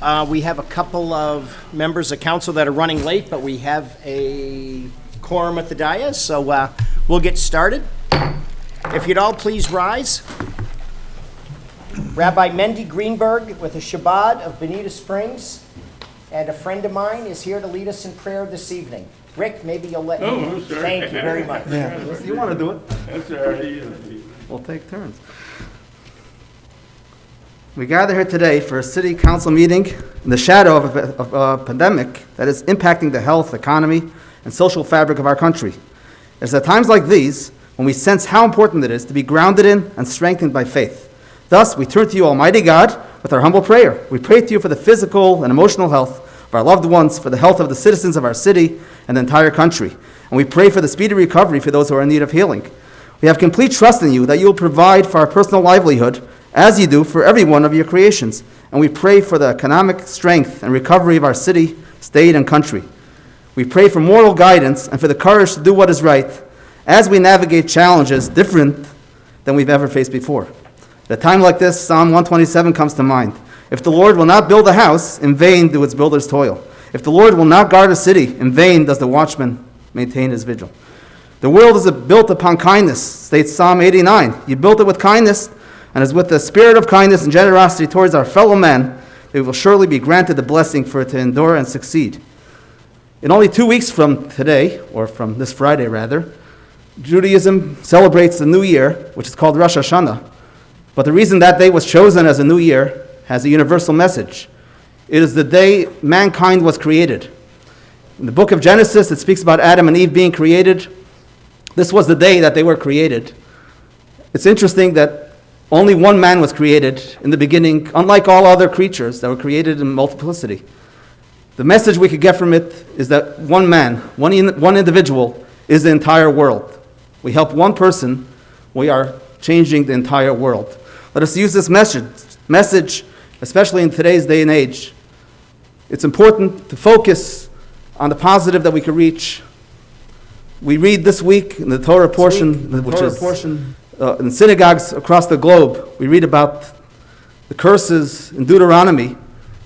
We have a couple of members of council that are running late, but we have a quorum at the dais, so we'll get started. If you'd all please rise. Rabbi Mendy Greenberg with the Shabbat of Bonita Springs and a friend of mine is here to lead us in prayer this evening. Rick, maybe you'll let me. I'm sorry. Thank you very much. Yeah, you want to do it? That's all right. We'll take turns. We gather here today for a city council meeting in the shadow of a pandemic that is impacting the health, economy, and social fabric of our country. It's at times like these when we sense how important it is to be grounded in and strengthened by faith. Thus, we turn to you, Almighty God, with our humble prayer. We pray to you for the physical and emotional health of our loved ones, for the health of the citizens of our city and the entire country. And we pray for the speedy recovery for those who are in need of healing. We have complete trust in you that you will provide for our personal livelihood as you do for every one of your creations. And we pray for the economic strength and recovery of our city, state, and country. We pray for moral guidance and for the courage to do what is right as we navigate challenges different than we've ever faced before. At a time like this, Psalm 127 comes to mind. If the Lord will not build a house, in vain do its builders toil. If the Lord will not guard a city, in vain does the watchman maintain his vigil. The world is built upon kindness, states Psalm 89. You built it with kindness, and as with the spirit of kindness and generosity towards our fellow men, we will surely be granted the blessing for it to endure and succeed. In only 2 weeks from today, or from this Friday rather, Judaism celebrates the new year, which is called Rosh Hashanah. But the reason that day was chosen as a new year has a universal message. It is the day mankind was created. In the book of Genesis, it speaks about Adam and Eve being created. This was the day that they were created. It's interesting that only one man was created in the beginning, unlike all other creatures that were created in multiplicity. The message we could get from it is that one man, one individual, is the entire world. We help one person, we are changing the entire world. Let us use this message, especially in today's day and age. It's important to focus on the positive that we can reach. We read this week in the Torah portion, in synagogues across the globe, we read about the curses in Deuteronomy.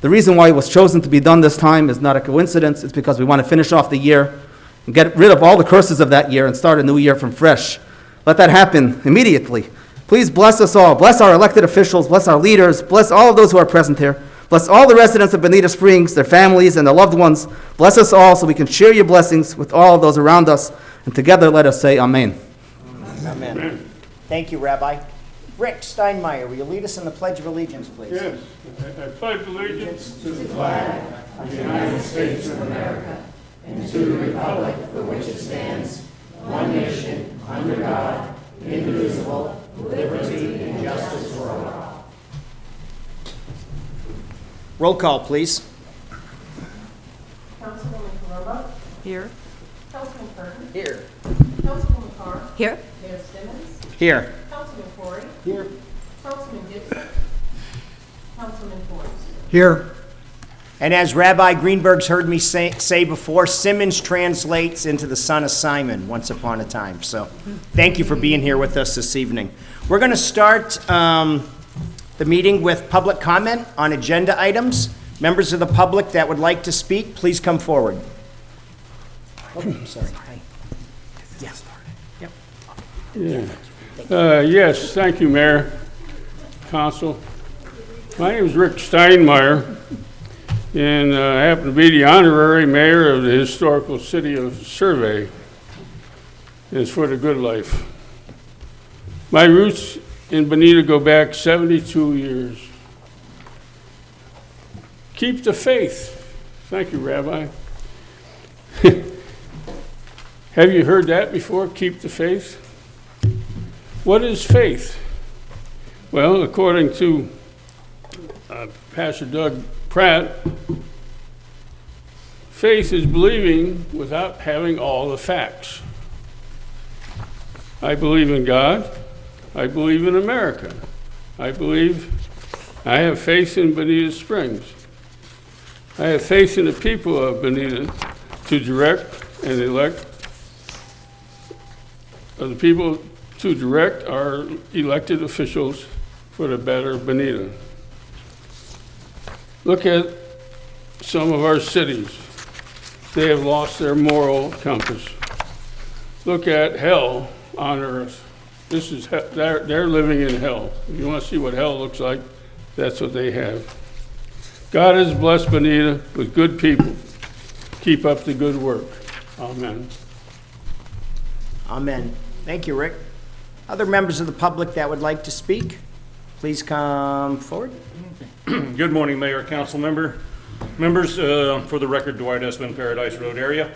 The reason why it was chosen to be done this time is not a coincidence. It's because we want to finish off the year and get rid of all the curses of that year and start a new year from fresh. Let that happen immediately. Please bless us all. Bless our elected officials. Bless our leaders. Bless all of those who are present here. Bless all the residents of Bonita Springs, their families, and their loved ones. Bless us all so we can share your blessings with all of those around us. And together let us say Amen. Amen. Thank you, Rabbi. Rick Steinmeier, will you lead us in the Pledge of Allegiance, please? Yes. I pledge allegiance to the flag of the United States of America and to the republic for which it stands, one nation, under God, indivisible, with liberty and justice for all. Roll call, please. Councilwoman Coloma. Here. Councilman Burton. Here. Councilwoman Carr. Here. Mayor Simmons. Here. Councilman Corey. Here. Councilman Gibson. Councilman Forbes. Here. And as Rabbi Greenberg's heard me say before, Simmons translates into the son of Simon once upon a time. So thank you for being here with us this evening. We're going to start the meeting with public comment on agenda items. Members of the public that would like to speak, please come forward. Oh, sorry. Hi. Yeah. Yep. Yes, thank you, Mayor, Council. My name is Rick Steinmeier, and I happen to be the honorary mayor of the historical city of Survey. It's for the good life. My roots in Bonita go back 72 years. Keep the faith. Thank you, Rabbi. Have you heard that before? Keep the faith? What is faith? Well, according to Pastor Doug Pratt, faith is believing without having all the facts. I believe in God. I believe in America. I have faith in Bonita Springs. I have faith in the people of Bonita to direct and elect the people to direct our elected officials for the better Bonita. Look at some of our cities. They have lost their moral compass. Look at hell on earth. This is they're living in hell. If you want to see what hell looks like, that's what they have. God has blessed Bonita with good people. Keep up the good work. Amen. Amen. Thank you, Rick. Other members of the public that would like to speak, please come forward. Good morning, Mayor, Council members. For the record, Dwight Esmond, Paradise Road area.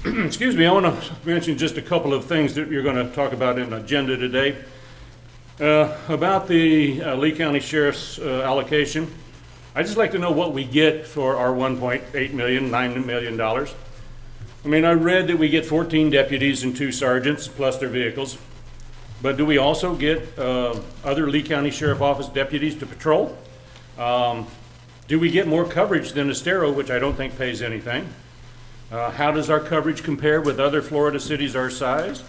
Excuse me, I want to mention just a couple of things that you're going to talk about in the agenda today. About the Lee County Sheriff's allocation. I'd just like to know what we get for our $1.8 million, $9 million. I mean, I read that we get 14 deputies and 2 sergeants plus their vehicles. But do we also get other Lee County Sheriff Office deputies to patrol? Do we get more coverage than Estero, which I don't think pays anything? How does our coverage compare with other Florida cities our size?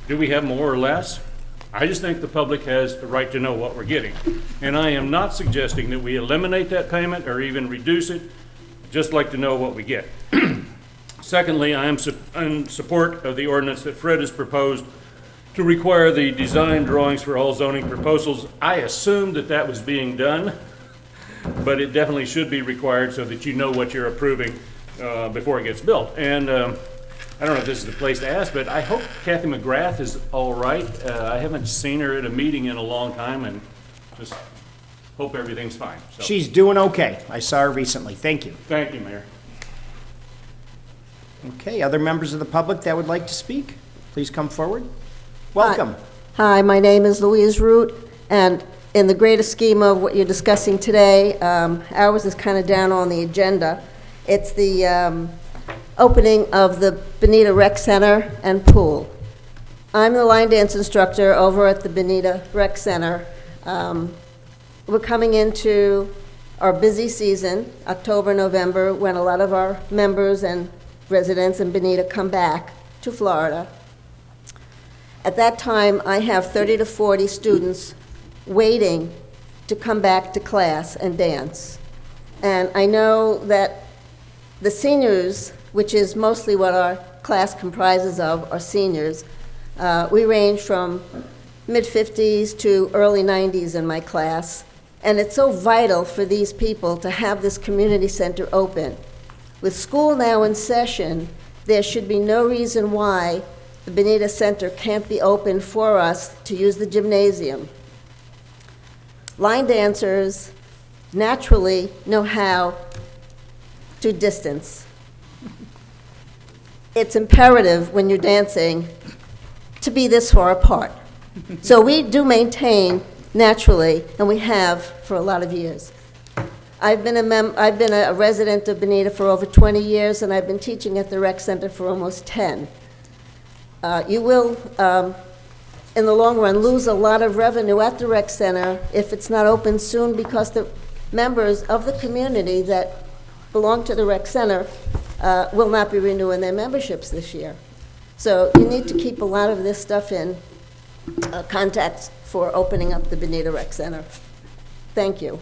Do we have more or less? I just think the public has the right to know what we're getting. And I am not suggesting that we eliminate that payment or even reduce it. I'd just like to know what we get. Secondly, I am in support of the ordinance that Fred has proposed to require the design drawings for all zoning proposals. I assumed that that was being done, but it definitely should be required so that you know what you're approving before it gets built. And I don't know if this is the place to ask, but I hope Kathy McGrath is all right. I haven't seen her at a meeting in a long time, and just hope everything's fine. So, She's doing okay. I saw her recently. Thank you. thank you, Mayor. Okay, other members of the public that would like to speak, please come forward. Welcome. Hi, my name is Louise Root, and in the greater scheme of what you're discussing today, ours is kind of down on the agenda. It's the opening of the Bonita Rec Center and pool. I'm the line dance instructor over at the Bonita Rec Center. We're coming into our busy season, October, November, when a lot of our members and residents in Bonita come back to Florida. At that time, I have 30 to 40 students waiting to come back to class and dance. And I know that the seniors, which is mostly what our class comprises of, are seniors. We range from mid-50s to early 90s in my class. And it's so vital for these people to have this community center open. With school now in session, there should be no reason why the Bonita Center can't be open for us to use the gymnasium. Line dancers naturally know how to distance. It's imperative when you're dancing to be this far apart. So we do maintain naturally, and we have for a lot of years. I've been a resident of Bonita for over 20 years, and I've been teaching at the rec center for almost 10. You will, in the long run, lose a lot of revenue at the rec center if it's not open soon, because the members of the community that belong to the rec center will not be renewing their memberships this year. So you need to keep a lot of this stuff in context for opening up the Bonita Rec Center. Thank you.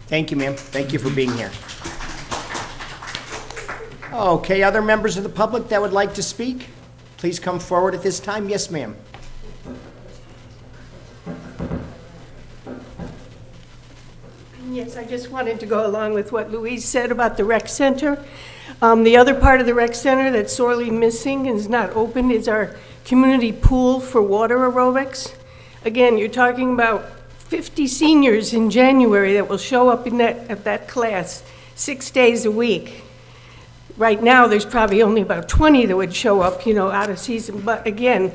Thank you, ma'am. Thank you for being here. Okay, other members of the public that would like to speak, please come forward at this time. Yes, ma'am. Yes, I just wanted to go along with what Louise said about the rec center. The other part of the rec center that's sorely missing and is not open is our community pool for water aerobics. Again, you're talking about 50 seniors in January that will show up at that class 6 days a week. Right now, there's probably only about 20 that would show up, out of season. But again,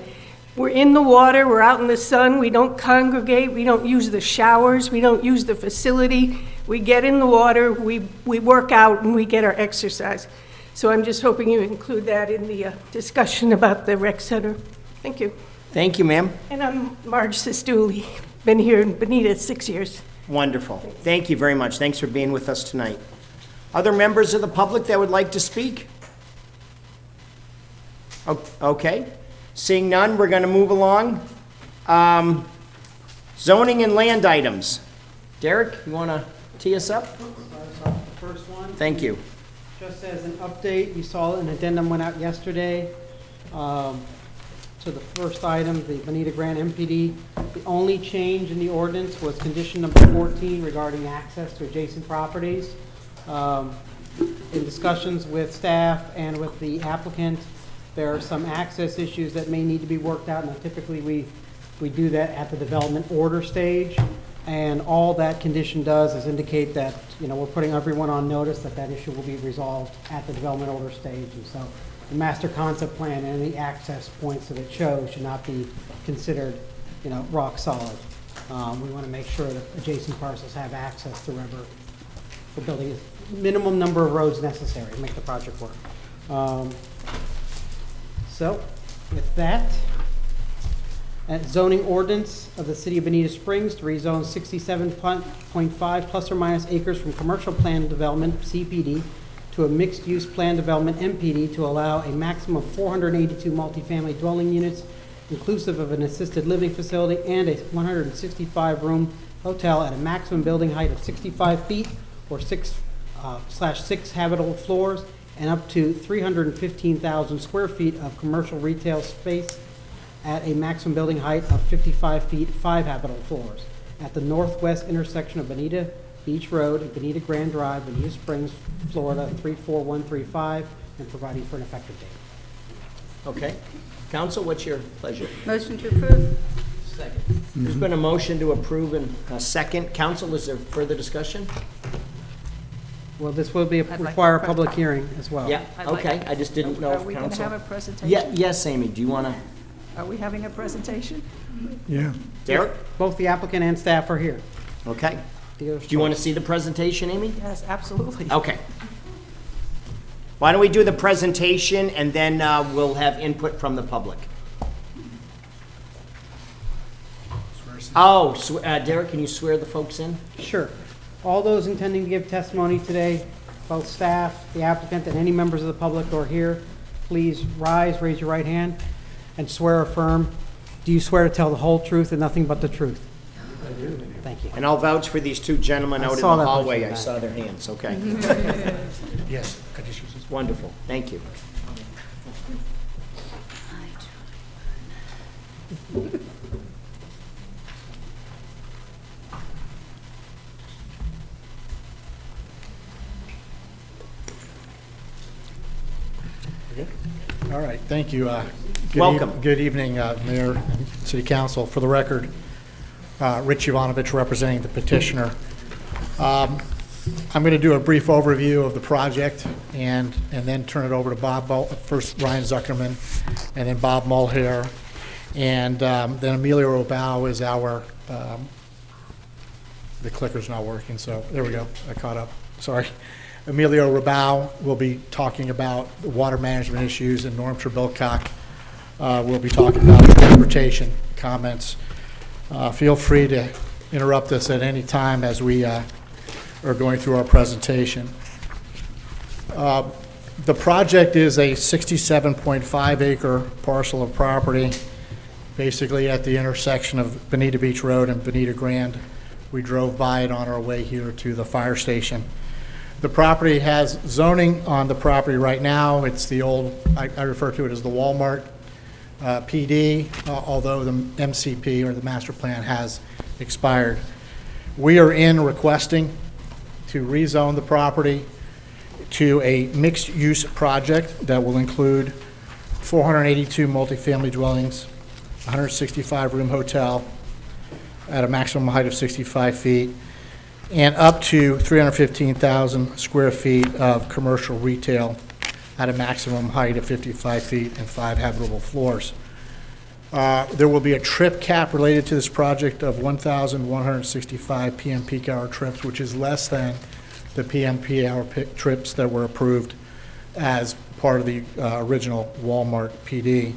we're in the water, we're out in the sun, we don't congregate, we don't use the showers, we don't use the facility. We get in the water, we work out, and we get our exercise. So I'm just hoping you include that in the discussion about the rec center. Thank you. Thank you, ma'am. And I'm Marge Sestouli, been here in Bonita 6 years. Wonderful. Thank you very much. Thanks for being with us tonight. Other members of the public that would like to speak? Okay. Seeing none, we're going to move along. Zoning and land items. Derek, you want to tee us up? First first one. Thank you. Just as an update, you saw an addendum went out yesterday to the first item, the Bonita Grand MPD. The only change in the ordinance was condition number 14 regarding access to adjacent properties. In discussions with staff and with the applicant, there are some access issues that may need to be worked out. Now, typically, we do that at the development order stage. And all that condition does is indicate that, we're putting everyone on notice that that issue will be resolved at the development order stage. And so the master concept plan and any access points that it shows should not be considered, rock solid. We want to make sure that adjacent parcels have access to wherever the building is, minimum number of roads necessary to make the project work. So with that, at zoning ordinance of the city of Bonita Springs to rezone 67.5 plus or minus acres from commercial plan development, CPD, to a mixed-use plan development, MPD, to allow a maximum of 482 multifamily dwelling units, inclusive of an assisted living facility and a 165-room hotel at a maximum building height of 65 feet or 6/6 habitable floors, and up to 315,000 square feet of commercial retail space at a maximum building height of 55 feet, 5 habitable floors, at the northwest intersection of Bonita Beach Road and Bonita Grand Drive, Bonita Springs, Florida 34135, and providing for an effective date. Okay. Council, what's your pleasure? Motion to approve. There's been a motion to approve and a second. Council, is there further discussion? Well, this will be, I'd like require a to- public hearing as well. Yeah, I'd like- okay. I just didn't know Are if we going to have a council. presentation? Yeah, yes, Amy, do you want to? Are we having a presentation? Derek? Both the applicant and staff are here. Okay. Dealer's Do you want choice. to see the presentation, Amy? Yes, absolutely. Okay. Why don't we do the presentation and then we'll have input from the public. Oh, Derek, can you swear the folks in? Sure. All those intending to give testimony today, both staff, the applicant, and any members of the public who are here, please rise, raise your right hand, and swear or affirm. Do you swear to tell the whole truth and nothing but the truth? I do. Thank you. And I'll vouch for these two gentlemen I out in the saw that hallway. motion I back. saw their hands, okay. Yes, I just use this. Wonderful, thank you. All right, thank you. Good Welcome. Good evening, Mayor and City Council. For the record, Rich Ivanovich representing the petitioner. I'm going to do a brief overview of the project and then turn it over to first Ryan Zuckerman, and then Bob Mulhare, and then Emilio Robau is our, the clicker's not working, so there we go, I caught up, sorry. Emilio Rabau will be talking about water management issues, and Norm Trebilcock will be talking about transportation comments. Feel free to interrupt us at any time as we are going through our presentation. The project is a 67.5 acre parcel of property, basically at the intersection of Bonita Beach Road and Bonita Grand. We drove by it on our way here to the fire station. The property has zoning on the property right now. It's the old, I refer to it as the Walmart PD, although the MCP or the master plan has expired. We are requesting to rezone the property to a mixed-use project that will include 482 multifamily dwellings, 165-room hotel at a maximum height of 65 feet, and up to 315,000 square feet of commercial retail at a maximum height of 55 feet and 5 habitable floors. There will be a trip cap related to this project of 1,165 PM peak hour trips, which is less than the PM peak hour trips that were approved as part of the original Walmart PD.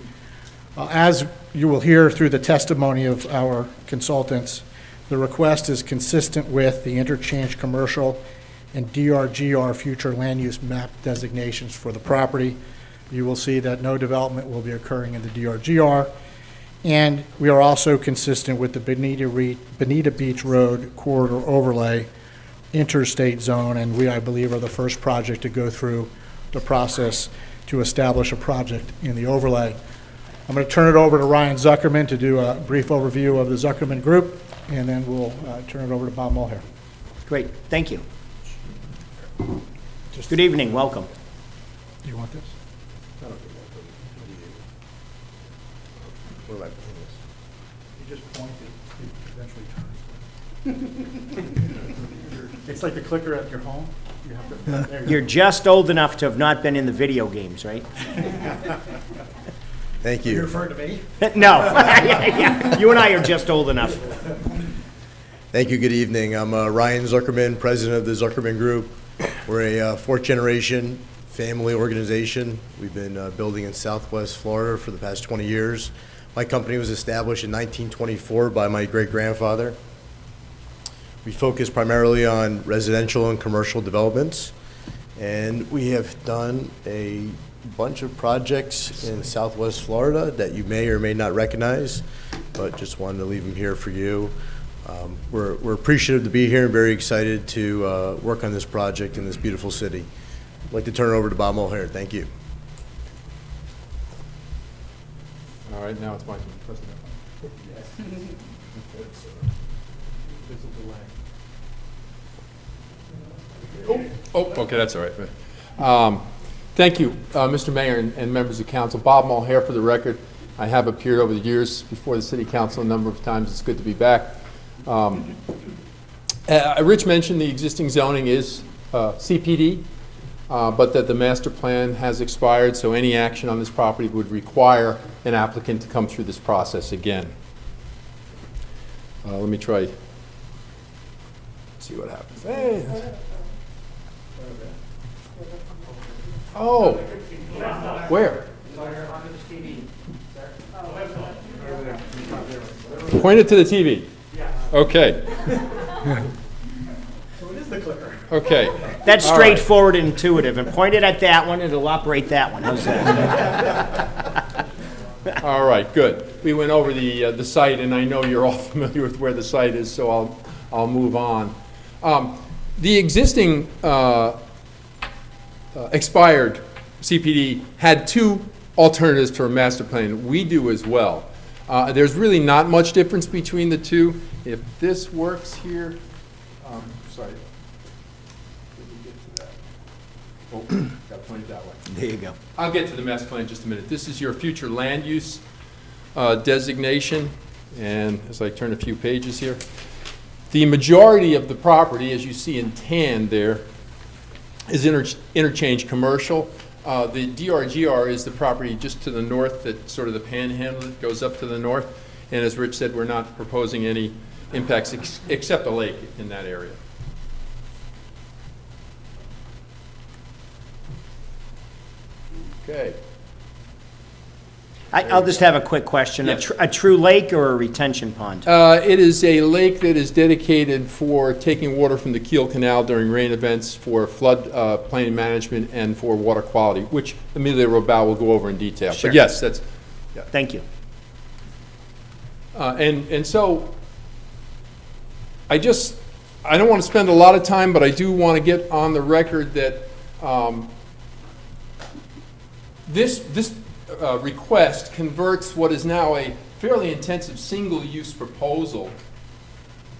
As you will hear through the testimony of our consultants, the request is consistent with the interchange commercial and DRGR future land use map designations for the property. You will see that no development will be occurring in the DRGR. And we are also consistent with the Bonita Beach Road corridor overlay interstate zone, and we, I believe, are the first project to go through the process to establish a project in the overlay. I'm going to turn it over to Ryan Zuckerman to do a brief overview of the Zuckerman Group, and then we'll turn it over to Bob Mulhare. Great, thank you. Good evening, welcome. Do you want this? You just point it eventually turns. It's like the clicker at your home. You have to, there you You're just old enough to have not been in the video games, right? Thank go. You you. referring to me? No. Yeah, you and I are just old enough. Thank you. Good evening. I'm Ryan Zuckerman, president of the Zuckerman Group. We're a fourth-generation family organization. We've been building in Southwest Florida for the past 20 years. My company was established in 1924 by my great-grandfather. We focus primarily on residential and commercial developments, and we have done a bunch of projects in Southwest Florida that you may or may not recognize, but just wanted to leave them here for you. We're appreciative to be here and very excited to work on this project in this beautiful city. I'd like to turn it over to Bob Mulhare. Thank you. All right, now it's my turn. Press that one. Oh, okay, that's all right. Thank you, Mr. Mayor and members of council. Bob Mulhare for the record. I have appeared over the years before the city council a number of times. It's good to be back. Rich mentioned the existing zoning is CPD, but that the master plan has expired, so any action on this property would require an applicant to come through this process again. Let me try, see what happens. Hey. Oh, where? Point it to the TV. Okay. So it is the clicker. Okay. That's All right. straightforward and intuitive, and point it at that one, it'll operate that one. How's that? All right, good. We went over the site, and I know you're all familiar with where the site is, so I'll move on. The existing expired CPD had two alternatives for a master plan. We do as well. There's really not much difference between the two. If this works here, sorry. Did we get to that? Oh, got pointed that way. There you go. I'll get to the master plan in just a minute. This is your future land use designation, and as I turn a few pages here, the majority of the property, as you see in tan there, is interchange commercial. The DRGR is the property just to the north, that sort of the panhandle that goes up to the north. And as Rich said, we're not proposing any impacts except a lake in that area. Okay. I'll just have a quick question. Yeah. A true lake or a retention pond? It is a lake that is dedicated for taking water from the Kiel Canal during rain events, for flood plain management, and for water quality, which Amelia Robau will go over in detail. Sure. But yes, that's, yeah. Thank you. And so I don't want to spend a lot of time, but I do want to get on the record that this request converts what is now a fairly intensive single-use proposal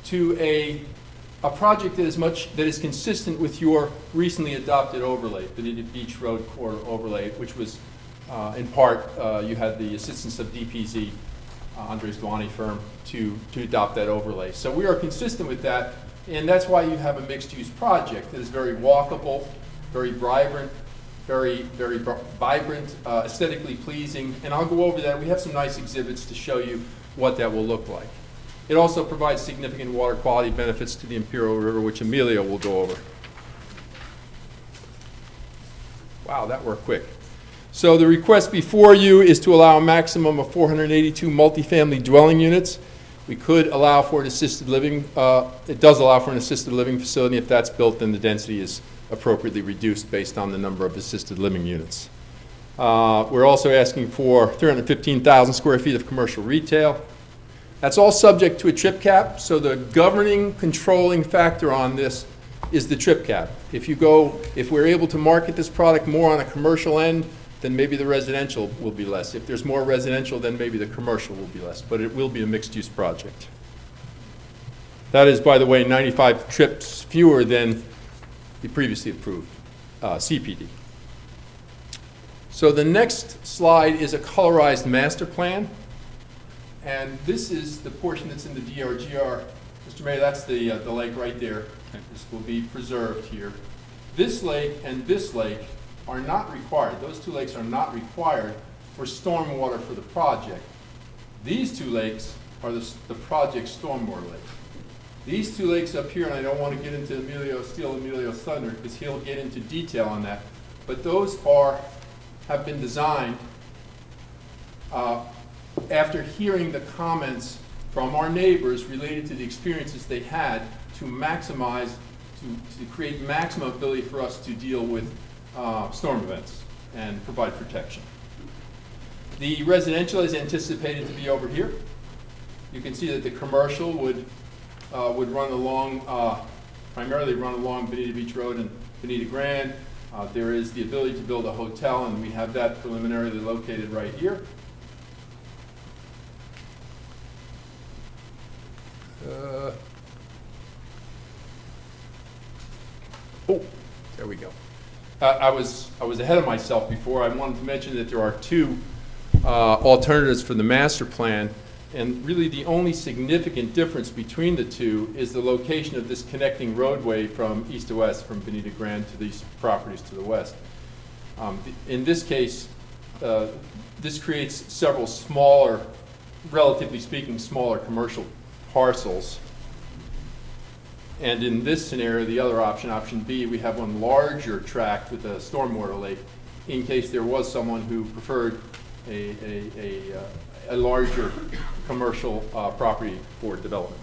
to a project that is consistent with your recently adopted overlay, Bonita Beach Road Corridor overlay, which was in part you had the assistance of DPZ, Andres Duani firm, to adopt that overlay. So we are consistent with that, and that's why you have a mixed-use project that is very walkable, very vibrant, very vibrant, aesthetically pleasing, and I'll go over that. We have some nice exhibits to show you what that will look like. It also provides significant water quality benefits to the Imperial River, which Amelia will go over. Wow, that worked quick. So the request before you is to allow a maximum of 482 multifamily dwelling units. We could allow for an assisted living, it does allow for an assisted living facility. If that's built, then the density is appropriately reduced based on the number of assisted living units. We're also asking for 315,000 square feet of commercial retail. That's all subject to a trip cap, so the governing, controlling factor on this is the trip cap. If we're able to market this product more on a commercial end, then maybe the residential will be less. If there's more residential, then maybe the commercial will be less, but it will be a mixed-use project. That is, by the way, 95 trips fewer than the previously approved CPD. So the next slide is a colorized master plan, and this is the portion that's in the DRGR. Mr. Mayor, that's the lake right there. This will be preserved here. This lake and this lake are not required. Those two lakes are not required for stormwater for the project. These two lakes are the project stormwater lake. These two lakes up here, and I don't want to get into steal Emilio's thunder because he'll get into detail on that, but those have been designed after hearing the comments from our neighbors related to the experiences they had to maximize, to create maximum ability for us to deal with storm events and provide protection. The residential is anticipated to be over here. You can see that the commercial would run along, primarily run along Bonita Beach Road and Bonita Grand. There is the ability to build a hotel, and we have that preliminarily located right here. There we go. I was ahead of myself before. I wanted to mention that there are two alternatives for the master plan, and really the only significant difference between the two is the location of this connecting roadway from east to west, from Bonita Grand to these properties to the west. In this case, this creates several smaller, relatively speaking, smaller commercial parcels. And in this scenario, the other option, option B, we have one larger tract with a stormwater lake in case there was someone who preferred a larger commercial property for development.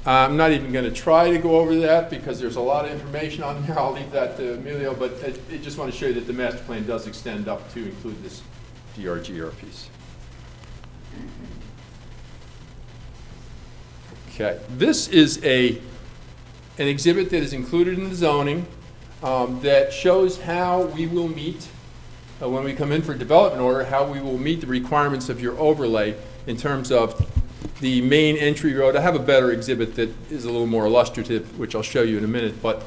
I'm not even going to try to go over that because there's a lot of information on there. I'll leave that to Emilio, but I just want to show you that the master plan does extend up to include this DRGR piece. Okay, this is an exhibit that is included in the zoning that shows how we will meet, when we come in for development order, how we will meet the requirements of your overlay in terms of the main entry road. I have a better exhibit that is a little more illustrative, which I'll show you in a minute, but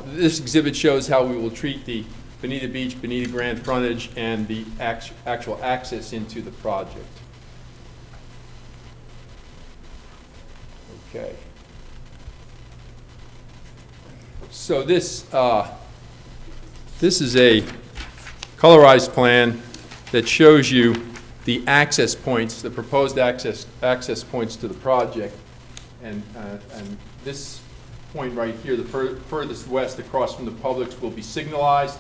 this exhibit shows how we will treat the Bonita Beach, Bonita Grand frontage, and the actual access into the project. Okay. So this is a colorized plan that shows you the access points, the proposed access points to the project, and this point right here, the furthest west across from the Publix, will be signalized.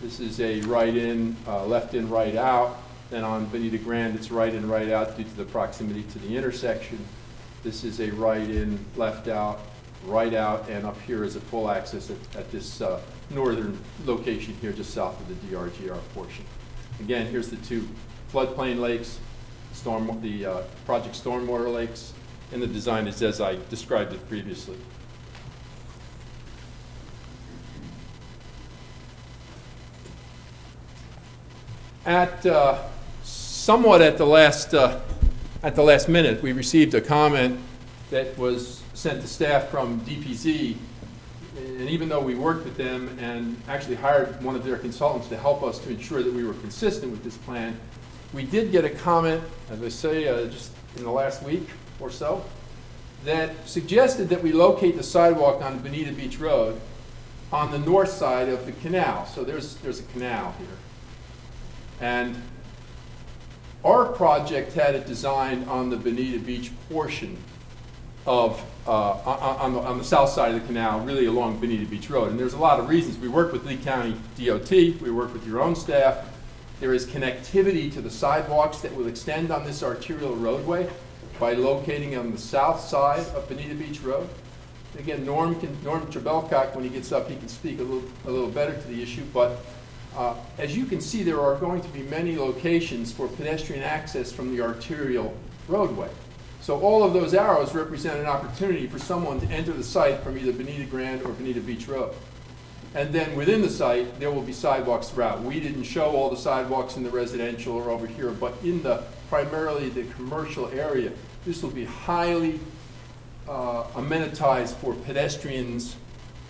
This is a right in, left in, right out. Then on Bonita Grand, it's right in, right out due to the proximity to the intersection. This is a right in, left out, right out, and up here is a full access at this northern location here just south of the DRGR portion. Again, here's the two floodplain lakes, the project stormwater lakes, and the design is as I described it previously. Somewhat at the last minute, we received a comment that was sent to staff from DPZ, and even though we worked with them and actually hired one of their consultants to help us to ensure that we were consistent with this plan, we did get a comment, as I say, just in the last week or so, that suggested that we locate the sidewalk on Bonita Beach Road on the north side of the canal. So there's a canal here. And our project had it designed on the Bonita Beach portion of, on the south side of the canal, really along Bonita Beach Road. And there's a lot of reasons. We work with Lee County DOT, we work with your own staff. There is connectivity to the sidewalks that will extend on this arterial roadway by locating on the south side of Bonita Beach Road. Again, Norm Trebelcock, when he gets up, he can speak a little better to the issue, but as you can see, there are going to be many locations for pedestrian access from the arterial roadway. So all of those arrows represent an opportunity for someone to enter the site from either Bonita Grand or Bonita Beach Road. And then within the site, there will be sidewalks throughout. We didn't show all the sidewalks in the residential or over here, but in the primarily the commercial area, this will be highly amenitized for pedestrians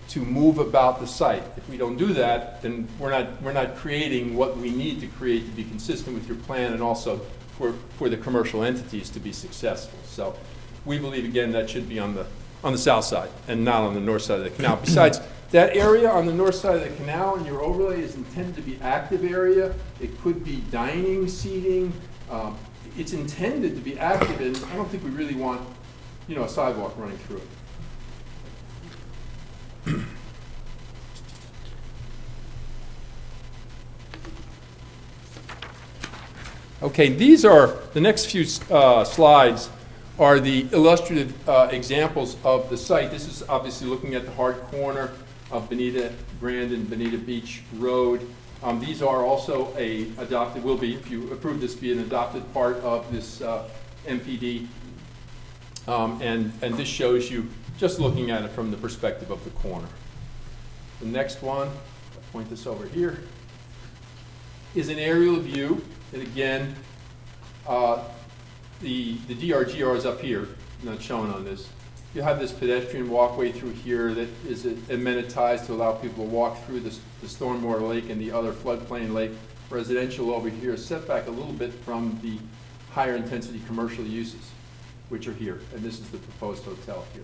to move about the site. If we don't do that, then we're not creating what we need to create to be consistent with your plan and also for the commercial entities to be successful. So we believe, again, that should be on the south side and not on the north side of the canal. Besides, that area on the north side of the canal in your overlay is intended to be active area. It could be dining, seating. It's intended to be active, and I don't think we really want, a sidewalk running through it. Okay, these are, the next few slides are the illustrative examples of the site. This is obviously looking at the hard corner of Bonita Grand and Bonita Beach Road. These are also will be, if you approve this, be an adopted part of this MPD. And this shows you, just looking at it from the perspective of the corner. The next one, I'll point this over here, is an aerial view. And again, the DRGR is up here, not shown on this. You have this pedestrian walkway through here that is amenitized to allow people to walk through the stormwater lake and the other floodplain lake. Residential over here is set back a little bit from the higher intensity commercial uses, which are here. And this is the proposed hotel here.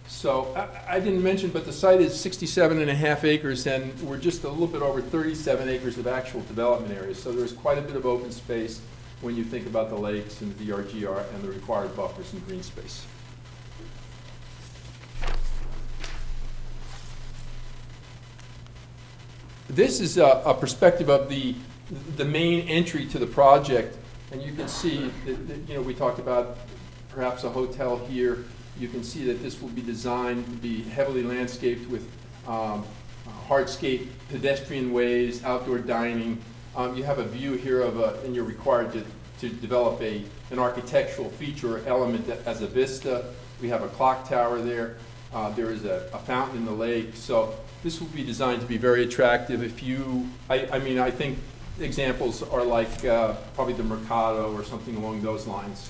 So I didn't mention, but the site is 67.5 acres, and we're just a little bit over 37 acres of actual development area. So there's quite a bit of open space when you think about the lakes and the DRGR and the required buffers and green space. This is a perspective of the main entry to the project, and you can see that, we talked about perhaps a hotel here. You can see that this will be designed to be heavily landscaped with hardscape pedestrian ways, outdoor dining. You have a view here of and you're required to develop an architectural feature or element as a vista. We have a clock tower there. There is a fountain in the lake. So this will be designed to be very attractive. I think examples are like probably the Mercado or something along those lines.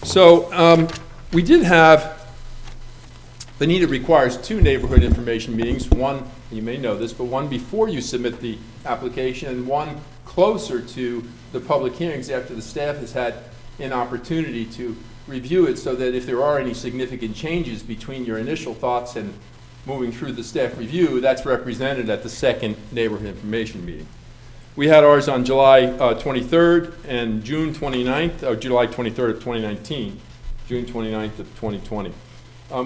So we did have, Bonita requires 2 neighborhood information meetings, one, you may know this, but one before you submit the application and one closer to the public hearings after the staff has had an opportunity to review it, so that if there are any significant changes between your initial thoughts and moving through the staff review, that's represented at the second neighborhood information meeting. We had ours on July 23rd and June 29th, or July 23rd of 2019, June 29th of 2020.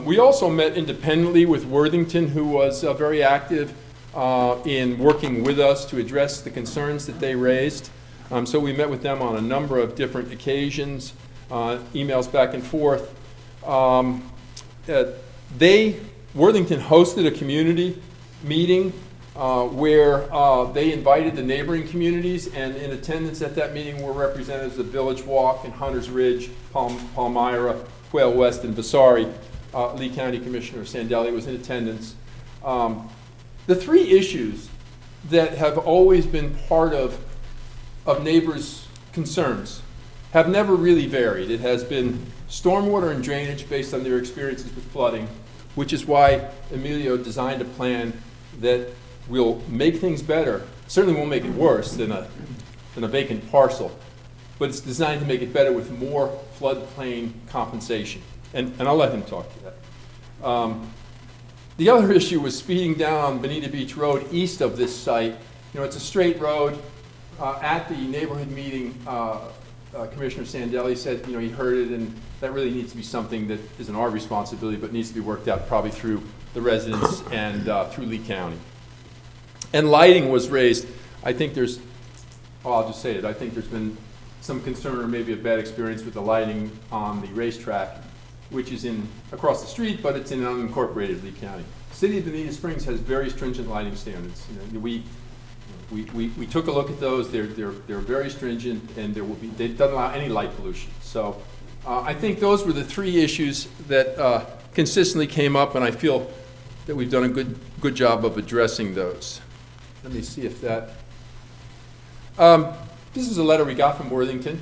We also met independently with Worthington, who was very active in working with us to address the concerns that they raised. So we met with them on a number of different occasions, emails back and forth. Worthington hosted a community meeting where they invited the neighboring communities, and in attendance at that meeting were representatives of Village Walk and Hunters Ridge, Palmyra, Quail West, and Vasari. Lee County Commissioner Sandelli was in attendance. The 3 issues that have always been part of neighbors' concerns have never really varied. It has been stormwater and drainage based on their experiences with flooding, which is why Emilio designed a plan that will make things better. Certainly won't make it worse than a vacant parcel, but it's designed to make it better with more floodplain compensation. And I'll let him talk to that. The other issue was speeding down Bonita Beach Road east of this site. It's a straight road. At the neighborhood meeting, Commissioner Sandelli said, he heard it, and that really needs to be something that isn't our responsibility, but needs to be worked out probably through the residents and through Lee County. And lighting was raised. I think I'll just say it, I think there's been some concern or maybe a bad experience with the lighting on the racetrack, which is across the street, but it's in unincorporated Lee County. The City of Bonita Springs has very stringent lighting standards. We took a look at those. They're very stringent, and they doesn't allow any light pollution. So I think those were the three issues that consistently came up, and I feel that we've done a good job of addressing those. Let me see if that. This is a letter we got from Worthington,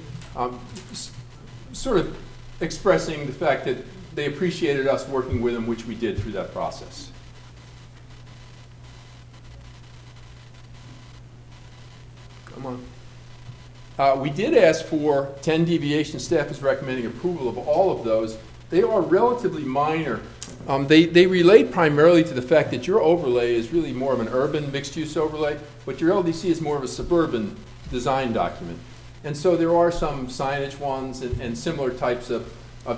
sort of expressing the fact that they appreciated us working with them, which we did through that process. Come on. We did ask for 10 deviations. Staff is recommending approval of all of those. They are relatively minor. They relate primarily to the fact that your overlay is really more of an urban mixed-use overlay, but your LDC is more of a suburban design document. And so there are some signage ones and similar types of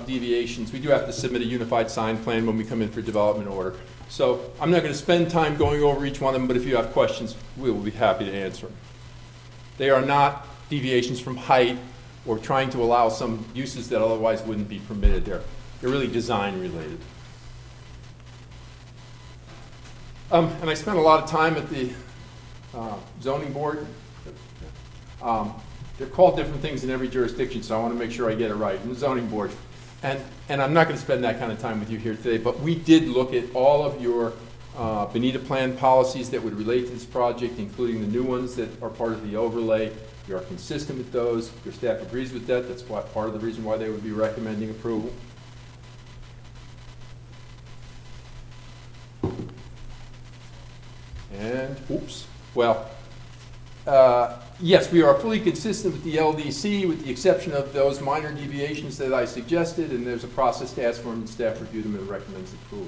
deviations. We do have to submit a unified sign plan when we come in for development order. So I'm not going to spend time going over each one of them, but if you have questions, we will be happy to answer them. They are not deviations from height or trying to allow some uses that otherwise wouldn't be permitted there. They're really design related. And I spent a lot of time at the zoning board. They're called different things in every jurisdiction, so I want to make sure I get it right. In the zoning board. And I'm not going to spend that kind of time with you here today, but we did look at all of your Bonita plan policies that would relate to this project, including the new ones that are part of the overlay. You are consistent with those. Your staff agrees with that. That's part of the reason why they would be recommending approval. And, oops, well, yes, we are fully consistent with the LDC with the exception of those minor deviations that I suggested, and there's a process to ask for them and staff review them and recommends approval.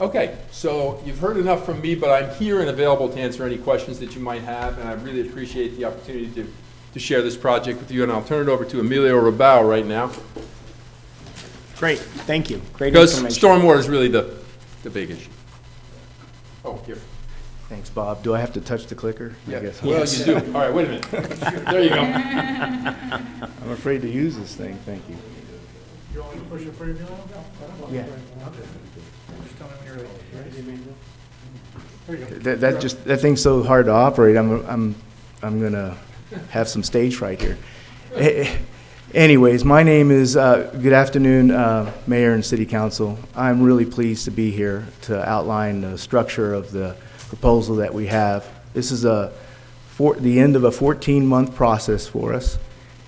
Okay, so you've heard enough from me, but I'm here and available to answer any questions that you might have, and I really appreciate the opportunity to share this project with you, and I'll turn it over to Emilio Rabau right now. Great, thank you. Great Because information. stormwater is really the big issue. Oh, here. Thanks, Bob. Do I have to touch the clicker? Yeah. I guess. Well, you do. All right, wait a minute. There you go. I'm afraid to use this thing. Thank you. You want me to push it for you, Yeah. Just tell me when you're ready. There you go. That thing's so hard to operate. I'm gonna have some stage fright here. Anyways, my name is, good afternoon, Mayor and City Council. I'm really pleased to be here to outline the structure of the proposal that we have. This is the end of a 14-month process for us.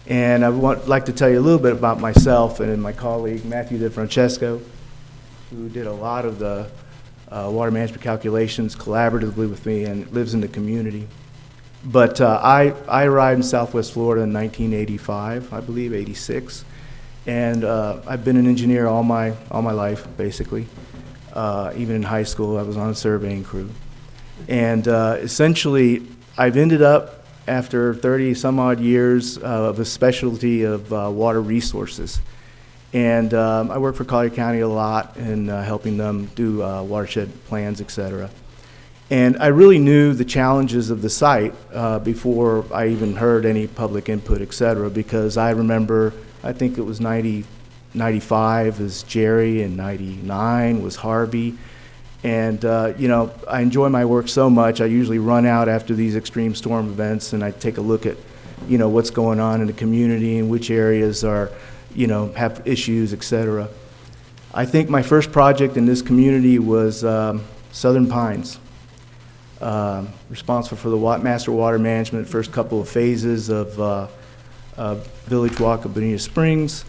And I would like to tell you a little bit about myself and my colleague, Matthew DeFrancesco, who did a lot of the water management calculations collaboratively with me and lives in the community. But I arrived in Southwest Florida in 1985, I believe, 86, and I've been an engineer all my life, basically. Even in high school, I was on a surveying crew, and essentially, I've ended up after 30 some odd years of a specialty of water resources, and I work for Collier County a lot in helping them do watershed plans, etc. And I really knew the challenges of the site before I even heard any public input, et cetera, because I remember, I think it was 95 was Jerry and 99 was Harvey. And, you know, I enjoy my work so much, I usually run out after these extreme storm events and I take a look at, you know, what's going on in the community and which areas are, you know, have issues, et cetera. I think my first project in this community was Southern Pines. Responsible for the master water management, first couple of phases of Village Walk of Bonita Springs,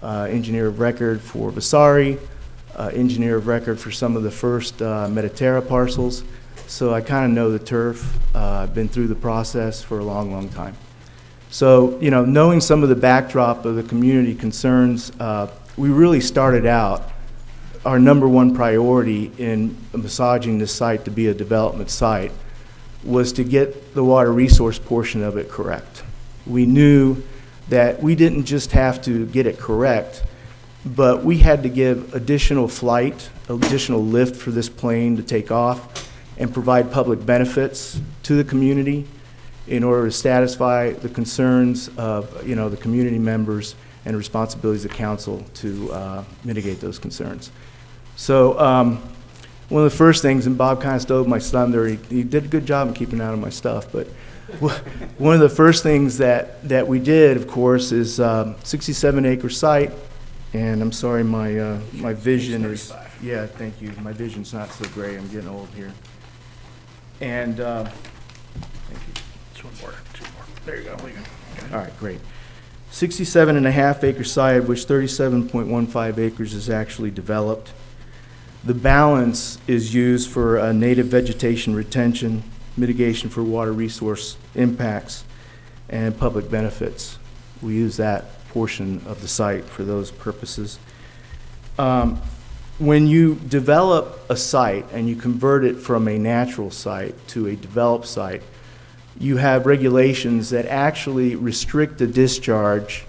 engineer of record for Vasari, engineer of record for some of the first Mediterra parcels. So I kind of know the turf. I've been through the process for a long, long time. So, you know, knowing some of the backdrop of the community concerns, we really started out our number one priority in massaging this site to be a development site was to get the water resource portion of it correct. We knew that we didn't just have to get it correct, but we had to give additional flight, additional lift for this plane to take off and provide public benefits to the community in order to satisfy the concerns of, you know, the community members and responsibilities of council to mitigate those concerns. So one of the first things, and Bob kind of stole my thunder, he did a good job in keeping out of my stuff, but one of the first things that we did, of course, is 67-acre site, and I'm sorry, my vision is, yeah, thank you, my vision's not so great, I'm getting old here. And, thank you. Just one more, two more. There you go. All right, great. 67.5-acre site, of which 37.15 acres is actually developed. The balance is used for native vegetation retention, mitigation for water resource impacts, and public benefits. We use that portion of the site for those purposes. When you develop a site and you convert it from a natural site to a developed site, you have regulations that actually restrict the discharge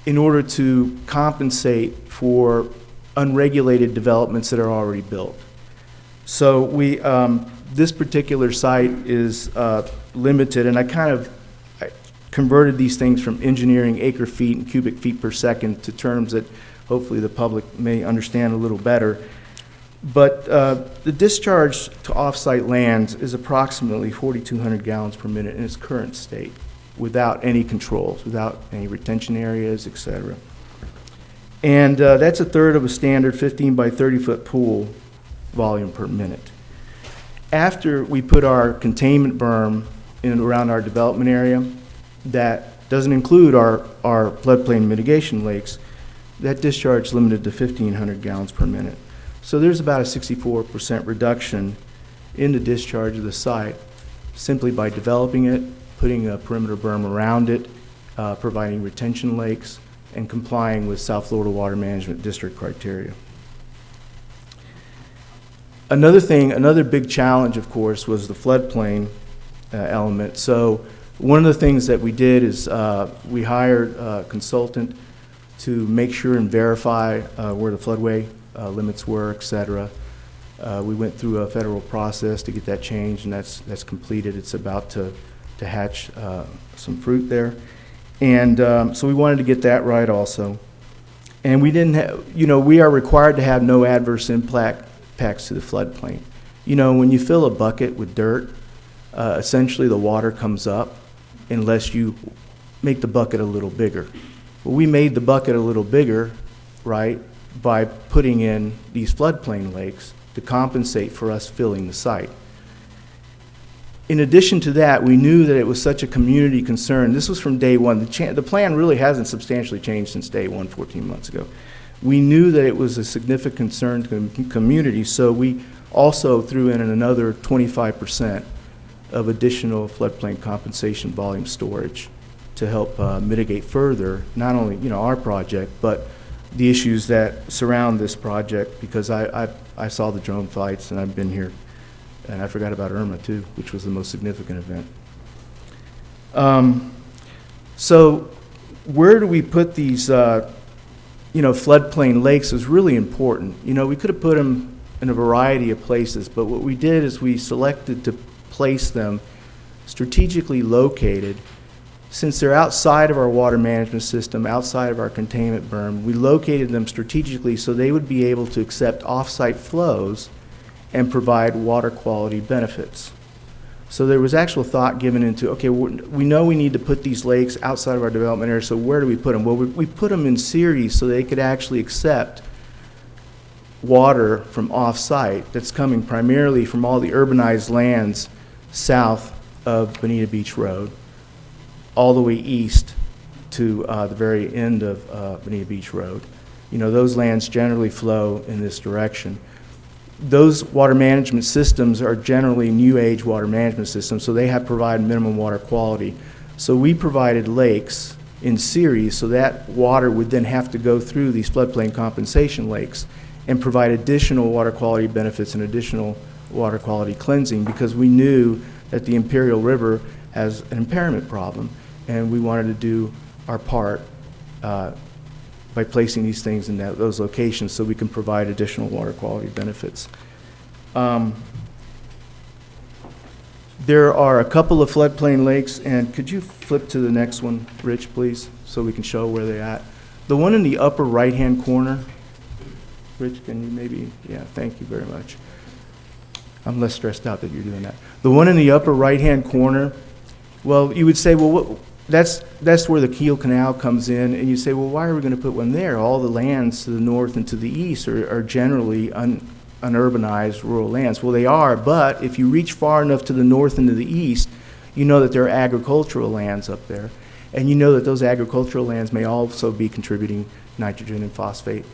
in order to compensate for unregulated developments that are already built. So this particular site is limited, and I converted these things from engineering acre feet and cubic feet per second to terms that hopefully the public may understand a little better. But the discharge to off-site lands is approximately 4,200 gallons per minute in its current state, without any controls, without any retention areas, et cetera. And that's a third of a standard 15 by 30-foot pool volume per minute. After we put our containment berm in around our development area, that doesn't include our floodplain mitigation lakes, that discharge is limited to 1,500 gallons per minute. So there's about a 64% reduction in the discharge of the site simply by developing it, putting a perimeter berm around it, providing retention lakes, and complying with South Florida Water Management District criteria. Another big challenge, of course, was the floodplain element. So one of the things that we did is we hired a consultant to make sure and verify where the floodway limits were, et cetera. We went through a federal process to get that changed, and that's completed. It's about to hatch some fruit there. And so we wanted to get that right also. And we didn't have, we are required to have no adverse impacts to the floodplain. When you fill a bucket with dirt, essentially the water comes up unless you make the bucket a little bigger. Well, we made the bucket a little bigger, right, by putting in these floodplain lakes to compensate for us filling the site. In addition to that, we knew that it was such a community concern. This was from day one. The plan really hasn't substantially changed since day one, 14 months ago. We knew that it was a significant concern to the community, so we also threw in another 25% of additional floodplain compensation volume storage to help mitigate further, not only our project, but the issues that surround this project, because I saw the drone flights and I've been here. And I forgot about Irma too, which was the most significant event. So where do we put these, floodplain lakes is really important. We could have put them in a variety of places, but what we did is we selected to place them strategically located. Since they're outside of our water management system, outside of our containment berm, we located them strategically so they would be able to accept off-site flows and provide water quality benefits. So there was actual thought given into, okay, we know we need to put these lakes outside of our development area, so where do we put them? Well, we put them in series so they could actually accept water from off-site that's coming primarily from all the urbanized lands south of Bonita Beach Road, all the way east to the very end of Bonita Beach Road. Those lands generally flow in this direction. Those water management systems are generally new age water management systems, so they have provided minimum water quality. So we provided lakes in series, so that water would then have to go through these floodplain compensation lakes and provide additional water quality benefits and additional water quality cleansing, because we knew that the Imperial River has an impairment problem, and we wanted to do our part by placing these things in those locations so we can provide additional water quality benefits. There are a couple of floodplain lakes, and could you flip to the next one, Rich, please, so we can show where they're at? The one in the upper right-hand corner, Rich, can you maybe, yeah, thank you very much. I'm less stressed out that you're doing that. The one in the upper right-hand corner, well, you would say, well, that's where the Kiel Canal comes in, and you say, well, why are we going to put one there? All the lands to the north and to the east are generally unurbanized rural lands. Well, they are, but if you reach far enough to the north and to the east, you know that there are agricultural lands up there, and you know that those agricultural lands may also be contributing nitrogen and phosphate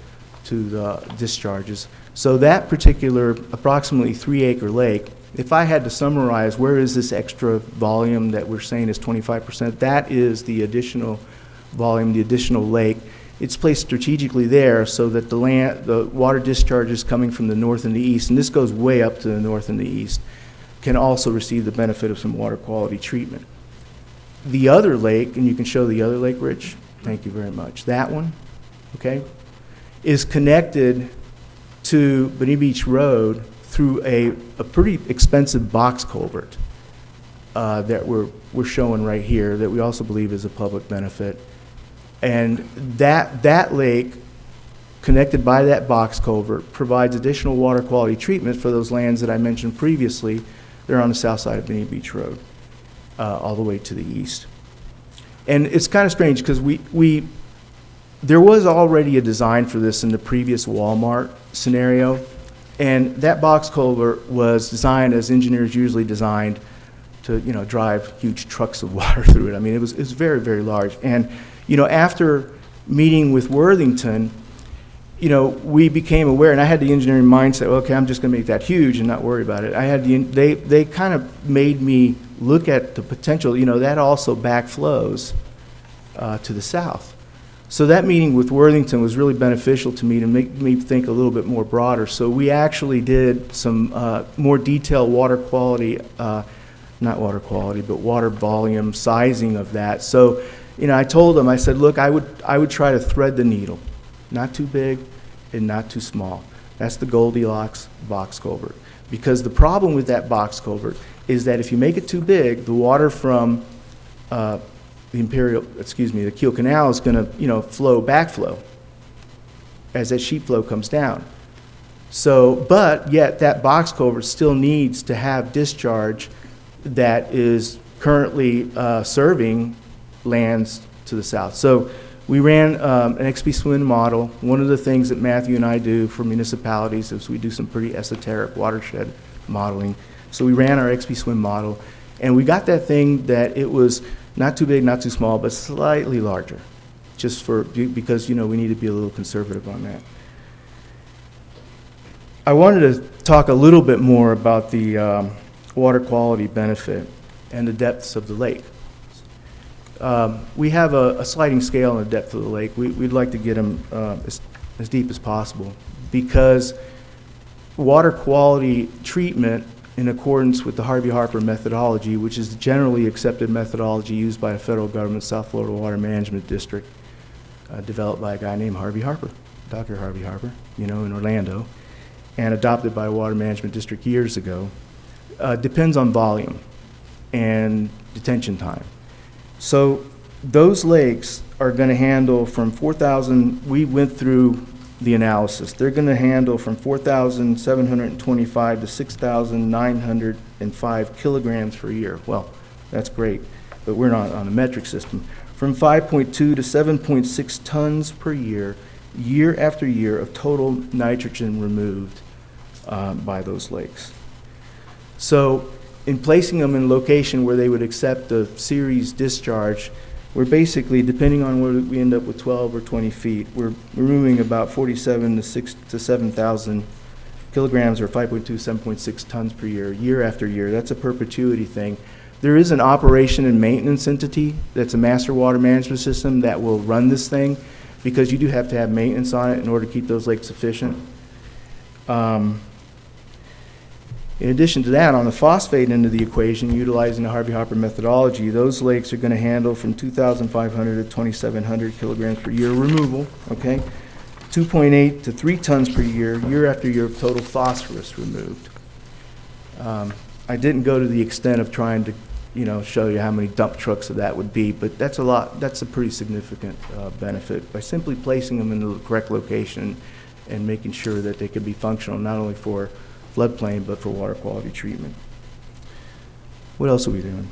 to the discharges. So that particular approximately 3-acre lake, if I had to summarize where is this extra volume that we're saying is 25%, that is the additional volume, the additional lake. It's placed strategically there so that the water discharges coming from the north and the east, and this goes way up to the north and the east, can also receive the benefit of some water quality treatment. The other lake, and you can show the other lake, Rich, thank you very much. That one, okay, is connected to Bonita Beach Road through a pretty expensive box culvert that we're showing right here that we also believe is a public benefit. And that lake, connected by that box culvert, provides additional water quality treatment for those lands that I mentioned previously. They're on the south side of Bonita Beach Road, all the way to the east. And it's kind of strange because there was already a design for this in the previous Walmart scenario, and that box culvert was designed as engineers usually designed to, drive huge trucks of water through it. I mean, it was very, very large. And, after meeting with Worthington, we became aware, and I had the engineering mindset, okay, I'm just going to make that huge and not worry about it. They kind of made me look at the potential, that also backflows to the south. So that meeting with Worthington was really beneficial to me to make me think a little bit more broader. So we actually did some more detailed water quality, not water quality, but water volume sizing of that. So, I told them, I said, look, I would try to thread the needle, not too big and not too small. That's the Goldilocks box culvert. Because the problem with that box culvert is that if you make it too big, the water from the Kiel Canal is going to, backflow as that sheet flow comes down. So, but yet that box culvert still needs to have discharge that is currently serving lands to the south. So we ran an XP SWIN model. One of the things that Matthew and I do for municipalities is we do some pretty esoteric watershed modeling. So we ran our XP SWIN model, and we got that thing that it was not too big, not too small, but slightly larger, because we need to be a little conservative on that. I wanted to talk a little bit more about the water quality benefit and the depths of the lake. We have a sliding scale on the depth of the lake. We'd like to get them as deep as possible because water quality treatment in accordance with the Harvey-Harper methodology, which is the generally accepted methodology used by the federal government South Florida Water Management District, developed by a guy named Harvey Harper, Dr. Harvey Harper, in Orlando, and adopted by a water management district years ago, depends on volume and detention time. So those lakes are going to handle from 4,000, we went through the analysis, they're going to handle from 4,725 to 6,905 kilograms per year. Well, that's great, but we're not on a metric system. From 5.2 to 7.6 tons per year, year after year of total nitrogen removed by those lakes. So in placing them in a location where they would accept the series discharge, we're basically, depending on whether we end up with 12 or 20 feet, we're removing about 47 to 7,000 kilograms, or 5.2, 7.6 tons per year after year. That's a perpetuity thing. There is an operation and maintenance entity that's a master water management system that will run this thing, because you do have to have maintenance on it in order to keep those lakes efficient. In addition to that, on the phosphate end of the equation, utilizing the Harvey-Harper methodology, those lakes are going to handle from 2,500 to 2,700 kilograms per year removal, okay? 2.8 to 3 tons per year, year after year of total phosphorus removed. I didn't go to the extent of trying to, show you how many dump trucks of that would be, but that's a pretty significant benefit by simply placing them in the correct location and making sure that they could be functional not only for floodplain but for water quality treatment. What else are we doing?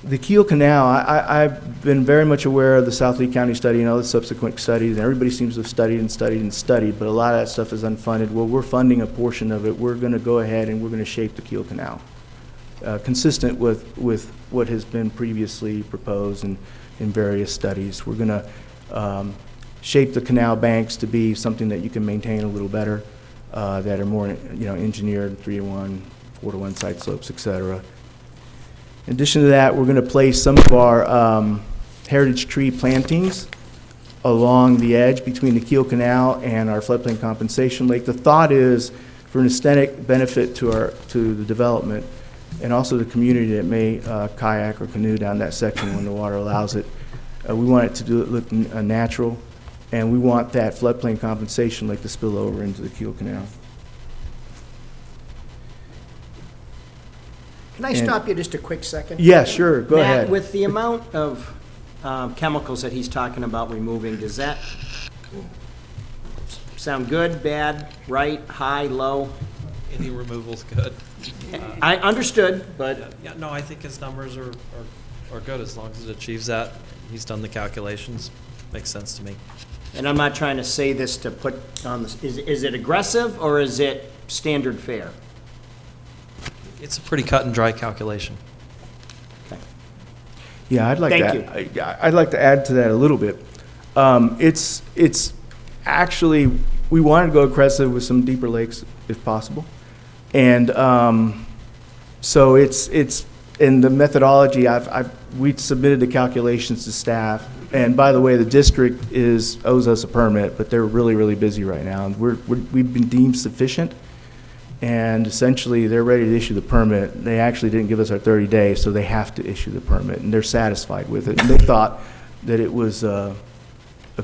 The Kiel Canal, I've been very much aware of the South Lee County study and other subsequent studies, and everybody seems to have studied, but a lot of that stuff is unfunded. Well, we're funding a portion of it. We're going to go ahead and we're going to shape the Kiel Canal, consistent with what has been previously proposed in various studies. We're going to shape the canal banks to be something that you can maintain a little better, that are more, engineered 3-to-1, 4-to-1 side slopes, et cetera. In addition to that, we're going to place some of our heritage tree plantings along the edge between the Kiel Canal and our floodplain compensation lake. The thought is for an aesthetic benefit to the development and also the community that may kayak or canoe down that section when the water allows it. We want it to look natural, and we want that floodplain compensation lake to spill over into the Kiel Canal. Can I stop you just a quick second? Yeah, sure, go Matt, ahead. with the amount of chemicals that he's talking about removing, does that sound good, bad, right, high, low? Any removal's good. I understood, but Yeah, no, I think his numbers are good as long as it achieves that. He's done the calculations. Makes sense to me. and I'm not trying to say this to put on this, is it aggressive or is it standard fare? It's a pretty cut and dry calculation. Okay. Yeah, I'd like Thank to. I'd like to add to that a little bit. It's actually we wanted to go aggressive with some deeper lakes if possible, and so it's in the methodology. We submitted the calculations to staff, and by the way, the district owes us a permit, but they're really busy right now, and we've been deemed sufficient. And essentially, they're ready to issue the permit. They actually didn't give us our 30 days, so they have to issue the permit, and they're satisfied with it. And they thought that it was a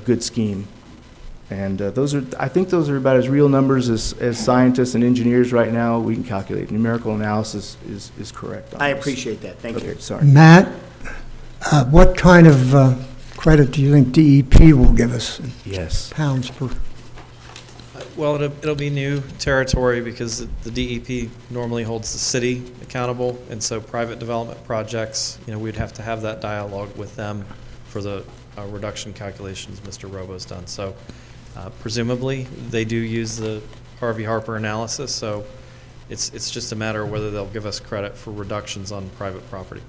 good scheme. And I think those are about as real numbers as scientists and engineers right now we can calculate. Numerical analysis is correct on I this. appreciate that, thank you. Okay, sorry. Matt, what kind of credit do you think DEP will give us in Yes. pounds per? Well, it'll be new territory because the DEP normally holds the city accountable, and so private development projects, we'd have to have that dialogue with them for the reduction calculations Mr. Robo's done. So presumably, they do use the Harvey Harper analysis, so it's just a matter of whether they'll give us credit for reductions on private property.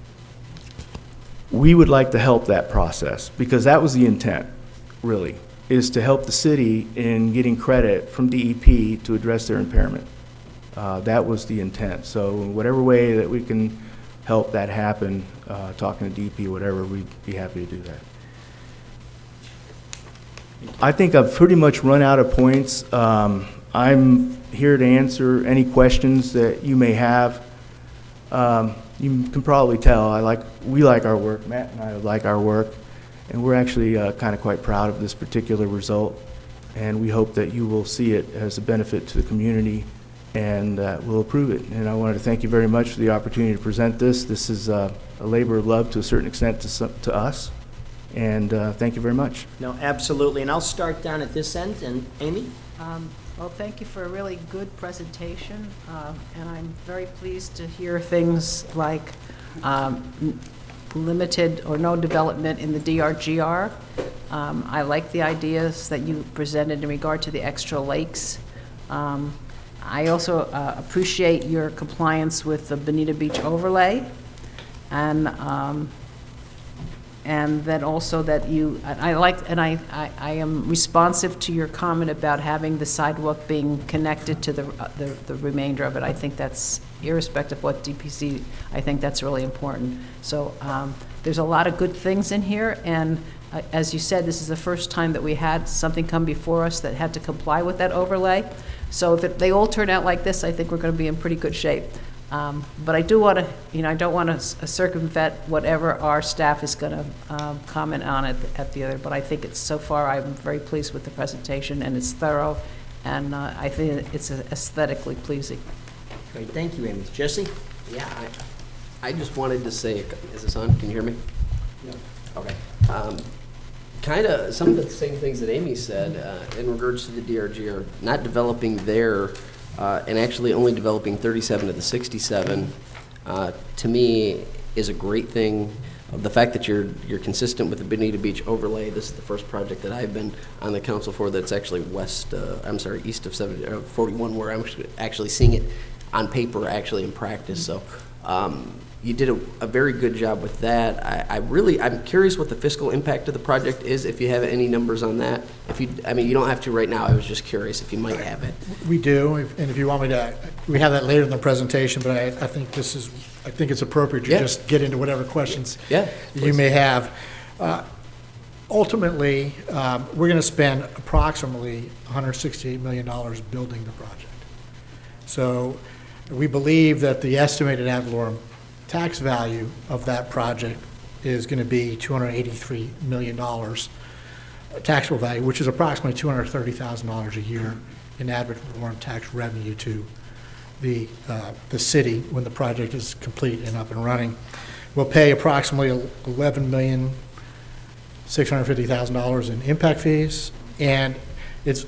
We would like to help that process because that was the intent, really, is to help the city in getting credit from DEP to address their impairment. That was the intent. So in whatever way that we can help that happen, talking to DEP or whatever, we'd be happy to do that. I think I've pretty much run out of points. I'm here to answer any questions that you may have. You can probably tell we like our work. Matt and I like our work. And we're actually kind of quite proud of this particular result, and we hope that you will see it as a benefit to the community and will approve it. And I wanted to thank you very much for the opportunity to present this. This is a labor of love to a certain extent to us, and thank you very much. No, absolutely, and I'll start down at this end, and Amy? Well, thank you for a really good presentation, and I'm very pleased to hear things like limited or no development in the DRGR. I like the ideas that you presented in regard to the extra lakes. I also appreciate your compliance with the Bonita Beach overlay, and then also that I am responsive to your comment about having the sidewalk being connected to the remainder of it. I think that's, irrespective of what DPC, I think that's really important. So there's a lot of good things in here, and as you said, this is the first time that we had something come before us that had to comply with that overlay. So if they all turn out like this, I think we're going to be in pretty good shape. But I do want to, I don't want to circumvent whatever our staff is going to comment on at the other, but I think so far I'm very pleased with the presentation, and it's thorough, and I think it's aesthetically pleasing. Great, thank you, Amy. Jesse? Yeah, I just wanted to say, is this on? Can you hear me? Yeah. Okay. Kind of some of the same things that Amy said in regards to the DRG are not developing there and actually only developing 37 of the 67 to me is a great thing. The fact that you're consistent with the Bonita Beach overlay. This is the first project that I've been on the council for that's actually east of 41, where I'm actually seeing it on paper, actually in practice. So you did a very good job with that. I'm curious what the fiscal impact of the project is, if you have any numbers on that. You don't have to right now. I was just curious if you might have it. We do, and if you want me to, we have that later in the presentation, but I think I think it's appropriate to just get into whatever questions you may have. Ultimately, we're going to spend approximately $168 million building the project. So we believe that the estimated ad valorem tax value of that project is going to be $283 million taxable value, which is approximately $230,000 a year in ad valorem tax revenue to the city when the project is complete and up and running. We'll pay approximately $11,650,000 in impact fees, and it's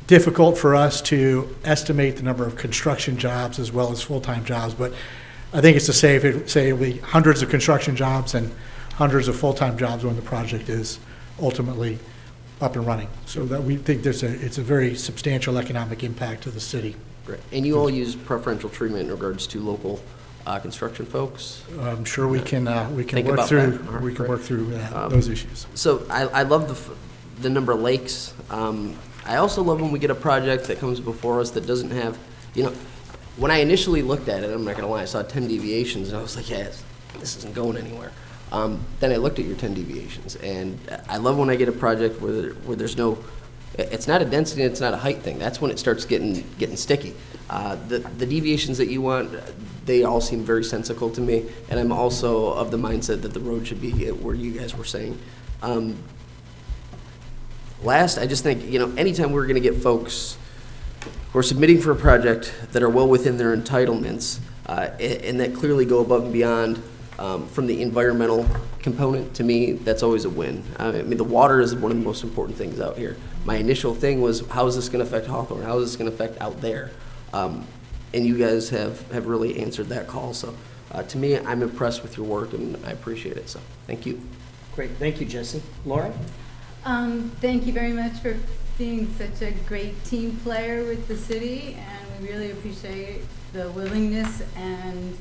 difficult for us to estimate the number of construction jobs as well as full-time jobs, but I think it's to say it'll be hundreds of construction jobs and hundreds of full-time jobs when the project is ultimately up and running. So that we think it's a very substantial economic impact to the city. Great. And you all use preferential treatment in regards to local construction folks? I'm sure we can work through those issues. So I love the number of lakes. I also love when we get a project that comes before us that doesn't have, when I initially looked at it, I'm not going to lie, I saw 10 deviations, and I was like, yes, this isn't going anywhere. Then I looked at your 10 deviations, and I love when I get a project where there's no, it's not a density, it's not a height thing. That's when it starts getting sticky. The deviations that you want, they all seem very sensical to me, and I'm also of the mindset that the road should be where you guys were saying. Last, I just think, anytime we're going to get folks who are submitting for a project that are well within their entitlements and that clearly go above and beyond from the environmental component, to me, that's always a win. The water is one of the most important things out here. My initial thing was, how is this going to affect Hawthorne? How is this going to affect out there? And you guys have really answered that call. So to me, I'm impressed with your work, and I appreciate it. So thank you. Great. Thank you, Jesse. Laura? Thank you very much for being such a great team player with the city, and we really appreciate the willingness and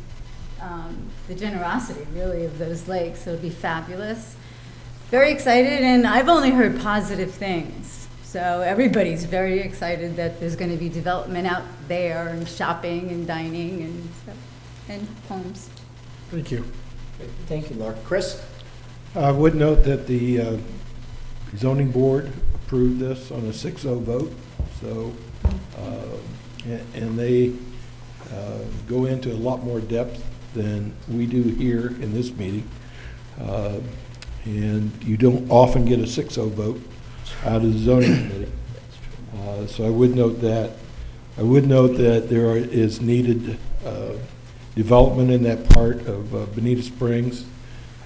the generosity, really, of those lakes. It'll be fabulous. Very excited, and I've only heard positive things. So everybody's very excited that there's going to be development out there, and shopping and dining and stuff, and homes. Thank you. Great. Thank you, Laura. Chris? I would note that the zoning board approved this on a 6-0 vote, so, and they go into a lot more depth than we do here in this meeting. And you don't often get a 6-0 vote out of the zoning committee. So I would note that. I would note that there is needed development in that part of Bonita Springs.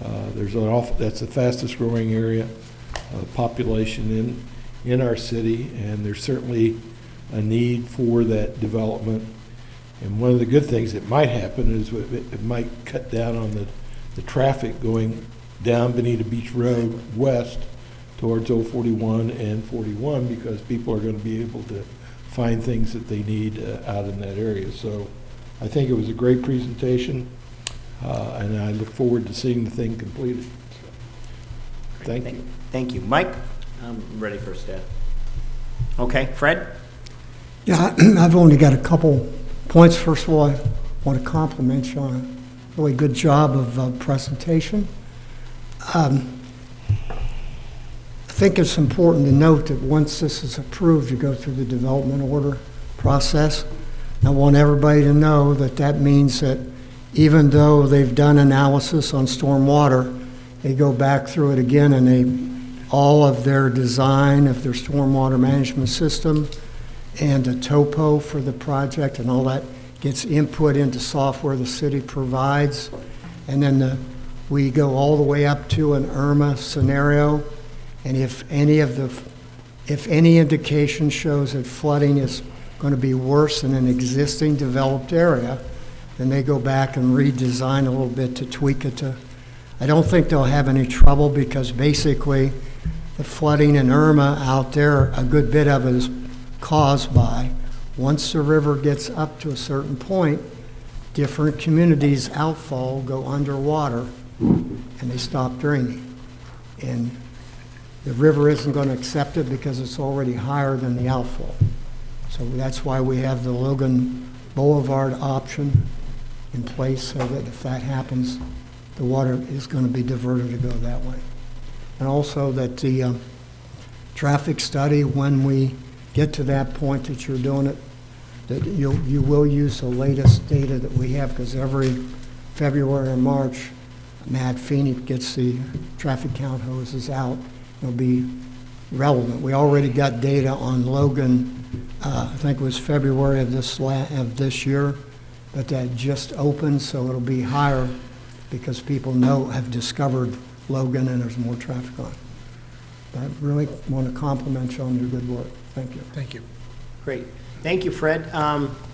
That's the fastest growing area population in our city, and there's certainly a need for that development. And one of the good things that might happen is it might cut down on the traffic going down Bonita Beach Road west towards 041 and 41, because people are going to be able to find things that they need out in that area. So I think it was a great presentation, and I look forward to seeing the thing completed. So, thank you. Thank you. Mike? I'm ready for a stat. Okay. Fred? Yeah, I've only got a couple points. First of all, I want to compliment you on a really good job of presentation. I think it's important to note that once this is approved, you go through the development order process. I want everybody to know that that means that even though they've done analysis on stormwater, they go back through it again, and all of their design of their stormwater management system and the topo for the project and all that gets input into software the city provides, and then we go all the way up to an IRMA scenario, and if any indication shows that flooding is going to be worse in an existing developed area, then they go back and redesign a little bit to tweak it to. I don't think they'll have any trouble because basically the flooding in Irma out there, a good bit of it is caused by, once the river gets up to a certain point, different communities' outfall go underwater and they stop draining. And the river isn't going to accept it because it's already higher than the outfall. So that's why we have the Logan Boulevard option in place, so that if that happens, the water is going to be diverted to go that way. And also that the traffic study, when we get to that point that you're doing it, that you will use the latest data that we have, because every February or March, Matt Feeney gets the traffic count hoses out. It'll be relevant. We already got data on Logan, I think it was February of this year, but that just opened, so it'll be higher because people have discovered Logan and there's more traffic on it. But I really want to compliment you on your good work. Thank you. Thank you. Great. Thank you, Fred.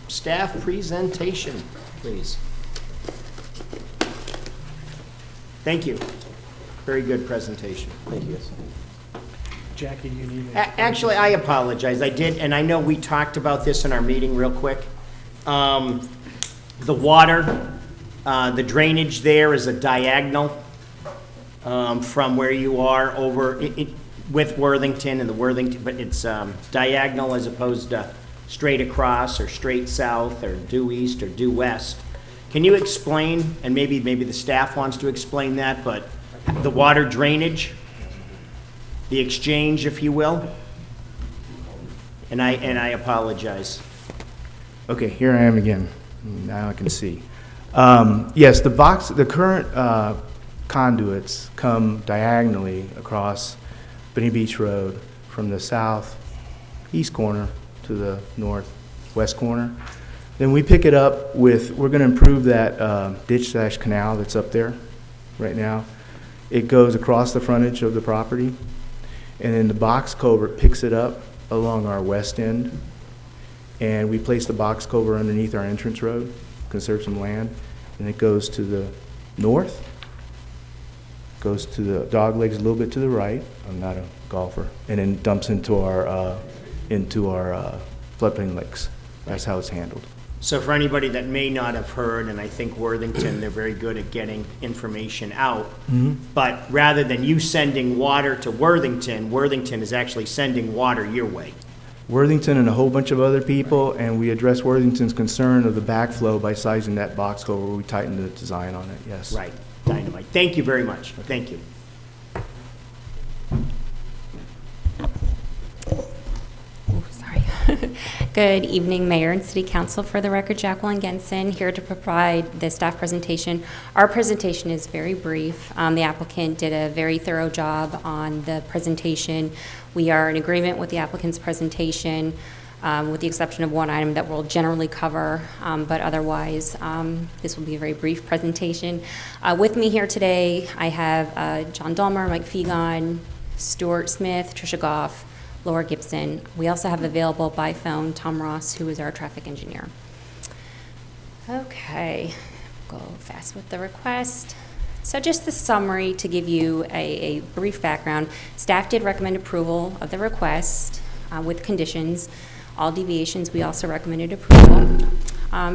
Staff presentation, please. Thank you. Very good presentation. Thank you. Jackie, you need Actually, I apologize. I did, and I know we talked about this in our meeting real quick. The water, the drainage there is a diagonal from where you are over with Worthington and the Worthington, but it's diagonal as opposed to straight across or straight south or due east or due west. Can you explain, and maybe the staff wants to explain that, but the water drainage, the exchange, if you will? And I apologize. Okay, here I am again. Now I can see. Yes, the current conduits come diagonally across Bonita Beach Road from the southeast corner to the northwest corner. Then we pick it up we're going to improve that ditch/canal that's up there right now. It goes across the frontage of the property, and then the box culvert picks it up along our west end, and we place the box culvert underneath our entrance road, conserve some land, and it goes to the north, goes to the dog legs a little bit to the right. I'm not a golfer, and then dumps into our floodplain lakes. That's how it's handled. So for anybody that may not have heard, and I think Worthington, they're very good at getting information out, but rather than you sending water to Worthington, Worthington is actually sending water your way. Worthington and a whole bunch of other people, and we address Worthington's concern of the backflow by sizing that box culvert where we tightened the design on it, yes. Right, dynamite. Thank you very much. Thank you. Good evening, Mayor and City Council. For the record, Jacqueline Genson, here to provide the staff presentation. Our presentation is very brief. The applicant did a very thorough job on the presentation. We are in agreement with the applicant's presentation, with the exception of one item that we'll generally cover, but otherwise, this will be a very brief presentation. With me here today, I have John Dulmer, Mike Fegon, Stuart Smith, Tricia Goff, Laura Gibson. We also have available by phone Tom Ross, who is our traffic engineer. Okay, go fast with the request. So just the summary to give you a brief background. Staff did recommend approval of the request with conditions. All deviations, we also recommended approval.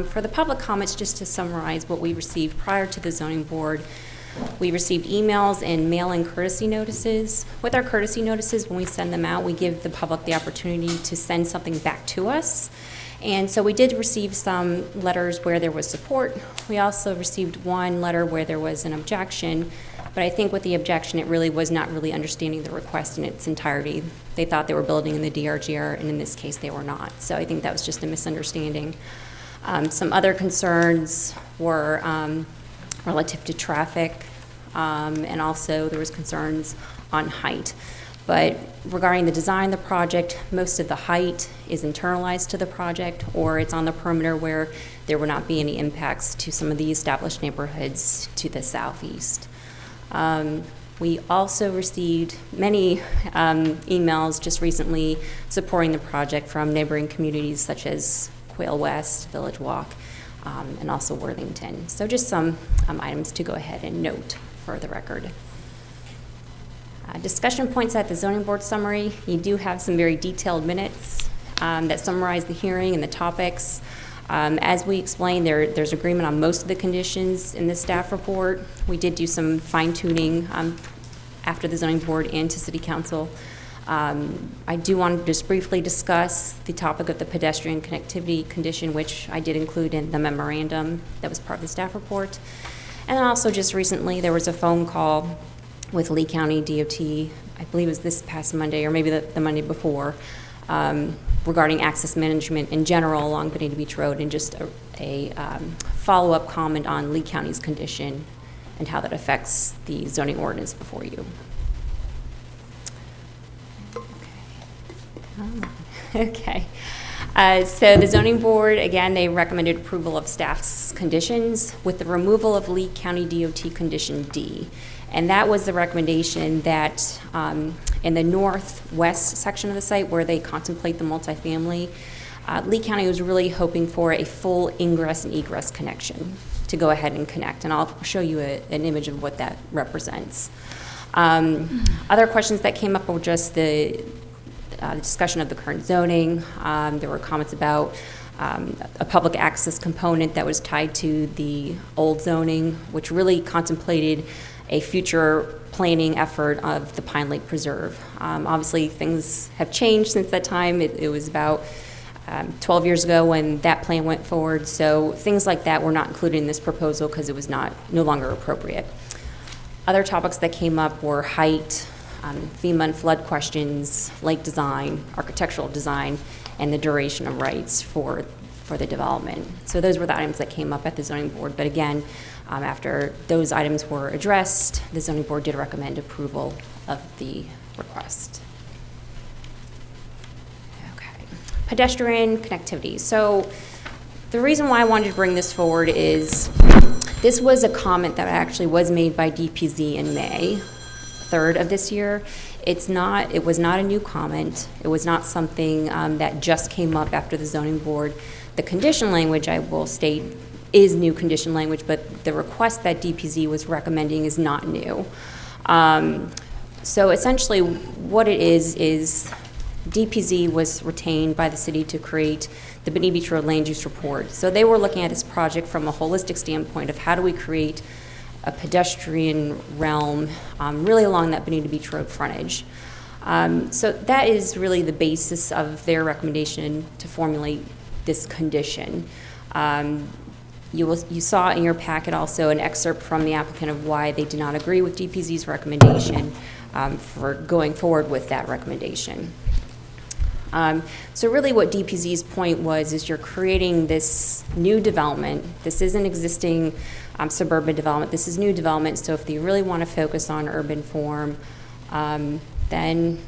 For the public comments, just to summarize what we received prior to the zoning board, we received emails and mail-in courtesy notices. With our courtesy notices, when we send them out, we give the public the opportunity to send something back to us. And so we did receive some letters where there was support. We also received one letter where there was an objection, but I think with the objection, it really was not really understanding the request in its entirety. They thought they were building in the DRGR, and in this case, they were not. So I think that was just a misunderstanding. Some other concerns were relative to traffic, and also there was concerns on height. But regarding the design of the project, most of the height is internalized to the project, or it's on the perimeter where there will not be any impacts to some of the established neighborhoods to the southeast. We also received many emails just recently supporting the project from neighboring communities such as Quail West, Village Walk, and also Worthington. So just some items to go ahead and note for the record. Discussion points at the zoning board summary. You do have some very detailed minutes that summarize the hearing and the topics. As we explained, there's agreement on most of the conditions in the staff report. We did do some fine tuning after the zoning board and to city council. I do want to just briefly discuss the topic of the pedestrian connectivity condition, which I did include in the memorandum that was part of the staff report. And also just recently, there was a phone call with Lee County DOT, I believe it was this past Monday or maybe the Monday before, regarding access management in general along Bonita Beach Road, and just a follow-up comment on Lee County's condition and how that affects the zoning ordinance before you. Okay. So the zoning board, again, they recommended approval of staff's conditions with the removal of Lee County DOT Condition D. And that was the recommendation that in the northwest section of the site where they contemplate the multifamily, Lee County was really hoping for a full ingress and egress connection to go ahead and connect. And I'll show you an image of what that represents. Other questions that came up were just the discussion of the current zoning. There were comments about a public access component that was tied to the old zoning, which really contemplated a future planning effort of the Pine Lake Preserve. Obviously, things have changed since that time. It was about 12 years ago when that plan went forward, so things like that were not included in this proposal because it was no longer appropriate. Other topics that came up were height, FEMA and flood questions, lake design, architectural design, and the duration of rights for the development. So those were the items that came up at the zoning board. But again, after those items were addressed, the zoning board did recommend approval of the request. Okay, pedestrian connectivity. So the reason why I wanted to bring this forward is this was a comment that actually was made by DPZ in May 3rd of this year. It was not a new comment. It was not something that just came up after the zoning board. The condition language, I will state, is new condition language, but the request that DPZ was recommending is not new. So essentially what it is DPZ was retained by the city to create the Bonita Beach Road Land Use Report. So they were looking at this project from a holistic standpoint of how do we create a pedestrian realm really along that Bonita Beach Road frontage. So that is really the basis of their recommendation to formulate this condition. You saw in your packet also an excerpt from the applicant of why they did not agree with DPZ's recommendation for going forward with that recommendation. So really what DPZ's point was is you're creating this new development. This isn't existing suburban development. This is new development. So if you really want to focus on urban form, then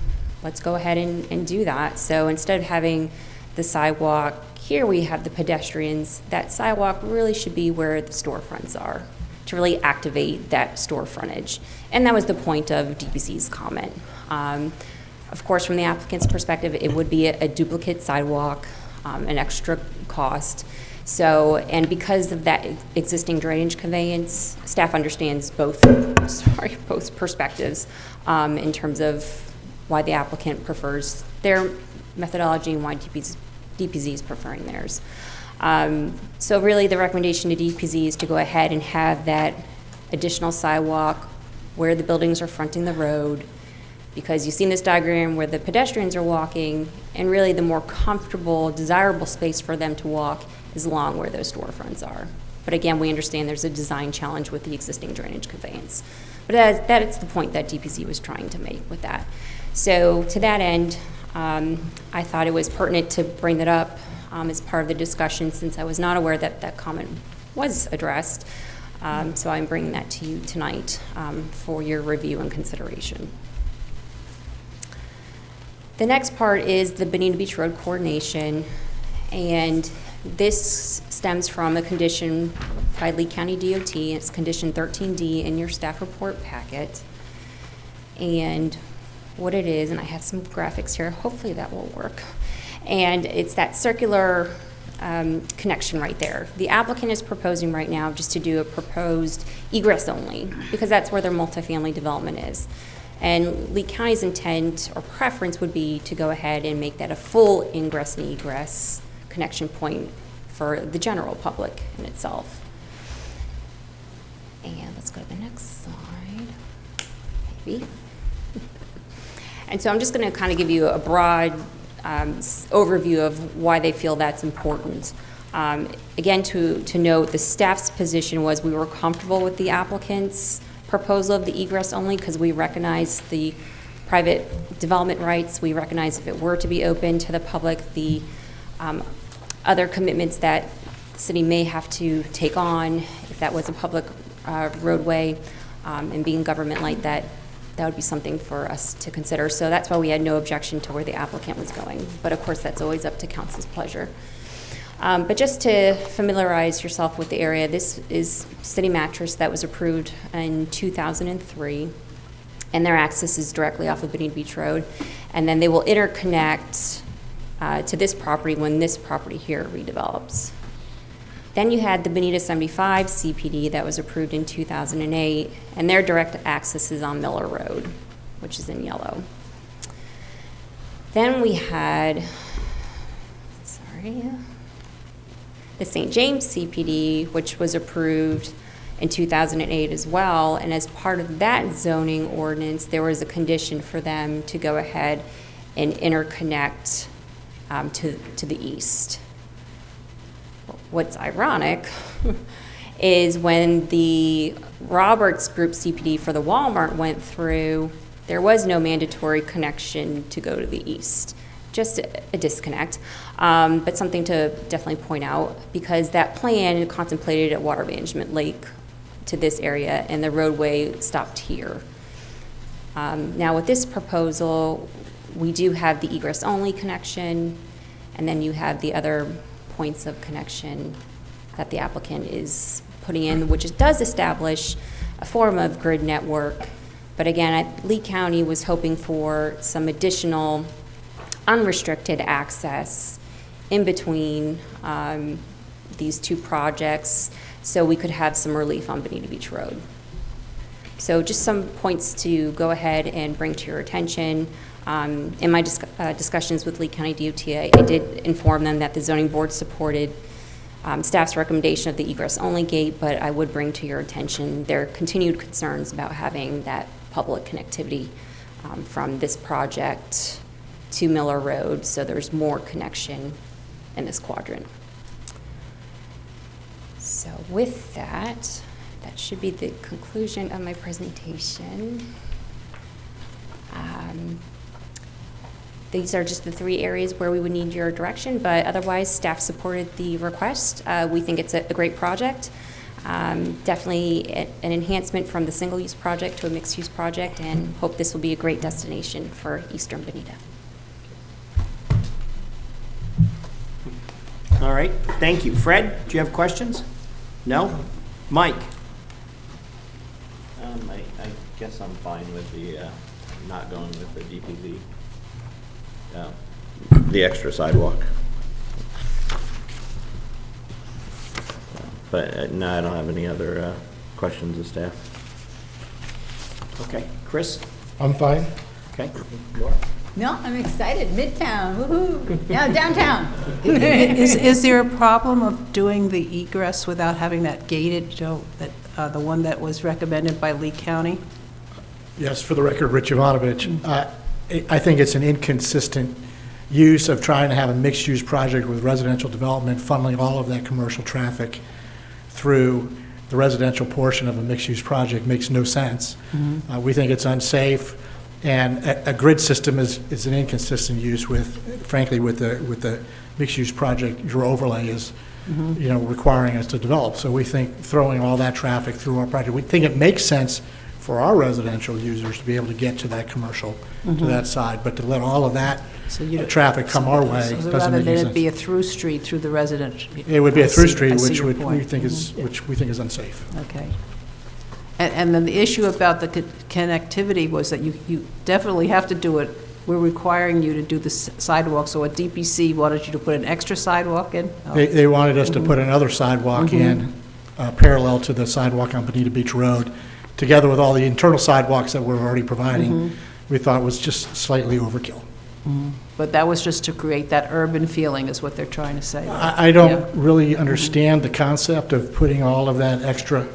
let's go ahead and do that. So instead of having the sidewalk here, we have the pedestrians. That sidewalk really should be where the storefronts are to really activate that store frontage. And that was the point of DPZ's comment. Of course, from the applicant's perspective, it would be a duplicate sidewalk, an extra cost. So, and because of that existing drainage conveyance, staff understands both perspectives in terms of why the applicant prefers their methodology and why DPZ is preferring theirs. So really the recommendation to DPZ is to go ahead and have that additional sidewalk where the buildings are fronting the road, because you've seen this diagram where the pedestrians are walking, and really the more comfortable, desirable space for them to walk is along where those storefronts are. But again, we understand there's a design challenge with the existing drainage conveyance. But that is the point that DPZ was trying to make with that. So to that end, I thought it was pertinent to bring that up as part of the discussion, since I was not aware that that comment was addressed. So I'm bringing that to you tonight for your review and consideration. The next part is the Bonita Beach Road coordination, and this stems from a condition by Lee County DOT. It's condition 13D in your staff report packet. And what it is, and I have some graphics here, hopefully that will work. And it's that circular connection right there. The applicant is proposing right now just to do a proposed egress only, because that's where their multifamily development is. And Lee County's intent or preference would be to go ahead and make that a full ingress and egress connection point for the general public in itself. And let's go to the next slide, maybe. And so I'm just going to kind of give you a broad overview of why they feel that's important. Again, to note, the staff's position was we were comfortable with the applicant's proposal of the egress only because we recognize the private development rights. We recognize if it were to be open to the public, the other commitments that the city may have to take on if that was a public roadway, and being government like that would be something for us to consider. So that's why we had no objection to where the applicant was going. But of course, that's always up to council's pleasure. But just to familiarize yourself with the area, this is City Mattress that was approved in 2003, and their access is directly off of Bonita Beach Road. And then they will interconnect to this property when this property here redevelops. Then you had the Bonita 75 CPD that was approved in 2008, and their direct access is on Miller Road, which is in yellow. Then we had, the St. James CPD, which was approved in 2008 as well, and as part of that zoning ordinance, there was a condition for them to go ahead and interconnect to the east. What's ironic is when the Roberts Group CPD for the Walmart went through, there was no mandatory connection to go to the east, just a disconnect, but something to definitely point out because that plan contemplated a water management lake to this area and the roadway stopped here. Now with this proposal, we do have the egress only connection, and then you have the other points of connection that the applicant is putting in, which does establish a form of grid network. But again, Lee County was hoping for some additional unrestricted access in between these two projects so we could have some relief on Bonita Beach Road. So just some points to go ahead and bring to your attention. In my discussions with Lee County DOT, I did inform them that the zoning board supported staff's recommendation of the egress-only gate, but I would bring to your attention their continued concerns about having that public connectivity from this project to Miller Road, so there's more connection in this quadrant. So with that, that should be the conclusion of my presentation. These are just the three areas where we would need your direction, but otherwise staff supported the request. We think it's a great project. Definitely an enhancement from the single-use project to a mixed-use project, and hope this will be a great destination for Eastern Bonita. All right, thank you. Fred, do you have questions? No? Mike? I guess I'm fine with the not going with the DPZ. The extra sidewalk. But no, I don't have any other questions of staff. Okay, Chris? I'm fine. Okay. No, I'm excited. Midtown, woohoo. Now downtown. Is there a problem of doing the egress without having that gated, Joe, that the one that was recommended by Lee County? Yes, for the record, Rich Ivanovich. I think it's an inconsistent use of trying to have a mixed-use project with residential development, funneling all of that commercial traffic through the residential portion of a mixed-use project makes no sense. Mm-hmm. We think it's unsafe, and a grid system is an inconsistent use with, frankly, with the mixed-use project. Your overlay is, requiring us to develop. So we think throwing all that traffic through our project, we think it makes sense for our residential users to be able to get to that commercial, to that side, but to let all of that So you don't- traffic come our way So doesn't rather make than any it be a sense. through street through the residential. It would be I a through see- street, I see which your would, we point. think is, which we think is unsafe. Okay. And then the issue about the connectivity was that you definitely have to do it. We're requiring you to do the sidewalk, so at DPC wanted you to put an extra sidewalk in? Oh. They wanted us to put another sidewalk in, parallel to the sidewalk on Bonita Beach Road, together with all the internal sidewalks that we're already providing. We thought was just slightly overkill. But that was just to create that urban feeling, is what they're trying to say. I don't really understand the concept of putting all of that extra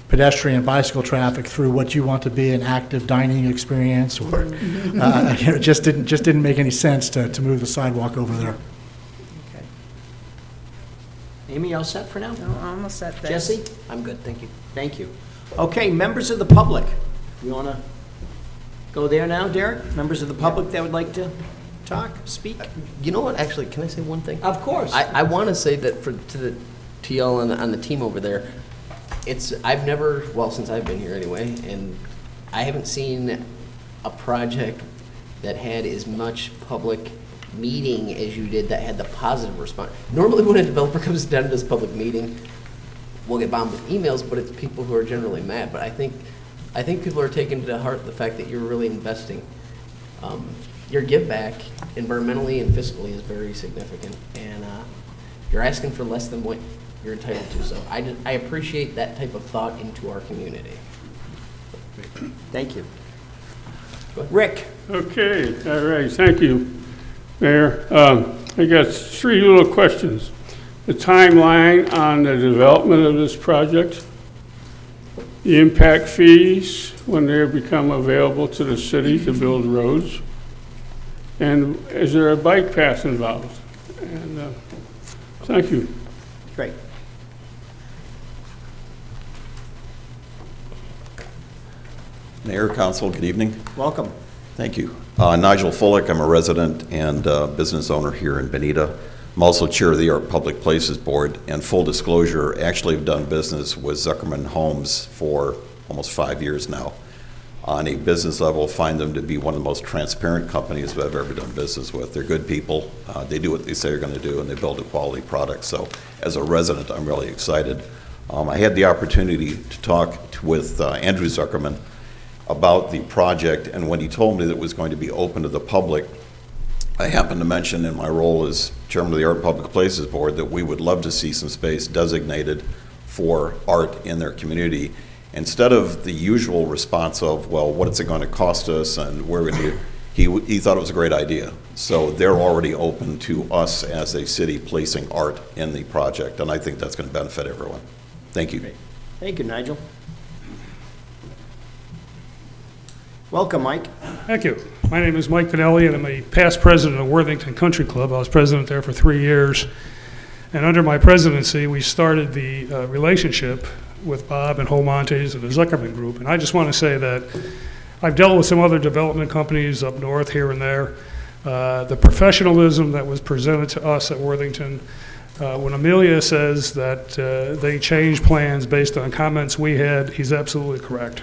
pedestrian and bicycle traffic through what you want to be an active dining experience, or it just didn't make any sense to move the sidewalk over there. Amy, all set for now? No, I'm all set, thanks. Jesse? I'm good, thank you. Thank you. Okay, members of the public. You want to go there now, Derek? Members of the public that would like to talk, speak? You know what, actually, can I say one thing? Of course. I want to say that to y'all on the team over there, I've never, well, since I've been here anyway, and I haven't seen a project that had as much public meeting as you did that had the positive response. Normally when a developer comes down to this public meeting, we'll get bombed with emails, but it's people who are generally mad. But I think people are taking to heart the fact that you're really investing. Your give back, environmentally and fiscally, is very significant, and you're asking for less than what you're entitled to. So I appreciate that type of thought into our community. Thank you. Rick? Okay, all right, thank you, Mayor. I got three little questions. The timeline on the development of this project, the impact fees when they become available to the city to build roads, and is there a bike path involved? And thank you. Great. Mayor, Council, good evening. Welcome. Thank you. Nigel Fullick, I'm a resident and business owner here in Bonita. I'm also chair of the Art Public Places Board, and full disclosure, actually have done business with Zuckerman Homes for almost 5 years now. On a business level, find them to be one of the most transparent companies that I've ever done business with. They're good people. They do what they say they're going to do, and they build a quality product. So as a resident, I'm really excited. I had the opportunity to talk with Andrew Zuckerman about the project, and when he told me that it was going to be open to the public, I happened to mention in my role as chairman of the Art Public Places Board that we would love to see some space designated for art in their community. Instead of the usual response of, well, what is it going to cost us and where we need, he thought it was a great idea. So they're already open to us as a city placing art in the project, and I think that's going to benefit everyone. Thank you. Great. Thank you, Nigel. Welcome, Mike. Thank you. My name is Mike Pinelli, and I'm a past president of Worthington Country Club. I was president there for 3 years. And under my presidency, we started the relationship with Bob and Holmontes and the Zuckerman Group. And I just want to say that I've dealt with some other development companies up north here and there. The professionalism that was presented to us at Worthington, when Amelia says that they changed plans based on comments we had, he's absolutely correct.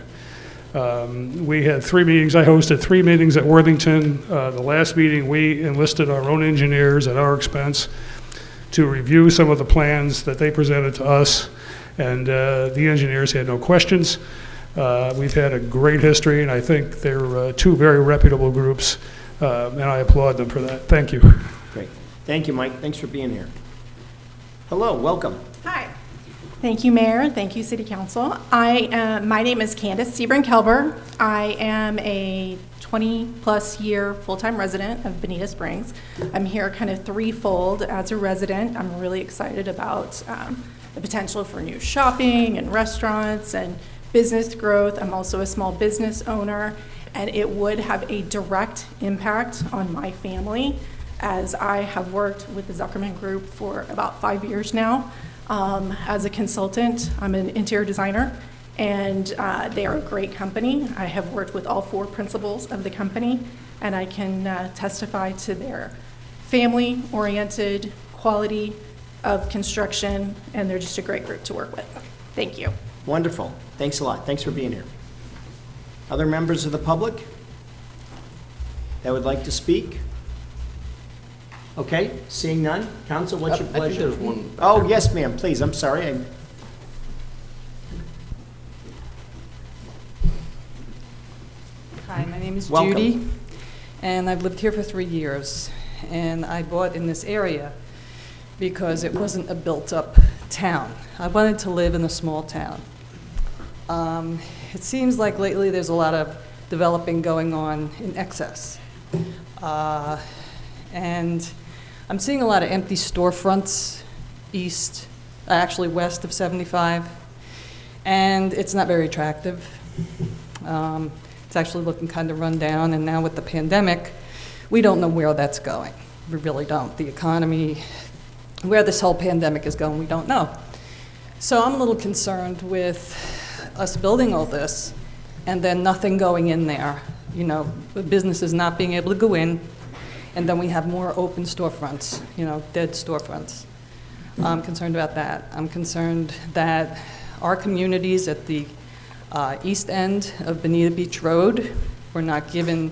We had 3 meetings. I hosted 3 meetings at Worthington. The last meeting, we enlisted our own engineers at our expense to review some of the plans that they presented to us, and the engineers had no questions. We've had a great history, and I think they're 2 very reputable groups, and I applaud them for that. Thank you. Great. Thank you, Mike. Thanks for being here. Hello, welcome. Hi. Thank you, Mayor. Thank you, City Council. My name is Candace Sebring-Kelber. I am a 20-plus year full-time resident of Bonita Springs. I'm here kind of threefold as a resident. I'm really excited about the potential for new shopping and restaurants and business growth. I'm also a small business owner, and it would have a direct impact on my family, as I have worked with the Zuckerman Group for about 5 years now. As a consultant, I'm an interior designer, and they are a great company. I have worked with all 4 principals of the company, and I can testify to their family-oriented quality of construction, and they're just a great group to work with. Thank you. Wonderful. Thanks a lot. Thanks for being here. Other members of the public that would like to speak? Okay, seeing none. Council, what's your I pleasure? think there's one. Oh, yes, ma'am, please, I'm sorry. Hi, my name is Welcome. Judy, and I've lived here for 3 years. And I bought in this area because it wasn't a built-up town. I wanted to live in a small town. It seems like lately there's a lot of developing going on in excess. And I'm seeing a lot of empty storefronts actually west of 75, and it's not very attractive. It's actually looking kind of run down, and now with the pandemic, we don't know where that's going. We really don't. The economy, where this whole pandemic is going, we don't know. So I'm a little concerned with us building all this and then nothing going in there. You know, businesses not being able to go in, and then we have more open storefronts, you know, dead storefronts. I'm concerned about that. I'm concerned that our communities at the east end of Bonita Beach Road were not given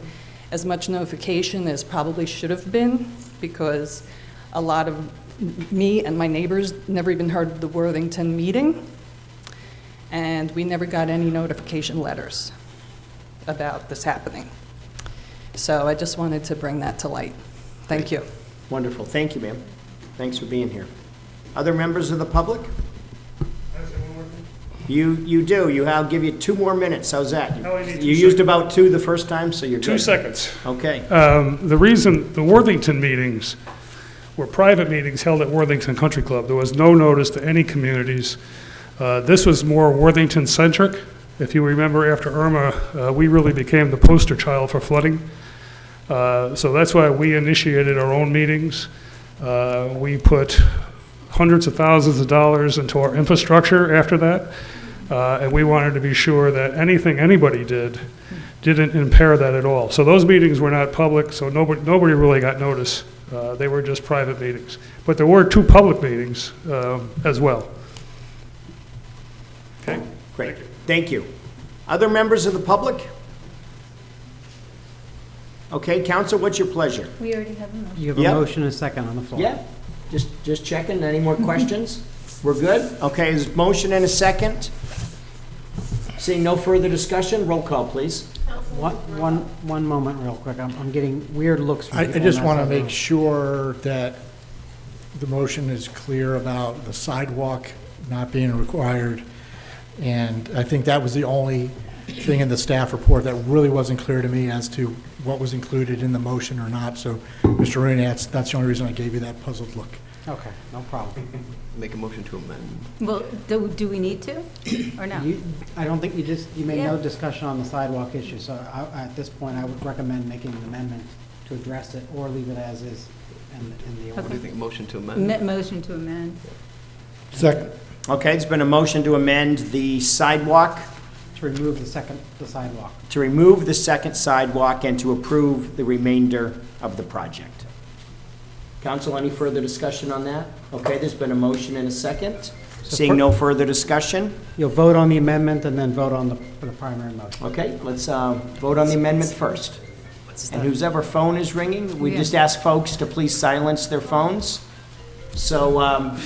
as much notification as probably should have been, because a lot of me and my neighbors never even heard of the Worthington meeting, and we never got any notification letters about this happening. So I just wanted to bring that to light. Thank you. Wonderful, thank you, ma'am. Thanks for being here. Other members of the public? You do. I'll give you 2 more minutes. How's that? I only need 2 You used seconds. about 2 the first time, so you're good. 2 seconds. Okay. The reason the Worthington meetings were private meetings held at Worthington Country Club. There was no notice to any communities. This was more Worthington-centric. If you remember, after Irma, we really became the poster child for flooding. So that's why we initiated our own meetings. We put hundreds of thousands of dollars into our infrastructure after that. And we wanted to be sure that anything anybody didn't impair that at all. So those meetings were not public, so nobody really got notice. They were just private meetings. But there were 2 public meetings as well. Okay? Great. Thank you. Other members of the public? Okay, council, what's your pleasure? We already have a motion. You have a Yep. motion and a second on the floor. Yeah, just checking. Any more questions? We're good? Okay, there's a motion and a second. Seeing no further discussion, roll call, please. One moment real quick. I'm getting weird looks from I people just in want to that make room. sure that the motion is clear about the sidewalk not being required. And I think that was the only thing in the staff report that really wasn't clear to me as to what was included in the motion or not. So, Mr. Rooney, that's the only reason I gave you that puzzled look. Okay, no problem. Make a motion to amend. Well, do we need to, or no? I don't think you made no Yeah. discussion on the sidewalk issue, so at this point, I would recommend making an amendment to address it, or leave it as is in the order. What do you think, motion to amend? Motion to amend. Second. Okay, it's been a motion to amend the sidewalk, To remove the sidewalk. to remove the second sidewalk, and to approve the remainder of the project. Council, any further discussion on that? Okay, there's been a motion and a second. Seeing no further discussion, You'll vote on the amendment and then vote on the primary motion. okay, let's vote on the amendment first. And whose ever phone is ringing, we just ask folks to please silence their phones. So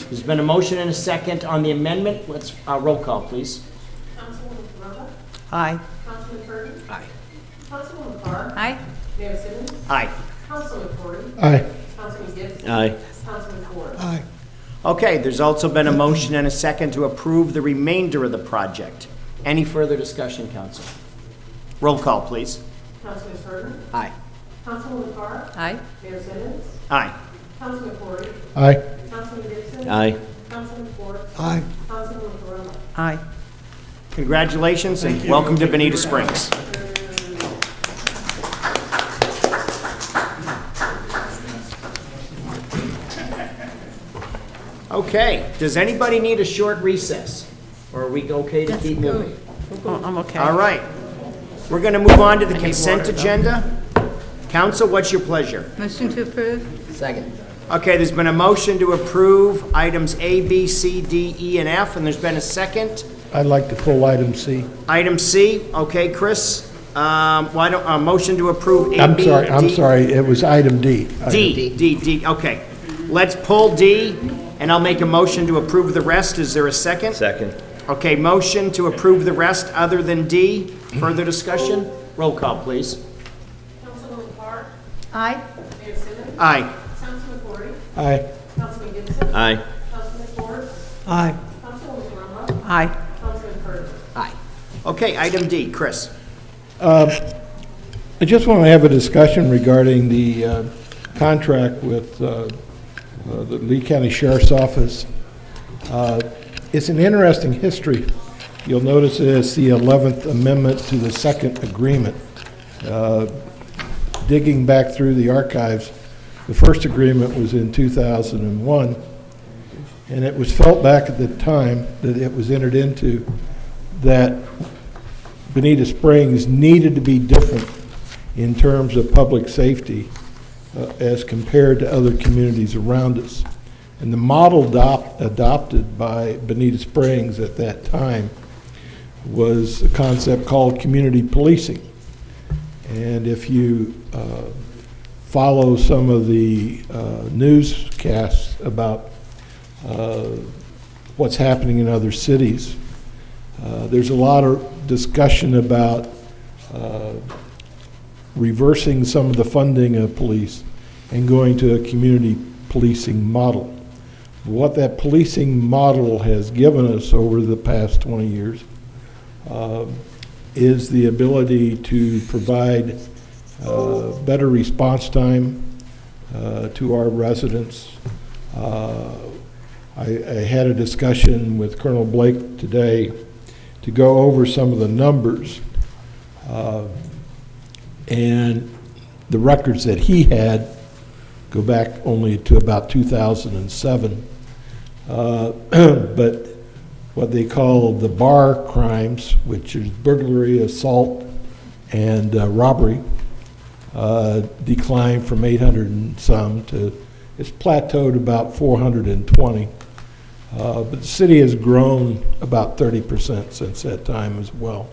there's been a motion and a second on the amendment. Let's roll call, please. Councilwoman Corona? Aye. Councilman Curtin? Aye. Councilwoman Carr? Aye. Mayor Simmons? Aye. Councilman Corey? Aye. Councilman Gibson? Aye. Councilman Ford? Aye. Okay, there's also been a motion and a second to approve the remainder of the project. Any further discussion, council? Roll call, please. Councilman Curtin? Aye. Councilwoman Carr? Aye. Mayor Simmons? Aye. Councilman Corey? Aye. Councilman Gibson? Aye. Councilman Ford? Aye. Councilwoman Corona? Aye. Congratulations and welcome to Bonita Springs. Okay, does anybody need a short recess? Or are we okay to keep moving? I'm okay. All right. We're going to move on to the consent agenda. Council, what's your pleasure? Motion to approve? Second. Okay, there's been a motion to approve items A, B, C, D, E, and F, and there's been a second. I'd like to pull item C. Item C, okay, Chris? Why don't, a motion to approve A, I'm B, sorry, D? it was item D. D, okay. Let's pull D, and I'll make a motion to approve the rest. Is there a second? Second. Okay, motion to approve the rest other than D. Further discussion? Roll call, please. Councilwoman Park, Aye. Mayor Simmons, Aye. Councilman Corey, Aye. Councilman Gibson, Aye. Councilman Ford, Aye. Councilwoman Rama, Aye. Councilman Curtis. Aye. Okay, item D, Chris. I just want to have a discussion regarding the contract with the Lee County Sheriff's Office. It's an interesting history. You'll notice it's the 11th Amendment to the Second Agreement. Digging back through the archives, the first agreement was in 2001, and it was felt back at the time that it was entered into that Bonita Springs needed to be different in terms of public safety as compared to other communities around us. And the model adopted by Bonita Springs at that time was a concept called community policing. And if you follow some of the newscasts about what's happening in other cities, there's a lot of discussion about reversing some of the funding of police and going to a community policing model. What that policing model has given us over the past 20 years is the ability to provide better response time to our residents. I had a discussion with Colonel Blake today to go over some of the numbers and the records that he had go back only to about 2007. But what they call the bar crimes, which is burglary, assault, and robbery, declined from 800 and some to, it's plateaued about 420. But the city has grown about 30% since that time as well.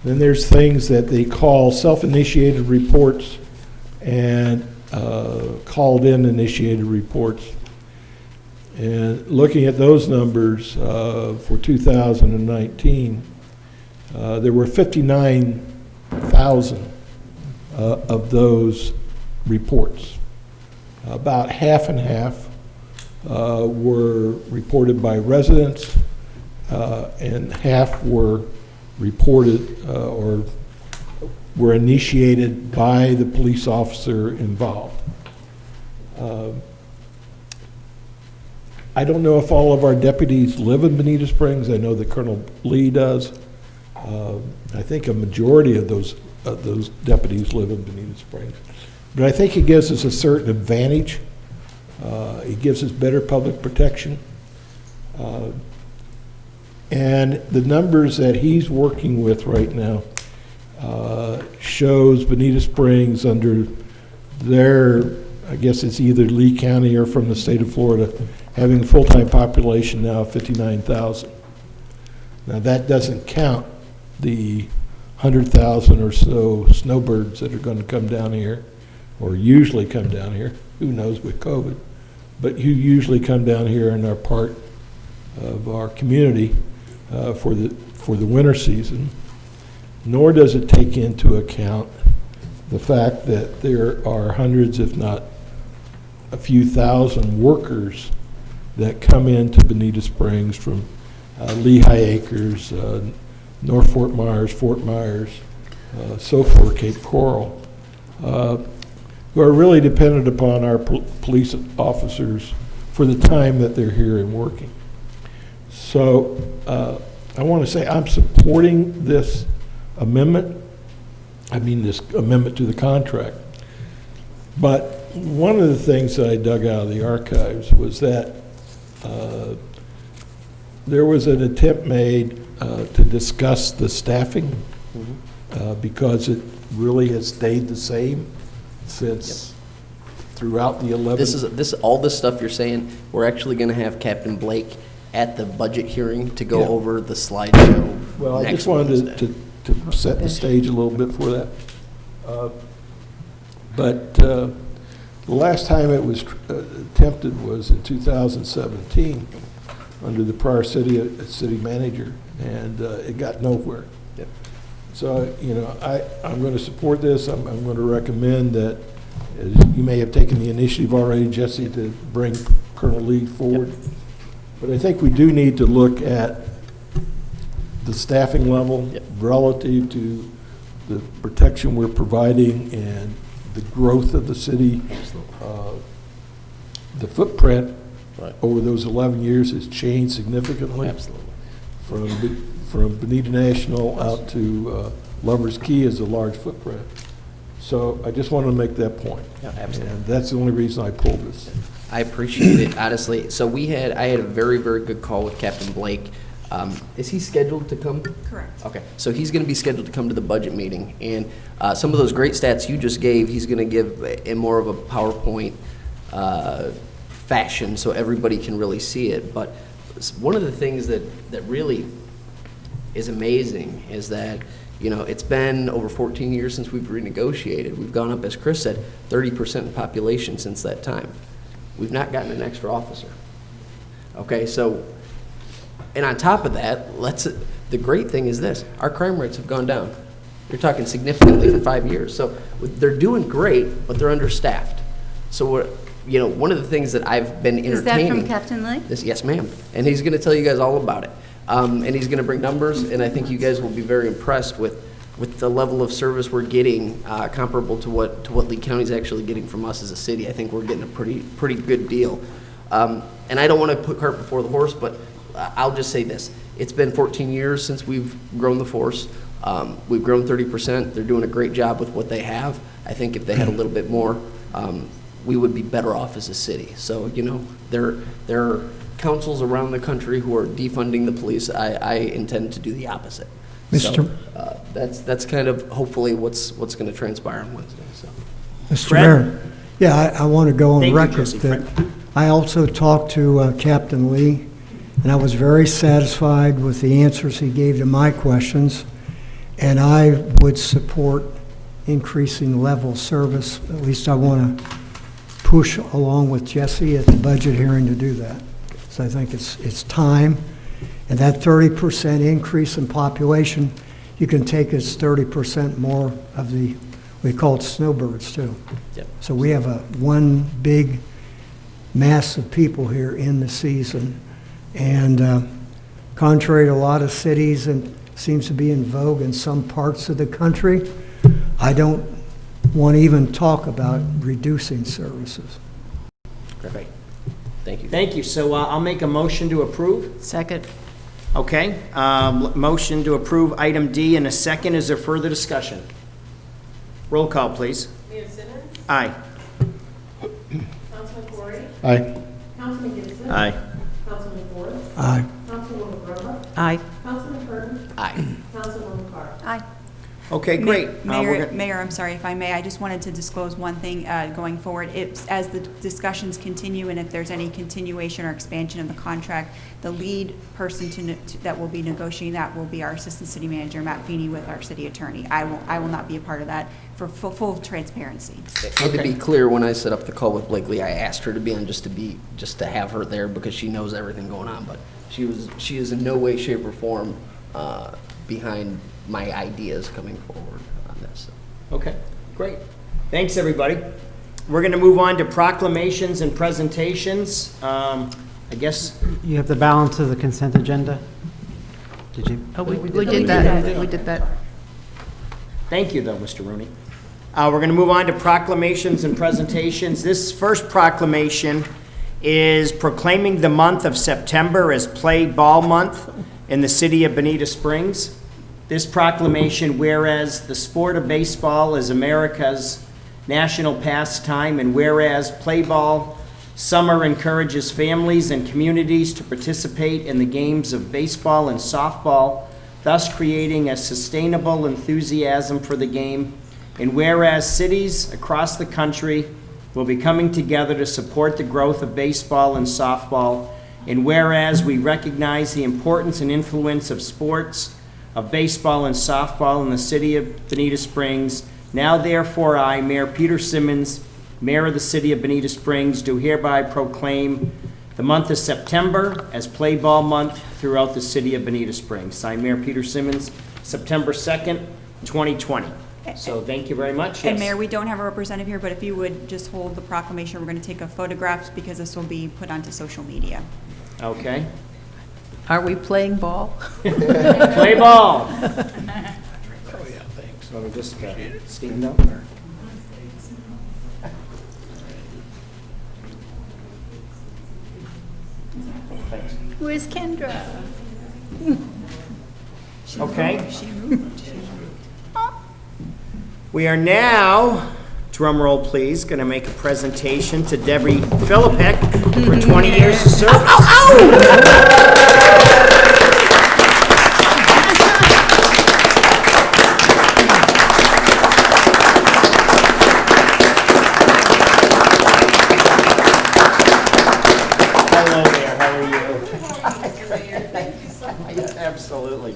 Then there's things that they call self-initiated reports and called-in initiated reports. And looking at those numbers for 2019, there were 59,000 of those reports. About half and half were reported by residents, and half were reported or were initiated by the police officer involved. I don't know if all of our deputies live in Bonita Springs. I know that Colonel Lee does. I think a majority of those deputies live in Bonita Springs. But I think it gives us a certain advantage. It gives us better public protection. And the numbers that he's working with right now shows Bonita Springs under their, I guess it's either Lee County or from the state of Florida, having a full-time population now of 59,000. Now that doesn't count the 100,000 or so snowbirds that are going to come down here, or usually come down here, who knows with COVID, but who usually come down here and are part of our community for the winter season. Nor does it take into account the fact that there are hundreds, if not a few thousand workers that come into Bonita Springs from Lehigh Acres, North Fort Myers, so forth, Cape Coral, who are really dependent upon our police officers for the time that they're here and working. So I want to say I'm supporting this amendment. This amendment to the contract. But one of the things that I dug out of the archives was that there was an attempt made to discuss the staffing because it really has stayed the same since throughout the 11. All this stuff you're saying, we're actually going to have Captain Blake at the budget hearing to go over the slideshow. Well, I next just wanted Wednesday. to set the stage a little bit for that. But the last time it was attempted was in 2017 under the prior city manager, and it got nowhere. Yep. So, you know, I'm going to support this. I'm going to recommend that, as you may have taken the initiative already, Jesse, to bring Colonel Lee forward. Yep. But I think we do need to look at the staffing level relative to the protection we're providing and the growth of the city. The footprint over those 11 years has changed significantly. Absolutely. From Bonita National out to Lover's Key is a large footprint. So I just wanted to make that point. Yeah, absolutely. And that's the only reason I pulled this. I appreciate it, honestly. So I had a very, very good call with Captain Blake. Is he scheduled to come? Correct. Okay, so he's going to be scheduled to come to the budget meeting, and some of those great stats you just gave, he's going to give in more of a PowerPoint fashion so everybody can really see it. But one of the things that really is amazing is that, you know, it's been over 14 years since we've renegotiated. We've gone up, as Chris said, 30% in population since that time. We've not gotten an extra officer. Okay, so, and on top of that, the great thing is this, our crime rates have gone down. You're talking significantly for 5 years. So they're doing great, but they're understaffed. So, you know, one of the things that I've been entertaining. Is that from Captain Lee? Yes, ma'am. And he's going to tell you guys all about it. And he's going to bring numbers, and I think you guys will be very impressed with the level of service we're getting, comparable to what Lee County's actually getting from us as a city. I think we're getting a pretty good deal. And I don't want to put cart before the horse, but I'll just say this. It's been 14 years since we've grown the force. We've grown 30%. They're doing a great job with what they have. I think if they had a little bit more, we would be better off as a city. So, you know, there are councils around the country who are defunding the police. I intend to do the opposite. Mr. So, that's kind of hopefully what's going to transpire on Wednesday. So. Mr. Mayor, yeah, I want to go on Thank you, record Jesse. that I also talked to Captain Lee, and I was very satisfied with the answers he gave to my questions, and I would support increasing level service. At least I want to push along with Jesse at the budget hearing to do that. So I think it's time. And that 30% increase in population, you can take as 30% more of we call it snowbirds too. Yep. So we have one big mass of people here in the season. And contrary to a lot of cities, and seems to be in vogue in some parts of the country, I don't want to even talk about reducing services. Great. Thank you. Thank you. So I'll make a motion to approve. Second. Okay, motion to approve item D in a second. Is there further discussion? Roll call, please. Mayor Simmons? Aye. Councilman Corey? Aye. Councilman Gibson? Aye. Councilman Ford? Aye. Councilwoman Brummer? Aye. Councilman Curtin? Aye. Councilwoman Carr? Aye. Okay, great. Mayor, I'm sorry if I may, I just wanted to disclose one thing going forward. As the discussions continue and if there's any continuation or expansion of the contract, the lead person that will be negotiating that will be our Assistant City Manager, Matt Feeney, with our City Attorney. I will not be a part of that for full transparency. And to be clear, when I set up the call with Blakely, I asked her to be on just to have her there because she knows everything going on. But she is in no way, shape, or form behind my ideas coming forward on this. Okay, great. Thanks, everybody. We're going to move on to proclamations and presentations. I guess. You have the balance of the consent agenda? Did you? Oh, we did that. We did that. Thank you, though, Mr. Rooney. We're going to move on to proclamations and presentations. This first proclamation is proclaiming the month of September as Play Ball Month in the city of Bonita Springs. This proclamation, whereas the sport of baseball is America's national pastime, and whereas Play Ball Summer encourages families and communities to participate in the games of baseball and softball, thus creating a sustainable enthusiasm for the game, and whereas cities across the country will be coming together to support the growth of baseball and softball, and whereas we recognize the importance and influence of sports of baseball and softball in the city of Bonita Springs. Now therefore, I, Mayor Peter Simmons, Mayor of the city of Bonita Springs, do hereby proclaim the month of September as Play Ball Month throughout the city of Bonita Springs. Signed, Mayor Peter Simmons, September 2nd, 2020. So thank you very much. And Yes. Mayor, we don't have a representative here, but if you would just hold the proclamation, we're going to take a photograph because this will be put onto social media. Okay. Are we playing ball? Play ball. So we'll just stand up. Thanks. Where's Kendra? Okay. We are now, drum roll please, going to make a presentation to Debbie Philippek for 20 years of service. Hello there, how are you? Thank you so much. Absolutely.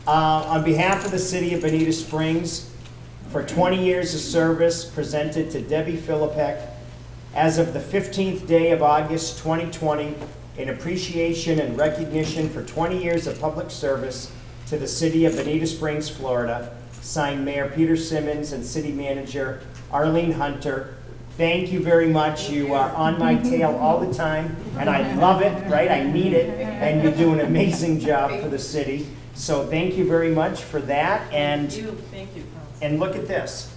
On behalf of the city of Bonita Springs, for 20 years of service, presented to Debbie Philippek as of the 15th day of August 2020, in appreciation and recognition for 20 years of public service to the city of Bonita Springs, Florida. Signed, Mayor Peter Simmons and City Manager Arlene Hunter. Thank you very much. You are on my tail all the time, and I love it, right? I need it, and you do an amazing job for the city. So thank you very much for that, and Thank you. and look at this.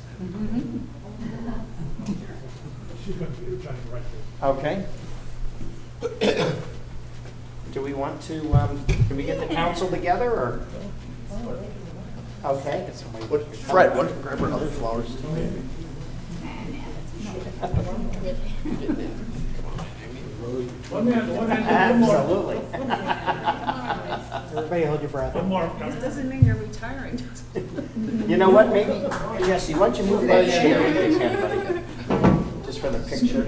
Okay. Do we want to, can we get the council together, or? Okay. Fred, why don't you grab her other flowers too? Absolutely. Everybody hold your breath. This doesn't mean you're retiring. You know what, maybe, Jesse, why don't you move that chair if you can, buddy? Just for the picture.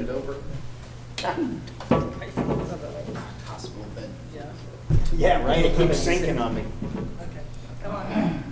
Yeah, right, it keeps sinking on me. Okay, come on.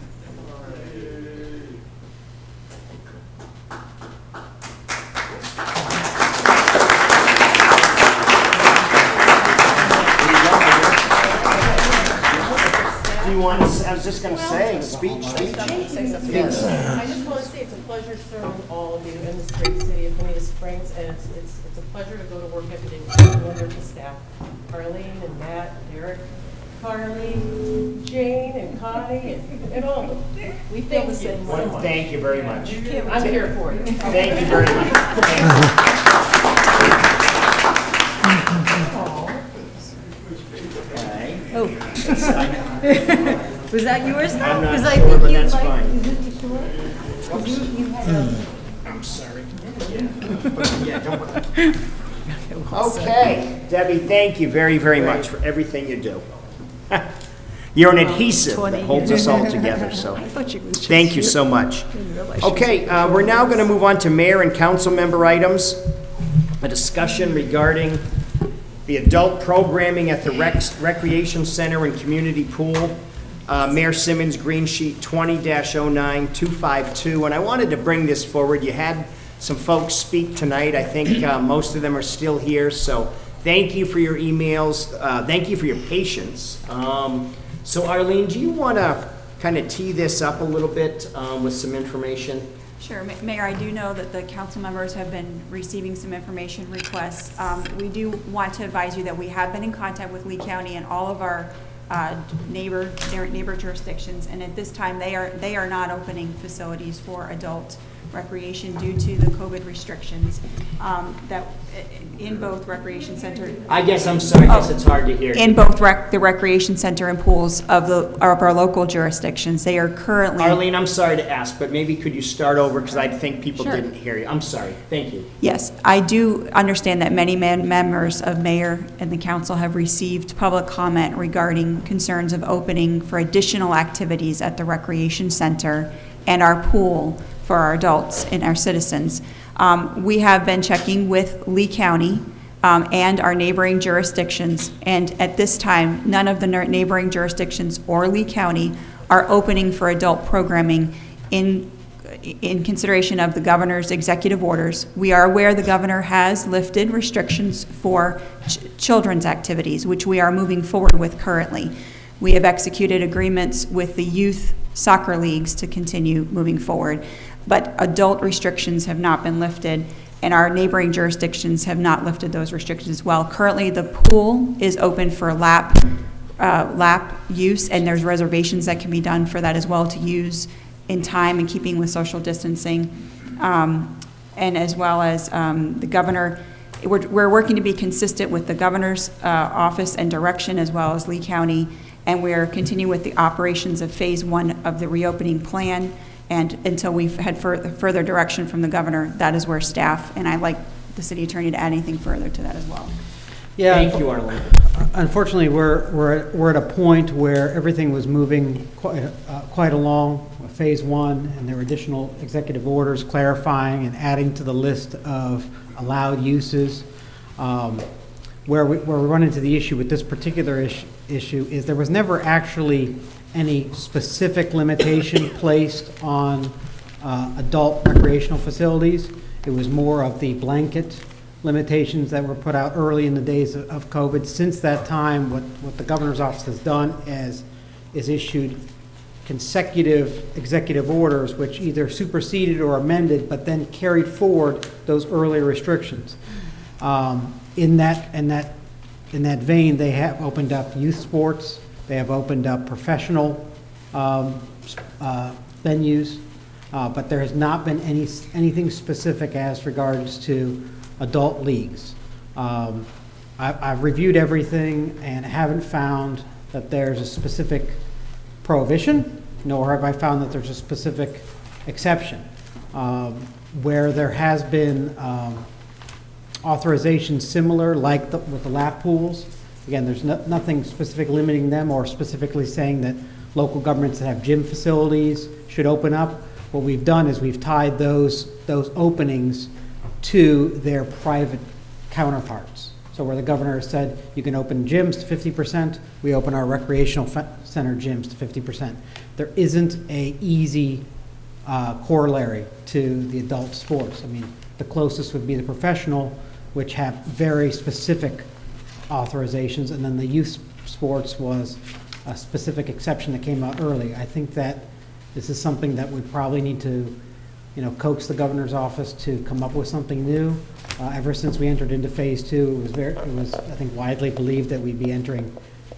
Do you want to, I was just going to say, speech. Yes. I just want to say it's a pleasure serving all of you in this great city of Bonita Springs, and it's a pleasure to go to work every day with the wonderful staff. Arlene and Matt, Derek, Carly, Jane and Connie, and all of them. We feel the same way. Thank you very much. I'm here for you. Thank you very much. Thank you. Oh. Was that yours though? I'm not 'Cause I sure, think but you that's like- fine. Is it sure? 'Cause you had a- I'm sorry. Yeah, don't worry. Okay, Debbie, thank you very, very much for everything you do. You're an adhesive that holds us all together, so thank you so much. Okay, we're now going to move on to mayor and council member items. A discussion regarding the adult programming at the Recreation Center and Community Pool. Mayor Simmons, Green Sheet 20-09252. And I wanted to bring this forward. You had some folks speak tonight. I think most of them are still here. So thank you for your emails. Thank you for your patience. So Arlene, do you want to kind of tee this up a little bit with some information? Sure, Mayor, I do know that the council members have been receiving some information requests. We do want to advise you that we have been in contact with Lee County and all of our neighbor jurisdictions, and at this time, they are not opening facilities for adult recreation due to the COVID restrictions that in both recreation center. I guess I'm sorry, I guess it's hard to hear. In both the recreation center and pools of our local jurisdictions, they are currently. Arlene, I'm sorry to ask, but maybe could you start over, because I think people Sure. didn't hear you. I'm sorry. Thank you. Yes, I do understand that many members of mayor and the council have received public comment regarding concerns of opening for additional activities at the recreation center and our pool for our adults and our citizens. We have been checking with Lee County and our neighboring jurisdictions, and at this time, none of the neighboring jurisdictions or Lee County are opening for adult programming in consideration of the governor's executive orders. We are aware the governor has lifted restrictions for children's activities, which we are moving forward with currently. We have executed agreements with the youth soccer leagues to continue moving forward, but adult restrictions have not been lifted, and our neighboring jurisdictions have not lifted those restrictions as well. Currently, the pool is open for lap use, and there's reservations that can be done for that as well to use in time in keeping with social distancing, and as well as the governor. We're working to be consistent with the governor's office and direction, as well as Lee County, and we're continuing with the operations of phase 1 of the reopening plan. And until we've had further direction from the governor, that is where staff, and I'd like the city attorney to add anything further to that as well. Yeah. Thank you, Arlene. Unfortunately, we're at a point where everything was moving quite along, phase 1, and there were additional executive orders clarifying and adding to the list of allowed uses. Where we run into the issue with this particular issue is there was never actually any specific limitation placed on adult recreational facilities. It was more of the blanket limitations that were put out early in the days of COVID. Since that time, what the governor's office has done is issued consecutive executive orders which either superseded or amended, but then carried forward those earlier restrictions. In that vein, they have opened up youth sports. They have opened up professional venues, but there has not been anything specific as regards to adult leagues. I've reviewed everything and haven't found that there's a specific prohibition, nor have I found that there's a specific exception. Where there has been authorization similar, like with the lap pools, again, there's nothing specific limiting them or specifically saying that local governments that have gym facilities should open up. What we've done is we've tied those openings to their private counterparts. So where the governor said you can open gyms to 50%, we open our recreational center gyms to 50%. There isn't a easy corollary to the adult sports. I mean, the closest would be the professional, which have very specific authorizations, and then the youth sports was a specific exception that came out early. I think that this is something that we probably need to, coax the governor's office to come up with something new. Ever since we entered into phase 2, it was I think widely believed that we'd be entering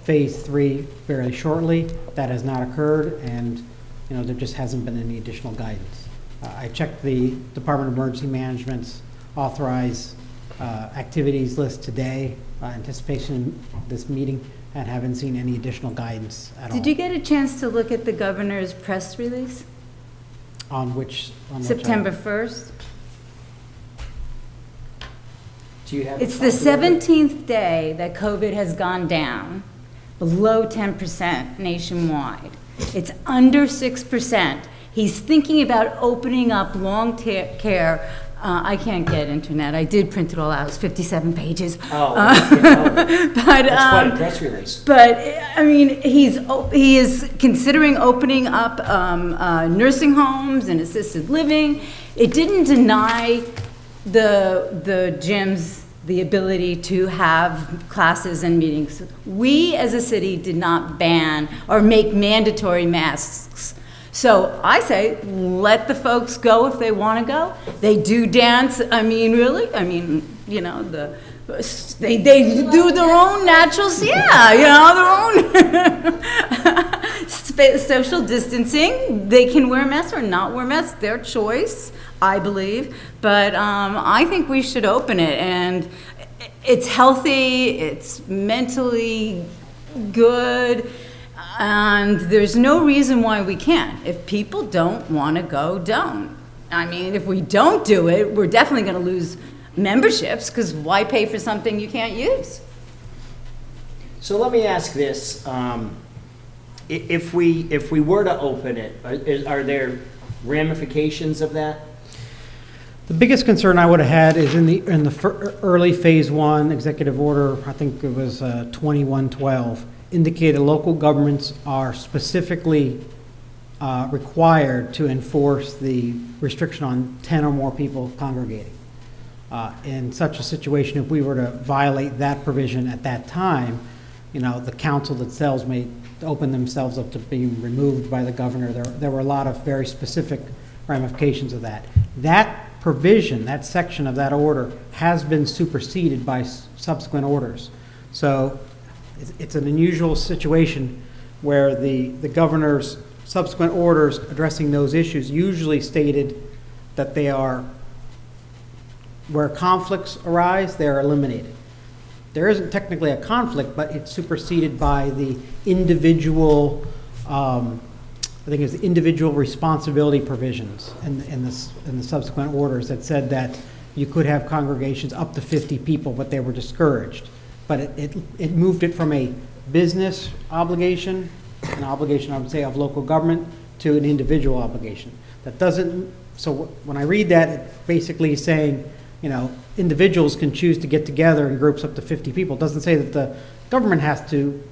phase 3 very shortly. That has not occurred, and there just hasn't been any additional guidance. I checked the Department of Emergency Management's authorized activities list today, anticipation of this meeting, and haven't seen any additional guidance at all. Did you get a chance to look at the governor's press release? On which September item? 1st? Do you have? It's the 17th day that COVID has gone down below 10% nationwide. It's under 6%. He's thinking about opening up long-care. I can't get internet. I did print it all out. It's 57 pages. Oh, but that's quite a press release. But I mean, he is considering opening up nursing homes and assisted living. It didn't deny the gyms the ability to have classes and meetings. We as a city did not ban or make mandatory masks. So I say, let the folks go if they want to go. They do dance. I mean, really? I mean, they do their own natural, their own social distancing. They can wear masks or not wear masks. Their choice, I believe. But I think we should open it. And it's healthy. It's mentally good. And there's no reason why we can't. If people don't want to go, don't. I mean, if we don't do it, we're definitely going to lose memberships, because why pay for something you can't use? So let me ask this. If we were to open it, are there ramifications of that? The biggest concern I would have had is in the early phase 1 executive order, I think it was 2112, indicated local governments are specifically required to enforce the restriction on 10 or more people congregating. In such a situation, if we were to violate that provision at that time, the council themselves may open themselves up to being removed by the governor. There were a lot of very specific ramifications of that. That provision, that section of that order, has been superseded by subsequent orders. So it's an unusual situation where the governor's subsequent orders addressing those issues usually stated that they are, where conflicts arise, they're eliminated. There isn't technically a conflict, but it's superseded by the individual, I think it's the individual responsibility provisions in the subsequent orders that said that you could have congregations up to 50 people, but they were discouraged. But it moved it from a business obligation, an obligation, I would say, of local government, to an individual obligation. That doesn't, so when I read that, it basically is saying, individuals can choose to get together in groups up to 50 people. It doesn't say that the government has to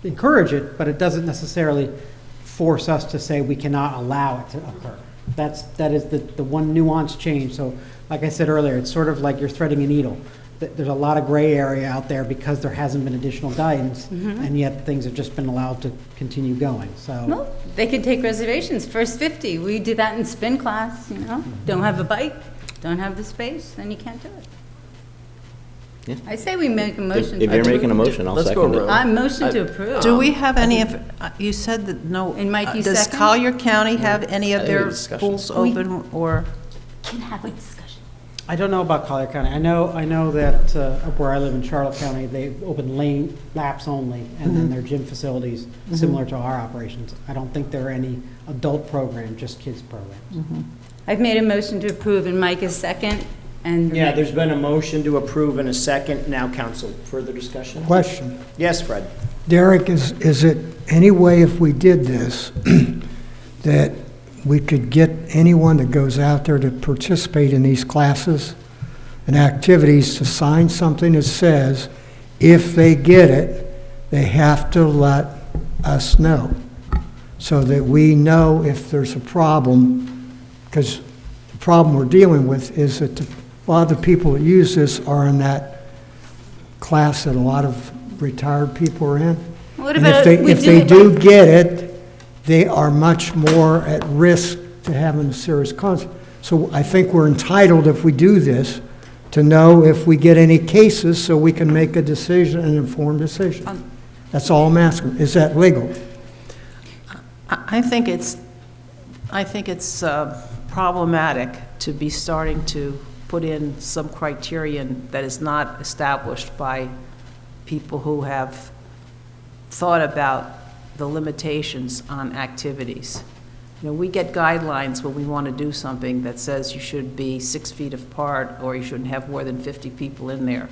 encourage it, but it doesn't necessarily force us to say we cannot allow it to occur. That is the one nuance change. So like I said earlier, it's sort of like you're threading a needle. There's a lot of gray area out there because there hasn't been additional guidance, and yet things have just been allowed to continue going. So Well, they could take reservations, first 50. We did that in spin class, Don't have a bike, don't have the space, then you can't do it. Yeah. I say we make a motion. If you're making a motion, I'll second it. I motion to approve. Do we have any of, you said that no. And Mike, you Does second? Collier County have any of their discussion. pools open, or? Can have a discussion. I don't know about Collier County. I know that up where I live in Charlotte County, they open lane laps only, and then their gym facilities similar to our operations. I don't think there are any adult programs, just kids programs. I've made a motion to approve, and Mike is second, and. Yeah, there's been a motion to approve in a second. Now, council, further discussion? Question. Yes, Fred? Derek, is it any way if we did this that we could get anyone that goes out there to participate in these classes and activities to sign something that says if they get it, they have to let us know so that we know if there's a problem? Because the problem we're dealing with is that a lot of the people that use this are in that class that a lot of retired people are in. What And about if they do get it, they are much more at risk to having a serious consequence. So I think we're entitled, if we do this, to know if we get any cases so we can make a decision, an informed decision. That's all I'm asking. Is that legal? I think it's problematic to be starting to put in some criterion that is not established by people who have thought about the limitations on activities. We get guidelines when we want to do something that says you should be 6 feet apart or you shouldn't have more than 50 people in there.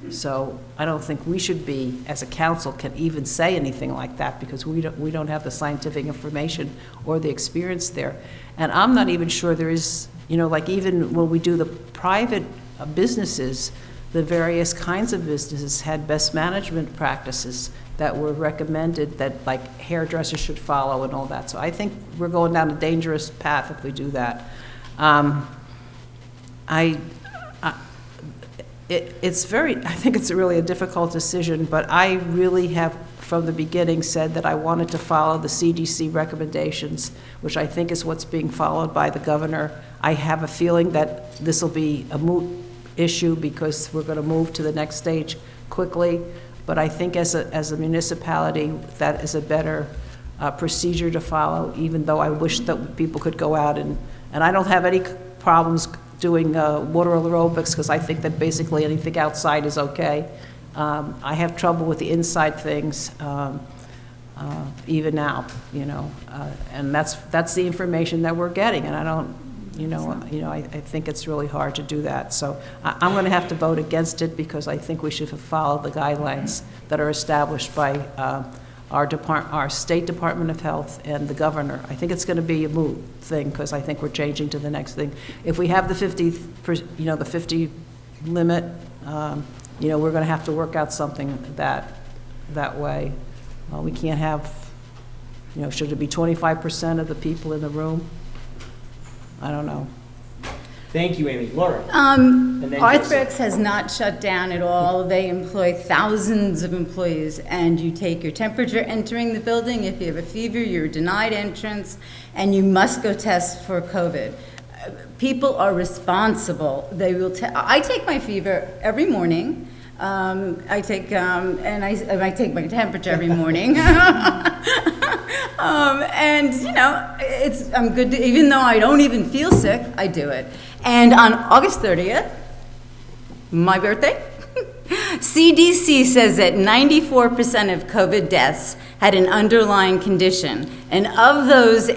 So I don't think we should be, as a council, can even say anything like that because we don't have the scientific information or the experience there. And I'm not even sure there is, like even when we do the private businesses, the various kinds of businesses had best management practices that were recommended that like hairdressers should follow and all that. So I think we're going down a dangerous path if we do that. I think it's really a difficult decision, but I really have from the beginning said that I wanted to follow the CDC recommendations, which I think is what's being followed by the governor. I have a feeling that this will be a moot issue because we're going to move to the next stage quickly. But I think as a municipality, that is a better procedure to follow, even though I wish that people could go out and I don't have any problems doing water aerobics because I think that basically anything outside is okay. I have trouble with the inside things even now, and that's the information that we're getting, and I don't. I think it's really hard to do that. So I'm going to have to vote against it because I think we should follow the guidelines that are established by our State Department of Health and the governor. I think it's going to be a moot thing because I think we're changing to the next thing. If we have the 50 limit, we're going to have to work out something that way. We can't have You know, should it be 25% of the people in the room? I don't know. Thank you, Amy. Laura? And then Arthrex has not shut down at all. They employ thousands of employees, and you take your temperature entering the building. If you have a fever, you're denied entrance, and you must go test for COVID. People are responsible. They will. I take my fever every morning. I take I take my temperature every morning. And you know, I'm good to, even though I don't even feel sick, I do it. And on August 30th, my birthday, CDC says that 94% of COVID deaths had an underlying condition, and of those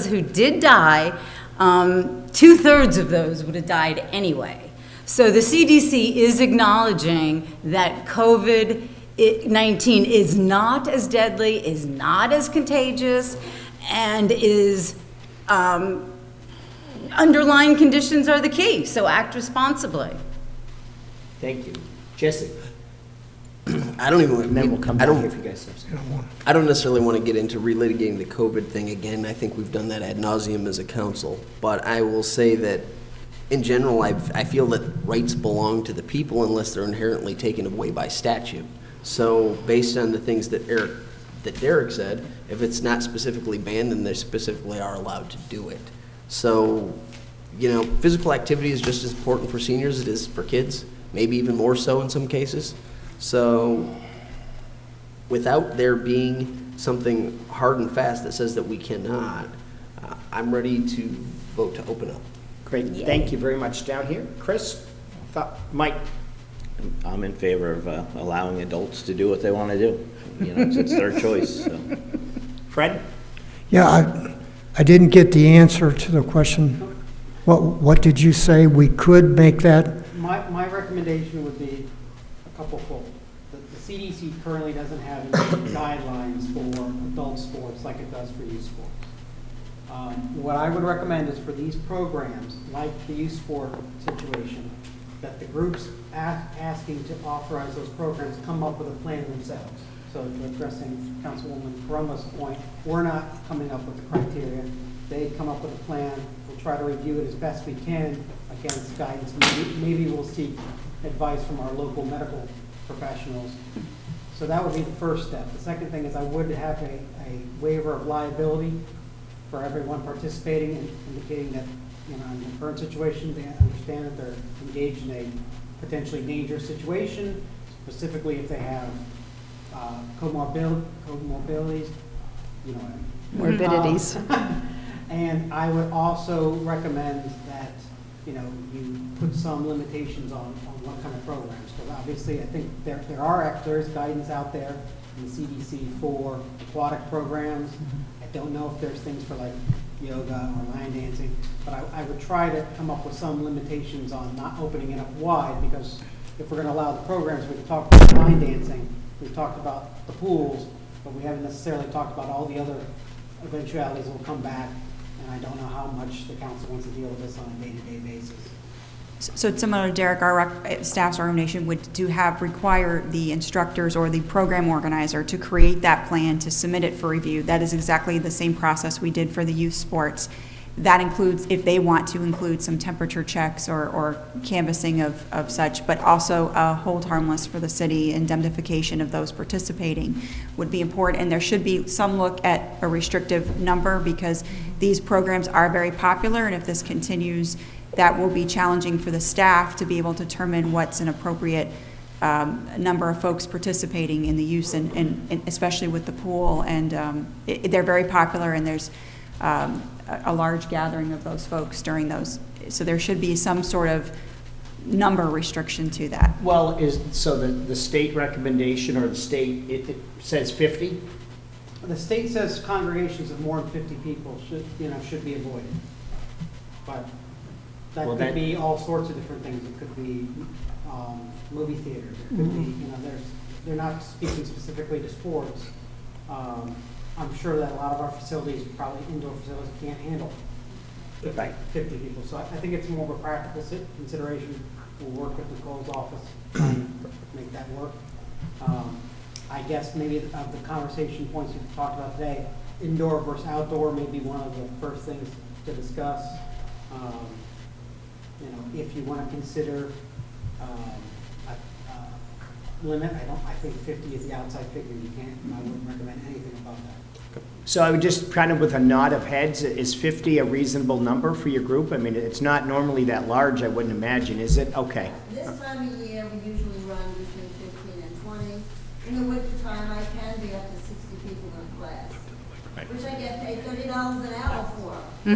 who did die, 2/3 of those would have died anyway. So the CDC is acknowledging that COVID-19 is not as deadly, is not as contagious, and is underlying conditions are the key. So act responsibly. Thank you. Jesse? I don't even. And then we'll come back here if you guys have some. I don't necessarily want to get into relitigating the COVID thing again. I think we've done that ad nauseum as a council. But I will say that, in general, I feel that rights belong to the people unless they're inherently taken away by statute. So, based on the things that Derek said, if it's not specifically banned, then they specifically are allowed to do it. So, you know, physical activity is just as important for seniors as it is for kids, maybe even more so in some cases. So, without there being something hard and fast that says that we cannot, I'm ready to vote to open up. Great. Thank you very much. Down here, Chris? Mike? I'm in favor of allowing adults to do what they want to do. You know, it's their choice. So. Fred? Yeah, I didn't get the answer to the question. What did you say? We could make that? My recommendation would be a couple fold. The CDC currently doesn't have any guidelines for adult sports like it does for youth sports. What I would recommend is for these programs, like the youth sport situation, that the groups asking to authorize those programs come up with a plan themselves. So addressing Councilwoman Coroma's point, we're not coming up with the criteria. They come up with a plan. We'll try to review it as best we can against guidance. Maybe we'll seek advice from our local medical professionals. So that would be the first step. The second thing is I would have a waiver of liability for everyone participating, and indicating that, you know, in the current situation, they understand that they're engaged in a potentially dangerous situation, specifically if they have comorbidities, you know, Morbidities. And I would also recommend that, you know, you put some limitations on what kind of programs. Because obviously, I think there is guidance out there in the CDC for aquatic programs. I don't know if there's things for like yoga or line dancing, but I would try to come up with some limitations on not opening it up wide, because if we're going to allow the programs, we've talked about line dancing, we've talked about the pools, but we haven't necessarily talked about all the other eventualities that will come back, and I don't know how much the council wants to deal with this on a day-to-day basis. So similar to Derek, our staff's recommendation would require the instructors or the program organizer to create that plan, to submit it for review. That is exactly the same process we did for the youth sports. That includes, if they want to include some temperature checks or canvassing of such, but also hold harmless for the city, indemnification of those participating would be important. And there should be some look at a restrictive number, because these programs are very popular, and if this continues, that will be challenging for the staff to be able to determine what's an appropriate number of folks participating in the use, and especially with the pool. And they're very popular, and there's a large gathering of those folks during those. So there should be some sort of number restriction to that. Well, so the state recommendation, or the state, it says 50? The state says congregations of more than 50 people should be avoided. But that could be all sorts of different things. It could be movie theaters. It could be, you know, they're not speaking specifically to sports. I'm sure that a lot of our facilities, probably indoor facilities, can't handle 50 people. So I think it's more of a practical consideration. We'll work with Nicole's office to make that work. I I guess maybe of the conversation points you've talked about today, indoor versus outdoor may be one of the first things to discuss. You know, if you want to consider a limit, I think 50 is the outside figure. I wouldn't recommend anything above that. So I would just kind of with a nod of heads, is 50 a reasonable number for your group? I mean, it's not normally that large, I wouldn't imagine, is it? Okay. This time of year, we usually run between 15 and 20. In the wintertime, I can be up to 60 people in a class, which I get paid $30 an hour for. I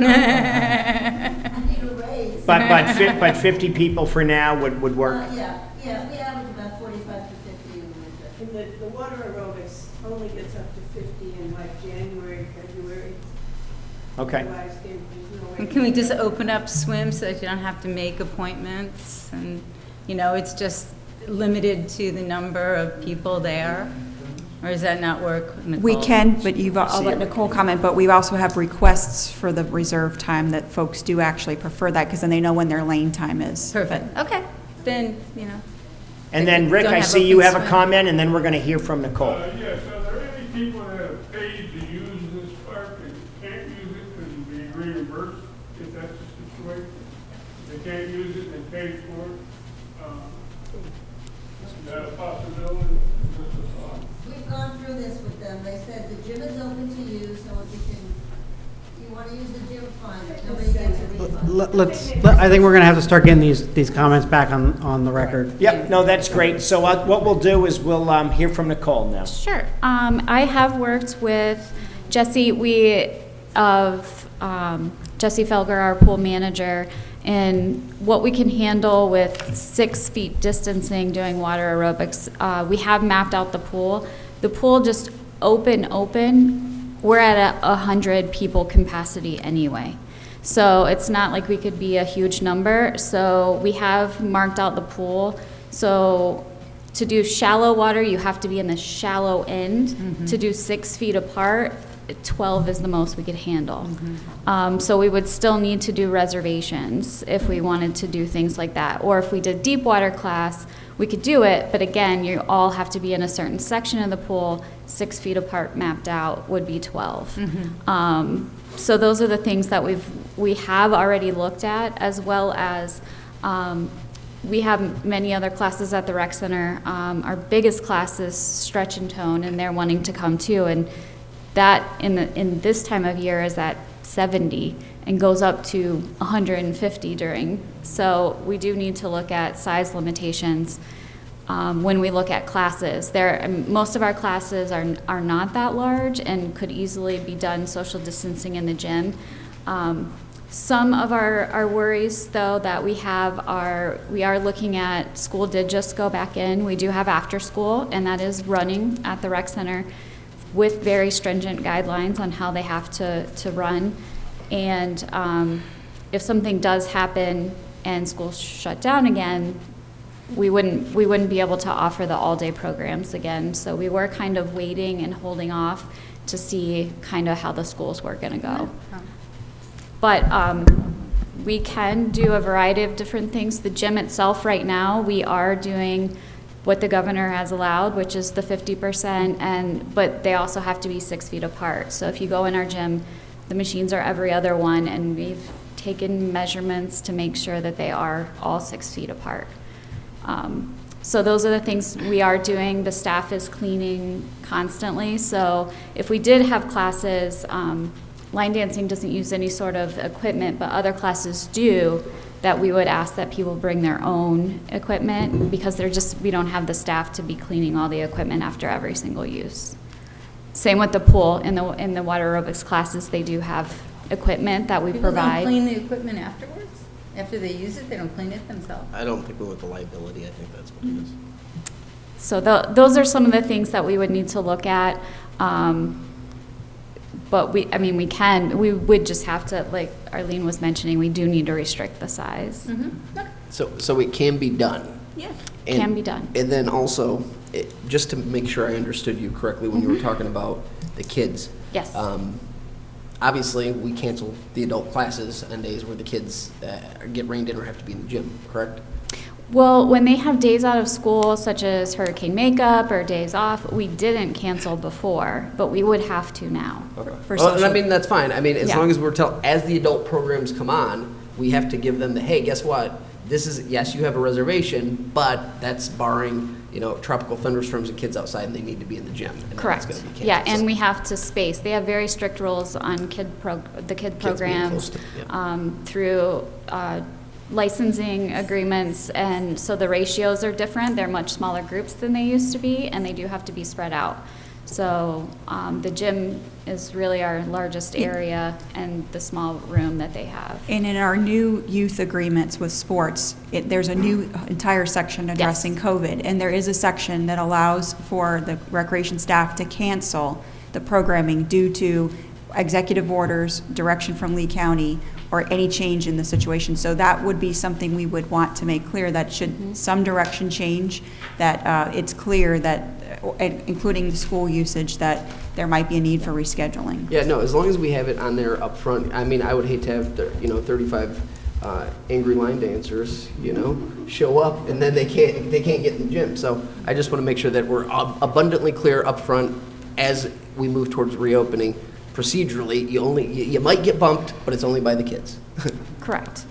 need a raise. But 50 people for now would work? Yeah, we average about 45 to 50 in the winter. And the water aerobics only gets up to 50 in like January, February. Okay. Otherwise, there's no way. And can we just open up swim so that you don't have to make appointments? And, you know, it's just limited to the number of people there? Or does that not work, Nicole? We can, but I'll let Nicole comment, but we also have requests for the reserve time that folks do actually prefer that, because then they know when their lane time is. Perfect, okay, then, you know. And then, Rick, Don't I have see you open have a swim. comment, and then we're going to hear from Nicole. Yes, are there any people that have paid to use this park and can't use it and be reimbursed if that's the situation? They can't use it, they pay for it. Is that a possibility? Is this a thought? We've gone through this with them. They said the gym is open to you, so if you want to use the gym, fine, but nobody gets a refund. I think we're going to have to start getting these comments back on the record. Yep, no, that's great. So what we'll do is we'll hear from Nicole now. Sure. I have worked with Jesse, Jesse Felger, our pool manager, and what we can handle with 6 feet distancing doing water aerobics. We have mapped out the pool. The pool just open, we're at 100 people capacity anyway. So it's not like we could be a huge number. So we have marked out the pool. So to do shallow water, you have to be in the shallow end. Mm-hmm. To do 6 feet apart, 12 is the most we could handle. So we would still need to do reservations if we wanted to do things like that. Or if we did deep water class, we could do it, but again, you all have to be in a certain section of the pool. 6 feet apart mapped out would be 12. So those are the things that we have already looked at, as well as we have many other classes at the rec center. Our biggest class is stretch and tone, and they're wanting to come too. And that in this time of year is at 70 and goes up to 150 during. So we do need to look at size limitations when we look at classes. Most of our classes are not that large and could easily be done social distancing in the gym. Some of our worries, though, that we are looking at, school did just go back in. We do have after school, and that is running at the rec center with very stringent guidelines on how they have to run. And if something does happen and schools shut down again, we wouldn't be able to offer the all-day programs again. So we were kind of waiting and holding off to see kind of how the schools were going to go. But we can do a variety of different things. The gym itself right now, we are doing what the governor has allowed, which is the 50%, but they also have to be 6 feet apart. So if you go in our gym, the machines are every other one, and we've taken measurements to make sure that they are all 6 feet apart. So those are the things we are doing. The staff is cleaning constantly. So if we did have classes, line dancing doesn't use any sort of equipment, but other classes do, that we would ask that people bring their own equipment, because we don't have the staff to be cleaning all the equipment after every single use. Same with the pool. In the water aerobics classes, they do have equipment that we provide. People don't clean the equipment afterwards? After they use it, they don't clean it themselves? I don't think we want the liability. I think that's what it is. So those are some of the things that we would need to look at. But we would just have to, like Arlene was mentioning, we do need to restrict the size. So it can be done. Yeah. Can be done. And then also, just to make sure I understood you correctly when you were talking about the kids. Yes. Obviously, we cancel the adult classes on days where the kids get rained in or have to be in the gym, correct? Well, when they have days out of school, such as hurricane makeup or days off, we didn't cancel before, but we would have to now. For Well, and I social- mean, that's fine. I mean, as Yeah. long as as the adult programs come on, we have to give them hey, guess what? This is, yes, you have a reservation, but that's barring, tropical thunderstorms and kids outside and they need to be in the gym. And that's Correct. gonna be canceled. Yeah, and So- we have to space. They have very strict rules on the kid being programs close to- yeah. through licensing agreements, and so the ratios are different. They're much smaller groups than they used to be, and they do have to be spread out. So the gym is really our largest area and the small room that they have. And in our new youth agreements with sports, there's a new entire section addressing COVID, and there is a section that allows for the recreation staff to cancel the programming due to executive orders, direction from Lee County, or any change in the situation. So that would be something we would want to make clear, that should some direction change, that it's clear that, including the school usage, that there might be a need for rescheduling. Yeah, no, as long as we have it on there up front. I mean, I would hate to have, 35 angry line dancers, show up and then they can't get in the gym. So I just want to make sure that we're abundantly clear up front as we move towards reopening. Procedurally, you might get bumped, but it's only by the kids. Correct.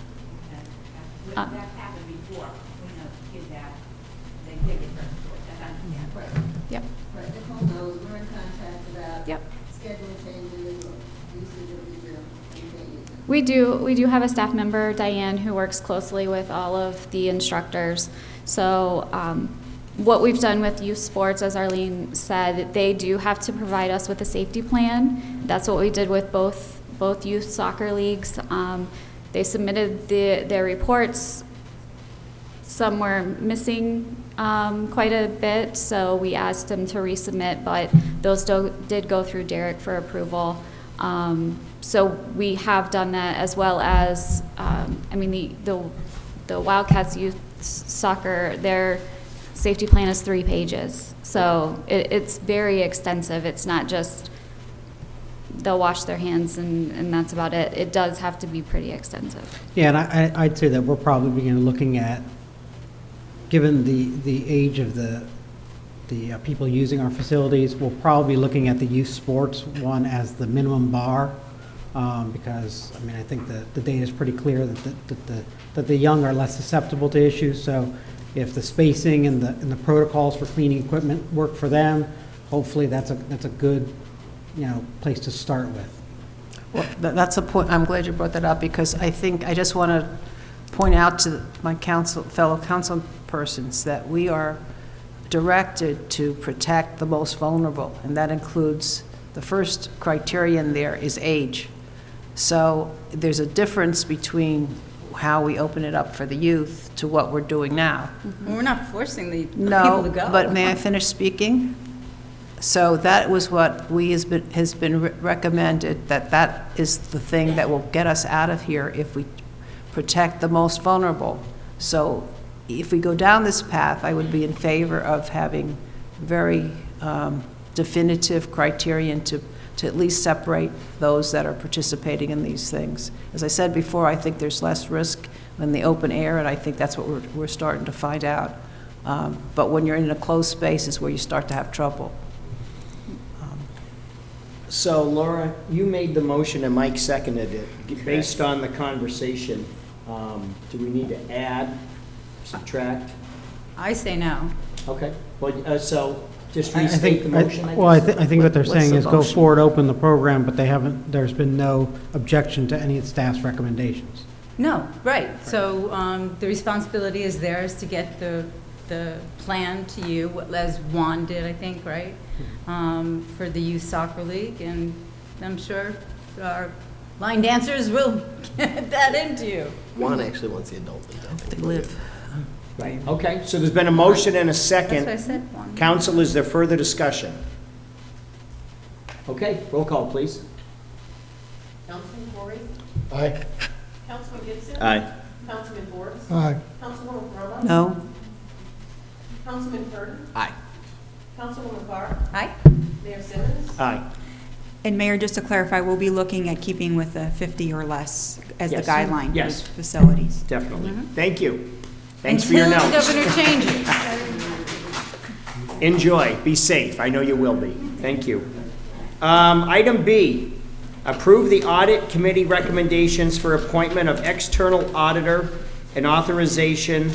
That happened before, kids that, they get hurt. Yep. Right, Nicole knows, we're in contact about Yep. schedule changes or usage of the gym. We do have a staff member, Diane, who works closely with all of the instructors. So what we've done with youth sports, as Arlene said, they do have to provide us with a safety plan. That's what we did with both youth soccer leagues. They submitted their reports. Some were missing quite a bit, so we asked them to resubmit, but those did go through Derek for approval. So we have done that, as well as, the Wildcats youth soccer, their safety plan is 3 pages. So it's very extensive. It's not just they'll wash their hands and that's about it. It does have to be pretty extensive. Yeah, and I'd say that we're probably looking at, given the age of the people using our facilities, we'll probably be looking at the youth sports one as the minimum bar, because, I think the data is pretty clear that the young are less susceptible to issues. So if the spacing and the protocols for cleaning equipment work for them, hopefully that's a good, place to start with. Well, that's a point, I'm glad you brought that up, because I just want to point out to my fellow council persons that we are directed to protect the most vulnerable, and that includes, the first criterion there is age. So there's a difference between how we open it up for the youth to what we're doing now. We're not forcing the people No, to go. but may I finish speaking? So that was what has been recommended, that is the thing that will get us out of here if we protect the most vulnerable. So if we go down this path, I would be in favor of having very definitive criterion to at least separate those that are participating in these things. As I said before, I think there's less risk in the open air, and I think that's what we're starting to find out. But when you're in a closed space is where you start to have trouble. So Laura, you made the motion and Mike seconded it. Based on the conversation, do we need to add, subtract? I say no. Okay, well, so just I restate think, the motion. I think what they're What's saying the is go motion? forward, open the program, but there's been no objection to any of the staff's recommendations. No, right. So the responsibility is theirs to get the plan to you, as Juan did, I think, right? For the youth soccer league, and I'm sure our line dancers will get that into you. Juan actually wants the adult league. They live. Right, okay, so there's been a motion and a second. That's what I said, Juan. Council, is there further discussion? Okay, roll call, please. Councilman Corey? Aye. Councilman Gibson? Aye. Councilman Boris? Aye. Councilwoman Roma? No? Councilman Burton? Aye. Councilwoman Barr? Aye. Mayor Simmons? Aye. And Mayor, just to clarify, we'll be looking at keeping with the 50 or less as the Yes. guideline Yes. for facilities. Definitely. Thank you. Thanks for your Until notes. the governor changes. Enjoy. Be safe. I know you will be. Thank you. Item B, approve the audit committee recommendations for appointment of external auditor and authorization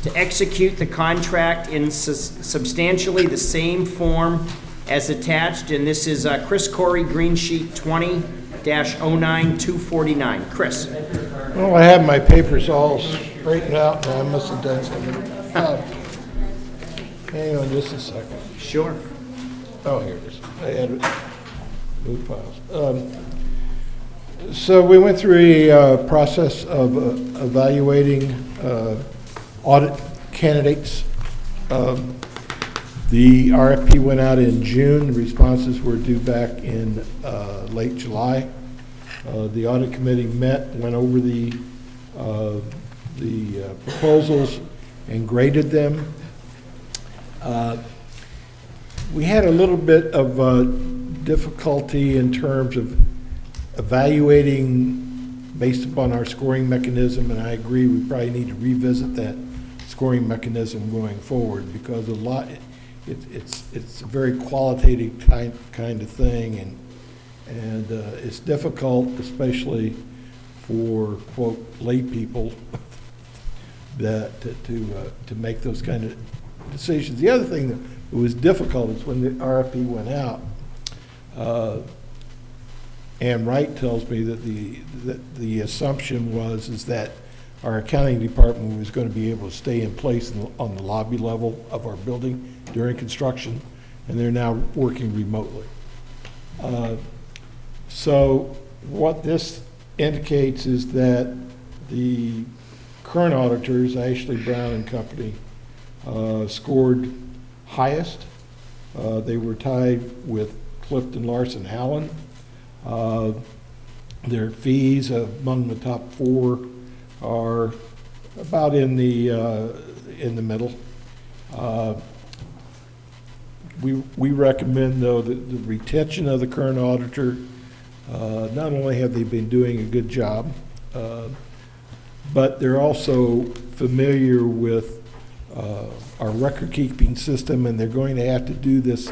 to execute the contract in substantially the same form as attached. And this is Chris Corey, Green Sheet 20-09249. Chris. Well, I have my papers all straightened out, and I must have done something. Hang on just a second. Sure. Oh, here it is. I had it. Move files. So we went through a process of evaluating audit candidates. The RFP went out in June. The responses were due back in late July. The audit committee met, went over the proposals and graded them. We had a little bit of difficulty in terms of evaluating based upon our scoring mechanism, and I agree we probably need to revisit that scoring mechanism going forward, because it's a very qualitative kind of thing, and it's difficult, especially for quote lay people, that to make those kind of decisions. The other thing that was difficult is when the RFP went out. Ann Wright tells me that the assumption is that our accounting department was going to be able to stay in place on the lobby level of our building during construction, and they're now working remotely. So what this indicates is that the current auditors, Ashley Brown and Company, scored highest. They were tied with Clifton Larson Hallen. Their fees among the top four are about in the middle. We recommend, though, that the retention of the current auditor. Not only have they been doing a good job, but they're also familiar with our record-keeping system, and they're going to have to do this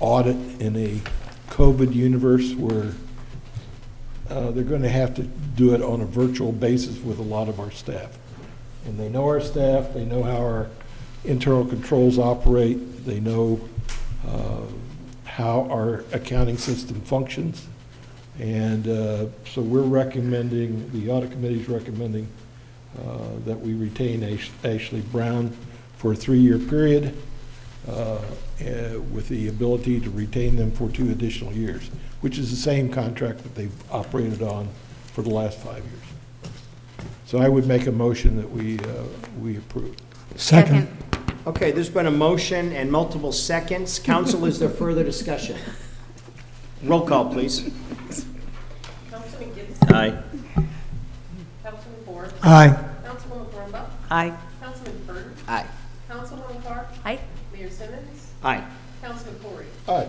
audit in a COVID universe where they're going to have to do it on a virtual basis with a lot of our staff. And they know our staff, they know how our internal controls operate, they know how our accounting system functions. And so we're recommending, the audit committee is recommending that we retain Ashley Brown for a 3-year period with the ability to retain them for 2 additional years, which is the same contract that they've operated on for the last 5 years. So I would make a motion that we approve. Second. Okay, there's been a motion and multiple seconds. Council, is there further discussion? Roll call, please. Councilman Gibson. Aye. Councilman Ford. Aye. Councilwoman Poramba. Aye. Councilman Burton. Aye. Councilwoman Clark. Aye. Mayor Simmons. Aye. Councilman Corey. Aye.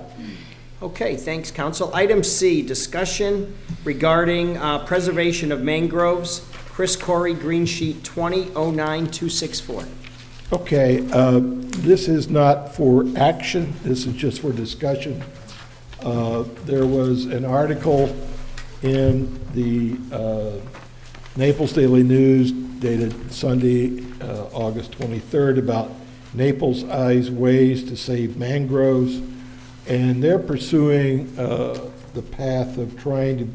Okay, thanks, Council. Item C, discussion regarding preservation of mangroves. Chris Corey, Green Sheet 20-09264. Okay, this is not for action, this is just for discussion. There was an article in the Naples Daily News dated Sunday, August 23rd, about Naples Eyes Ways to Save Mangroves, and they're pursuing the path of trying to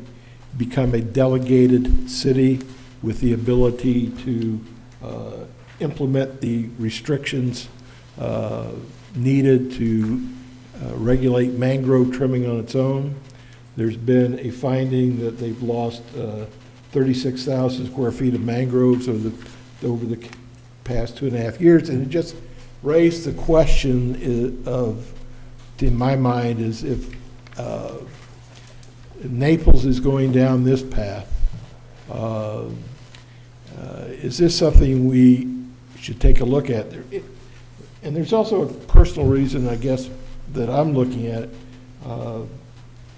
become a delegated city with the ability to implement the restrictions needed to regulate mangrove trimming on its own. There's been a finding that they've lost 36,000 square feet of mangroves over the past 2.5 years, and it just raised the question of, in my mind, is if Naples is going down this path, is this something we should take a look at? And there's also a personal reason, I guess, that I'm looking at.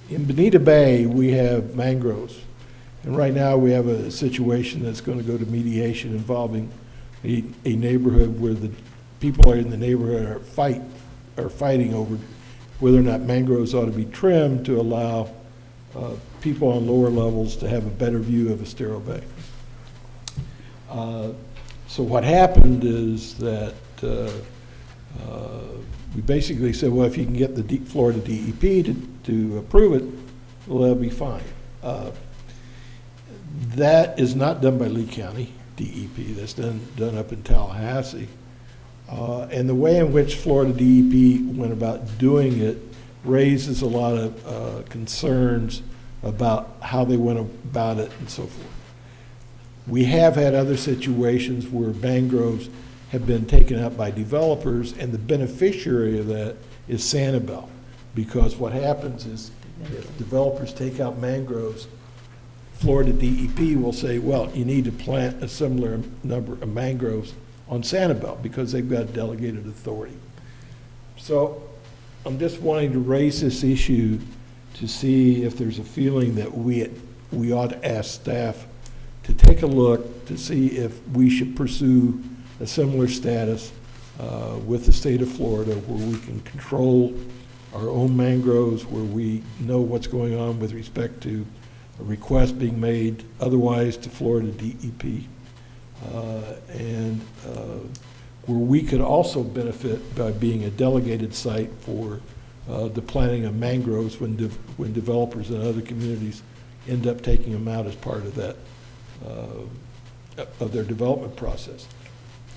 In Bonita Bay, we have mangroves. And right now, we have a situation that's going to go to mediation involving a neighborhood where the people in the neighborhood are fighting over whether or not mangroves ought to be trimmed to allow people on lower levels to have a better view of Estero Bay. So what happened is that we basically said, well, if you can get the Florida DEP to approve it, well, that'll be fine. That is not done by Lee County DEP. That's done up in Tallahassee. And the way in which Florida DEP went about doing it raises a lot of concerns about how they went about it and so forth. We have had other situations where mangroves have been taken out by developers, and the beneficiary of that is Sanibel. Because what happens is if developers take out mangroves, Florida DEP will say, well, you need to plant a similar number of mangroves on Sanibel because they've got delegated authority. So I'm just wanting to raise this issue to see if there's a feeling that we ought to ask staff to take a look to see if we should pursue a similar status with the state of Florida where we can control our own mangroves, where we know what's going on with respect to a request being made otherwise to Florida DEP, and where we could also benefit by being a delegated site for the planting of mangroves when developers in other communities end up taking them out as part of that, of their development process.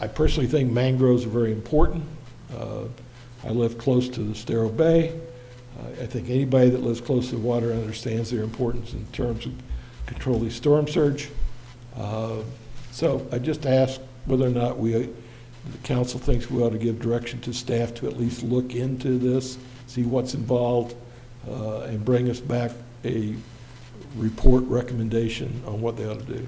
I personally think mangroves are very important. I live close to the Estero Bay. I think anybody that lives close to the water understands their importance in terms of controlling storm surge. So I just ask whether or not the council thinks we ought to give direction to staff to at least look into this, see what's involved, and bring us back a report recommendation on what they ought to do.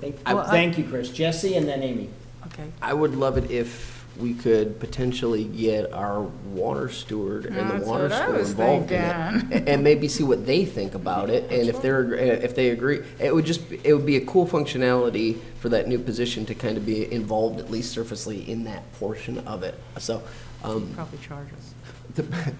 Thank you, Chris. Jesse and then Amy. Okay. I would love it if we could potentially get our water steward and the water school involved in it, and maybe see what they think about it, and if they agree, it would be a cool functionality for that new position to kind of be involved at least surfacely in that portion of it. So, Probably charge us.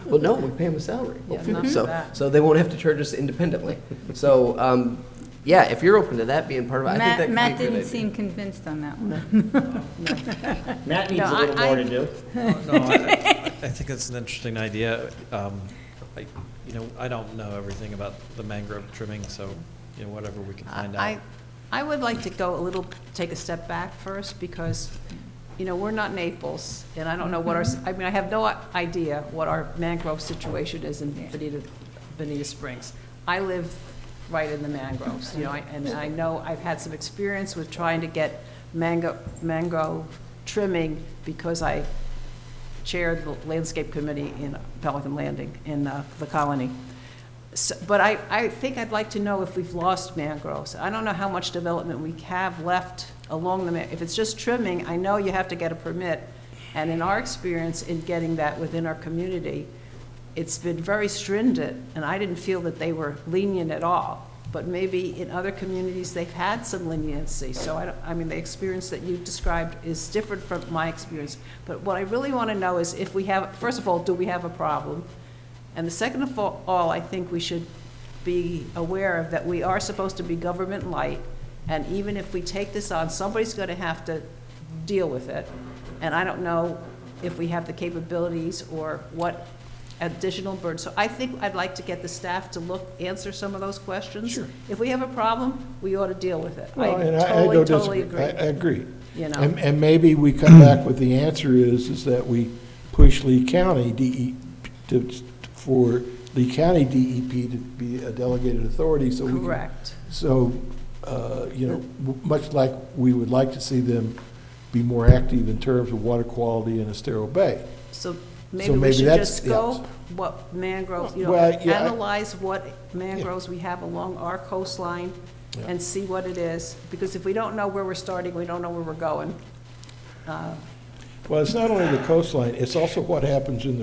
well, no, we pay them a salary, Yeah, not for that. so they won't have to charge us independently. So. Yeah, if you're open to that being part of it, I think that could Matt be a good didn't idea. seem convinced on that one. Matt needs a little more to do. I think it's an interesting idea. I don't know everything about the mangrove trimming, so, whatever we can find out. I would like to take a step back first because, we're not Naples, and I don't know what I have no idea what our mangrove situation is in Bonita Springs. I live right in the mangroves, and I know I've had some experience with trying to get mangrove trimming because I chaired the landscape committee in Pelican Landing in the colony. So, but I think I'd like to know if we've lost mangroves. I don't know how much development we have left along if it's just trimming, I know you have to get a permit. And in our experience in getting that within our community, it's been very stringent, and I didn't feel that they were lenient at all. But maybe in other communities, they've had some leniency. So the experience that you described is different from my experience. But what I really want to know is if we have, first of all, do we have a problem? And the second of all, I think we should be aware of that we are supposed to be government light. And even if we take this on, somebody's going to have to deal with it. And I don't know if we have the capabilities or what additional burden. So I think I'd like to get the staff to answer some of those questions. Sure. If we have a problem, we ought to deal with it. Well, and I don't totally disagree. agree. I agree. And maybe we come back with the answer is that we push Lee County for Lee County DEP to be a delegated authority, so we correct. Much like we would like to see them be more active in terms of water quality in Estero Bay. So maybe we should just scope what mangroves, analyze what mangroves we have along our coastline and see what it is. Because if we don't know where we're starting, we don't know where we're going. Well, it's not only the coastline, it's also what happens in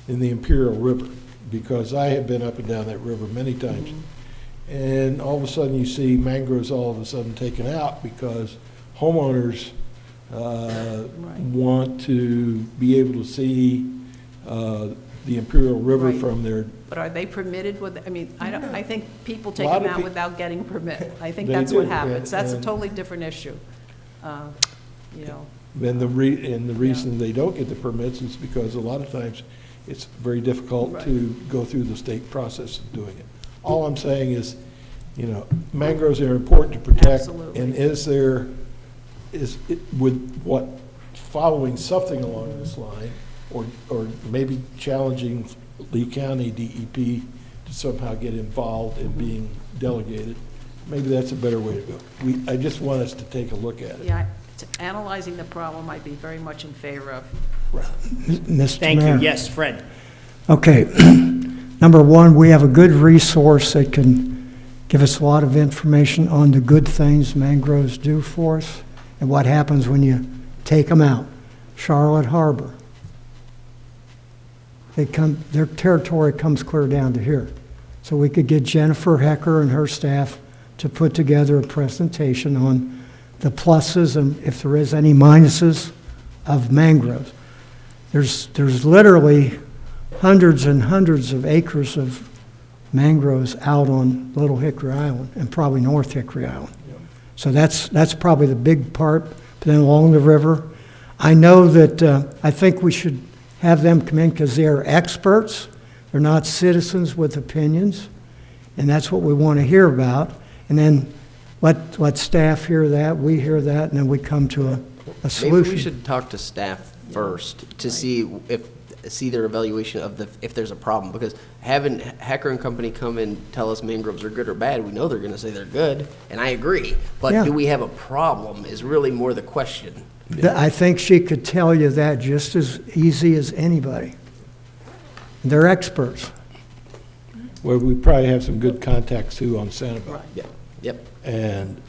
the Imperial River, because I have been up and down that river many times. Mm-hmm. And all of a sudden you see mangroves all of a sudden taken out because homeowners want to be able to see the Imperial River Right. from their. But are they permitted with, I mean, I think people take Lot them of out peo- without getting permit. I think They that's what do, happens. That's a and- totally different issue. You know, And the reason they don't get the permits is because a lot of times it's very difficult to go through the state process of doing it. All I'm saying is, you know, mangroves are important to protect. Absolutely. And with what, following something along this line, or maybe challenging Lee County DEP to somehow get involved in being delegated, maybe that's a better way to go. I just want us to take a look at it. yeah, analyzing the problem I'd be very much in favor of. Mr. Thank Mayor. you. Yes, Fred. Okay. Number one, we have a good resource that can give us a lot of information on the good things mangroves do for us and what happens when you take them out. Charlotte Harbor. Their territory comes clear down to here. So we could get Jennifer Hecker and her staff to put together a presentation on the pluses and if there is any minuses of mangroves. There's literally hundreds and hundreds of acres of mangroves out on Little Hickory Island and probably North Hickory Island. So that's probably the big part. But then along the river, I know that I think we should have them come in because they're experts. They're not citizens with opinions, and that's what we want to hear about. And then let staff hear that, we hear that, and then we come to a solution. Maybe we should talk to staff first to see their evaluation of if there's a problem, because having Hecker and Company come and tell us mangroves are good or bad, we know they're going to say they're good, and I agree. But Yeah. do we have a problem is really more the question. I think she could tell you that just as easy as anybody. They're experts. Well, we probably have some good contacts too on Sanibel. Yep. And,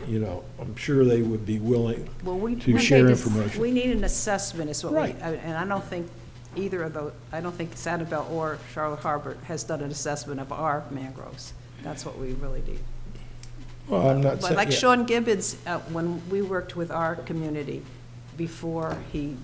you know, I'm sure they would be willing Well, we to need share a- information. We need an assessment is what we, Right. and I don't think either of those, I don't think Sanibel or Charlotte Harbor has done an assessment of our mangroves. That's what we really need. Well, I'm not But saying. like yeah. Sean Gibbons, when we worked with our community before he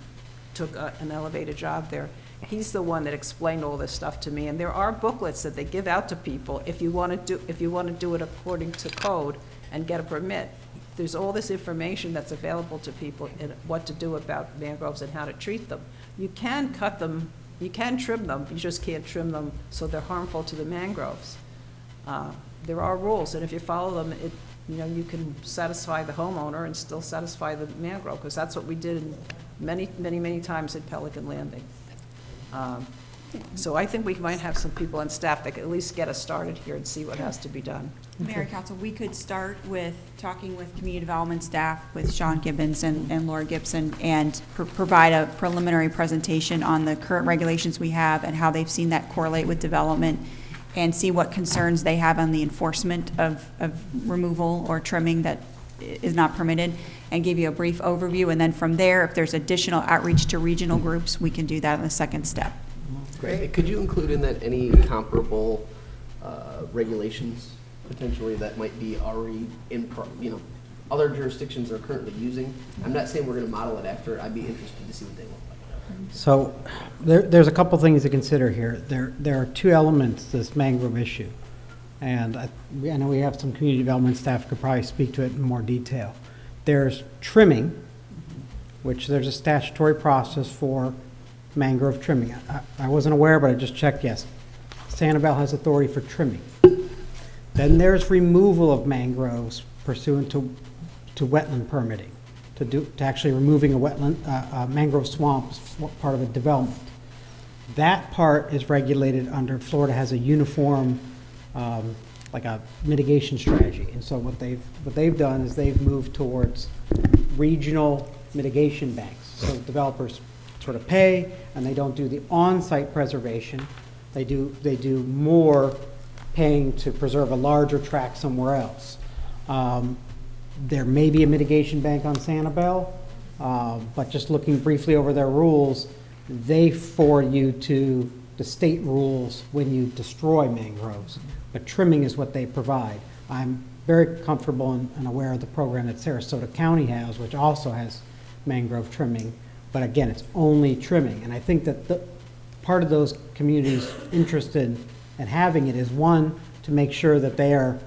took an elevated job there, he's the one that explained all this stuff to me. And there are booklets that they give out to people if you want to do it according to code and get a permit. There's all this information that's available to people in what to do about mangroves and how to treat them. You can cut them, you can trim them, you just can't trim them so they're harmful to the mangroves. There are rules, and if you follow them, you can satisfy the homeowner and still satisfy the mangrove, because that's what we did many times at Pelican Landing. So I think we might have some people on staff that could at least get us started here and see what has to be done. Mayor and Council, we could start with talking with community development staff, with Sean Gibbons and Laura Gibson, and provide a preliminary presentation on the current regulations we have and how they've seen that correlate with development, and see what concerns they have on the enforcement of removal or trimming that is not permitted, and give you a brief overview. And then from there, if there's additional outreach to regional groups, we can do that in the second step. Great. Could you include in that any comparable regulations potentially that might be already other jurisdictions are currently using? I'm not saying we're going to model it after it. I'd be interested to see what they look like. So there's a couple things to consider here. There are two elements to this mangrove issue. And I know we have some community development staff who could probably speak to it in more detail. There's trimming, which there's a statutory process for mangrove trimming. I wasn't aware, but I just checked, yes. Sanibel has authority for trimming. Then there's removal of mangroves pursuant to wetland permitting, to actually removing a wetland, mangrove swamp is part of a development. That part is regulated under, Florida has a uniform, like a mitigation strategy. And so what they've done is they've moved towards regional mitigation banks. So developers sort of pay, and they don't do the on-site preservation. They do more paying to preserve a larger tract somewhere else. There may be a mitigation bank on Sanibel, but just looking briefly over their rules, they forward you to the state rules when you destroy mangroves. But trimming is what they provide. I'm very comfortable and aware of the program that Sarasota County has, which also has mangrove trimming. But again, it's only trimming. And I think that part of those communities interested in having it is, one, to make sure that they're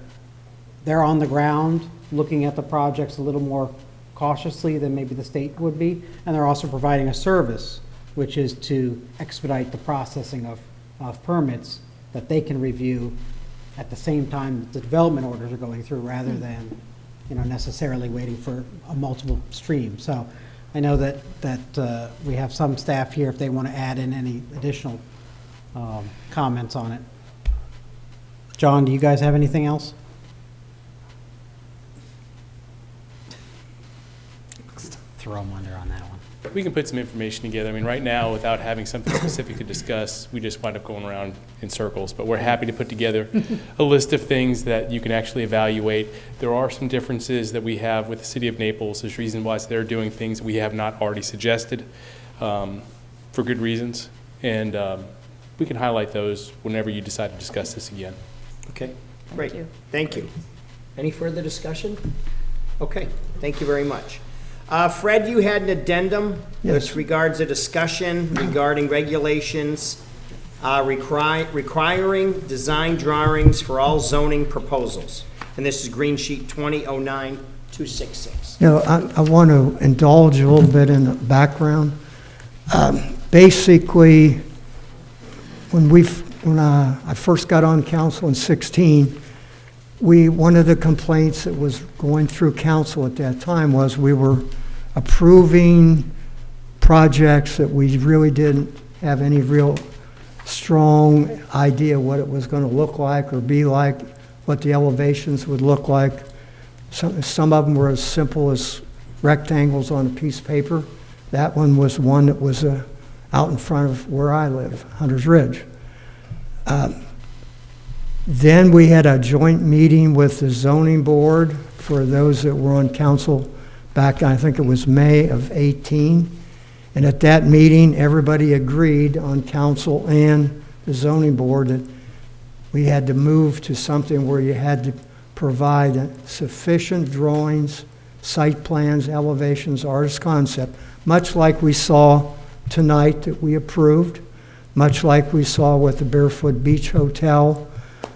on the ground looking at the projects a little more cautiously than maybe the state would be. And they're also providing a service, which is to expedite the processing of permits that they can review at the same time that the development orders are going through, rather than, necessarily waiting for a multiple stream. So I know that we have some staff here if they want to add in any additional comments on it. John, do you guys have anything else? Throw them under on that one. We can put some information together. I mean, right now, without having something specific to discuss, we just wind up going around in circles. But we're happy to put together a list of things that you can actually evaluate. There are some differences that we have with the city of Naples. There's reasons why they're doing things we have not already suggested for good reasons. And we can highlight those whenever you decide to discuss this again. Okay, great. Thank you. Any further discussion? Okay, thank you very much. Fred, you had an addendum with regards to discussion regarding regulations requiring design drawings for all zoning proposals. And this is green sheet 2009-266. I want to indulge a little bit in the background. Basically, when I first got on council in 2016, one of the complaints that was going through council at that time was we were approving projects that we really didn't have any real strong idea what it was going to look like or be like, what the elevations would look like. Some of them were as simple as rectangles on a piece of paper. That one was one that was out in front of where I live, Hunter's Ridge. Then we had a joint meeting with the zoning board for those that were on council back, I think it was May of 18. And at that meeting, everybody agreed on council and the zoning board that we had to move to something where you had to provide sufficient drawings, site plans, elevations, artist concept, much like we saw tonight that we approved, much like we saw with the Barefoot Beach Hotel,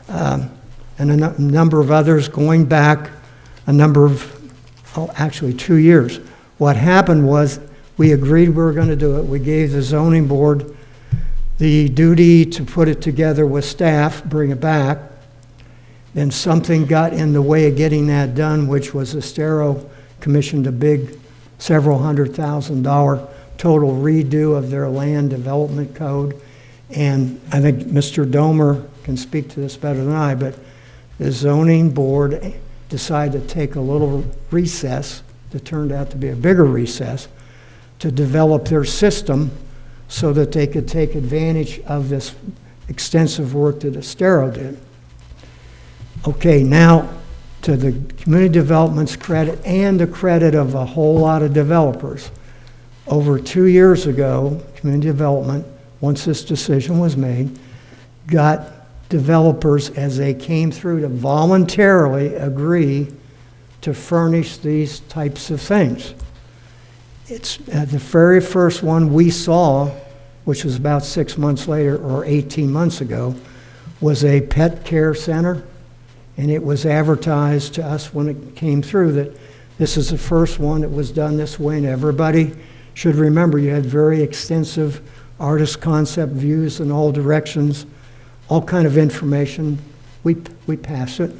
and a number of others going back actually 2 years. What happened was we agreed we were going to do it. We gave the zoning board the duty to put it together with staff, bring it back. Then something got in the way of getting that done, which was Estero commissioned a big several $100,000 total redo of their land development code. And I think Mr. Domer can speak to this better than I, but the zoning board decided to take a little recess that turned out to be a bigger recess to develop their system so that they could take advantage of this extensive work that Estero did. Okay, now to the community development's credit and the credit of a whole lot of developers. Over 2 years ago, community development, once this decision was made, got developers, as they came through, to voluntarily agree to furnish these types of things. It's the very first one we saw, which was about 6 months later or 18 months ago, was a pet care center, and it was advertised to us when it came through that this is the first one that was done this way, and everybody should remember you had very extensive artist concept views in all directions, all kind of information. We passed it.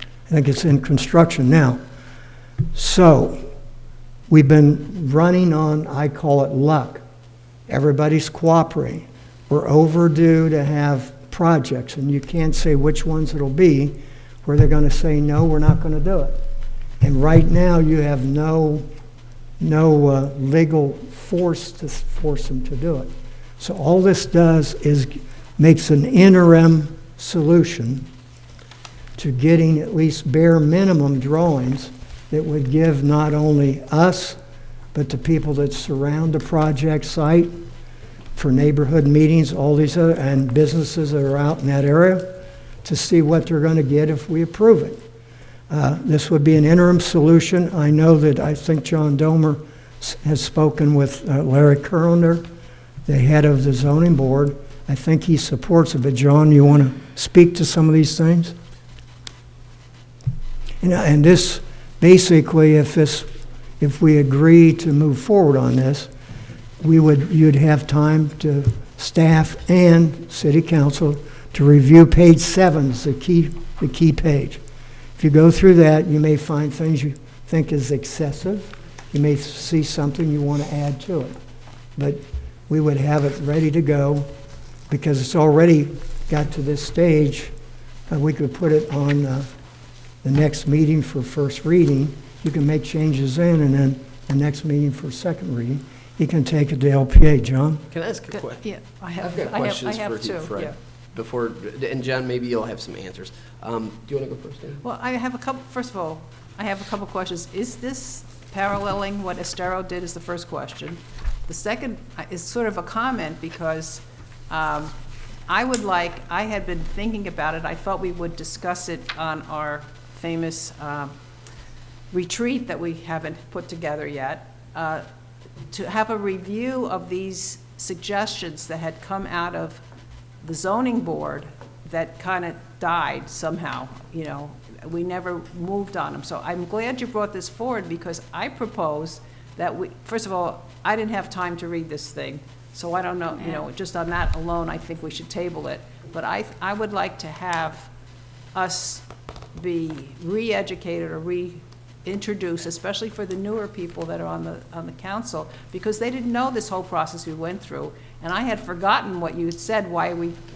I think it's in construction now. So we've been running on, I call it luck. Everybody's cooperating. We're overdue to have projects, and you can't say which ones it'll be, where they're going to say, no, we're not going to do it. And right now you have no legal force to force them to do it. So all this does is makes an interim solution to getting at least bare minimum drawings that would give not only us, but the people that surround the project site for neighborhood meetings, all these other, and businesses that are out in that area, to see what they're going to get if we approve it. This would be an interim solution. I think John Domer has spoken with Larry Kurlander, the head of the zoning board. I think he supports it, but John, you want to speak to some of these things? And this, basically, if we agree to move forward on this, you'd have time to staff and city council to review page 7, is the key page. If you go through that, you may find things you think is excessive. You may see something you want to add to it. But we would have it ready to go because it's already got to this stage. We could put it on the next meeting for first reading. You can make changes in, and then the next meeting for second reading. You can take it to LPA. John? Can I ask a question? Yeah, I've got questions for two, you, Fred. yeah. Before, and John, maybe you'll have some answers. Do you want to go first, Dan? Well, I have a couple, first of all, I have a couple questions. Is this paralleling what Estero did is the first question. The second is sort of a comment because I had been thinking about it. I thought we would discuss it on our famous retreat that we haven't put together yet, to have a review of these suggestions that had come out of the zoning board that kind of died somehow, we never moved on them. So I'm glad you brought this forward because I propose that first of all, I didn't have time to read this thing. So I don't know, just on that alone, I think we should table it. But I would like to have us be re-educated or reintroduced, especially for the newer people that are on the council, because they didn't know this whole process we went through. And I had forgotten what you had said, why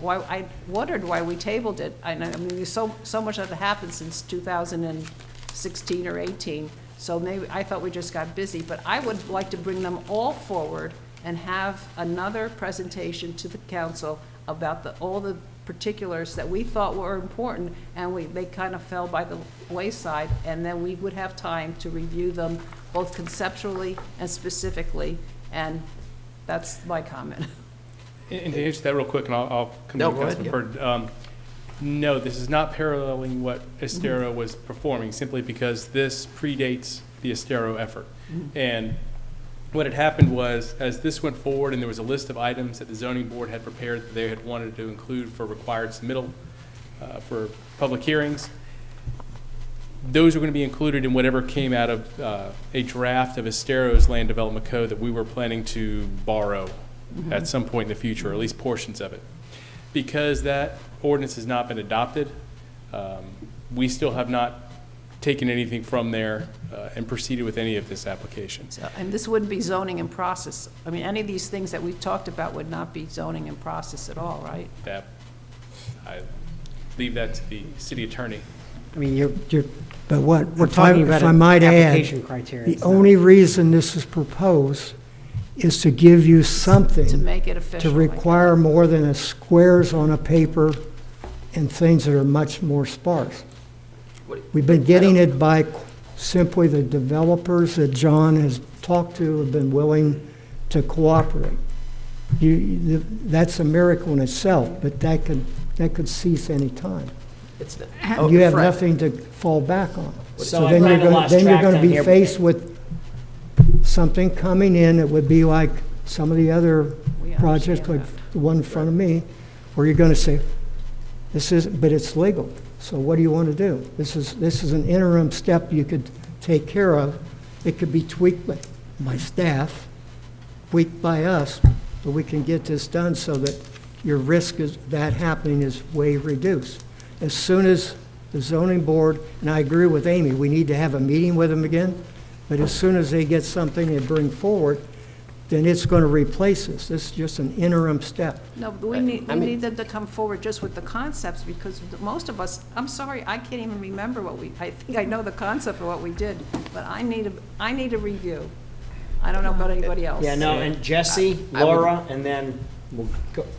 I wondered why we tabled it. I mean, there's so much that had happened since 2016 or 18. So maybe, I thought we just got busy, but I would like to bring them all forward and have another presentation to the council about all the particulars that we thought were important, and they kind of fell by the wayside, and then we would have time to review them both conceptually and specifically, and that's my comment. And to answer that real quick, and I'll come to Councilman Bird. No, this is not paralleling what Estero was performing, simply because this predates the Estero effort. And what had happened was, as this went forward and there was a list of items that the zoning board had prepared that they had wanted to include for required submittal for public hearings, those are going to be included in whatever came out of a draft of Estero's land development code that we were planning to borrow at some point in the future, or at least portions of it. Because that ordinance has not been adopted, we still have not taken anything from there and proceeded with any of this application. So, and this wouldn't be zoning in process. I mean, any of these things that we've talked about would not be zoning in process at all, right? I leave that to the city attorney. I mean, but what, We're talking about if I might add, application criteria. the It's not- only reason this is proposed is to give you something. To make it official. To require more than a squares on a paper and things that are much more sparse. We've been getting it by simply the developers that John has talked to have been willing to cooperate. That's a miracle in itself, but that could cease any time. It's not. You have Fred. nothing to fall back on. So I kinda lost track going to on be here. faced with something coming in that would be like some of the other projects, like the one in front of me, where you're going to say, but it's legal. So what do you want to do? This is an interim step you could take care of. It could be tweaked by staff, tweaked by us, but we can get this done so that your risk is that happening is way reduced. As soon as the zoning board, and I agree with Amy, we need to have a meeting with them again, but as soon as they get something they bring forward, then it's going to replace this. This is just an interim step. No, but we need them to come forward just with the concepts, because most of us, I'm sorry, I can't even remember I think I know the concept of what we did, but I need a review. I don't know about anybody else. Yeah, no, and Jesse, Laura, and then we'll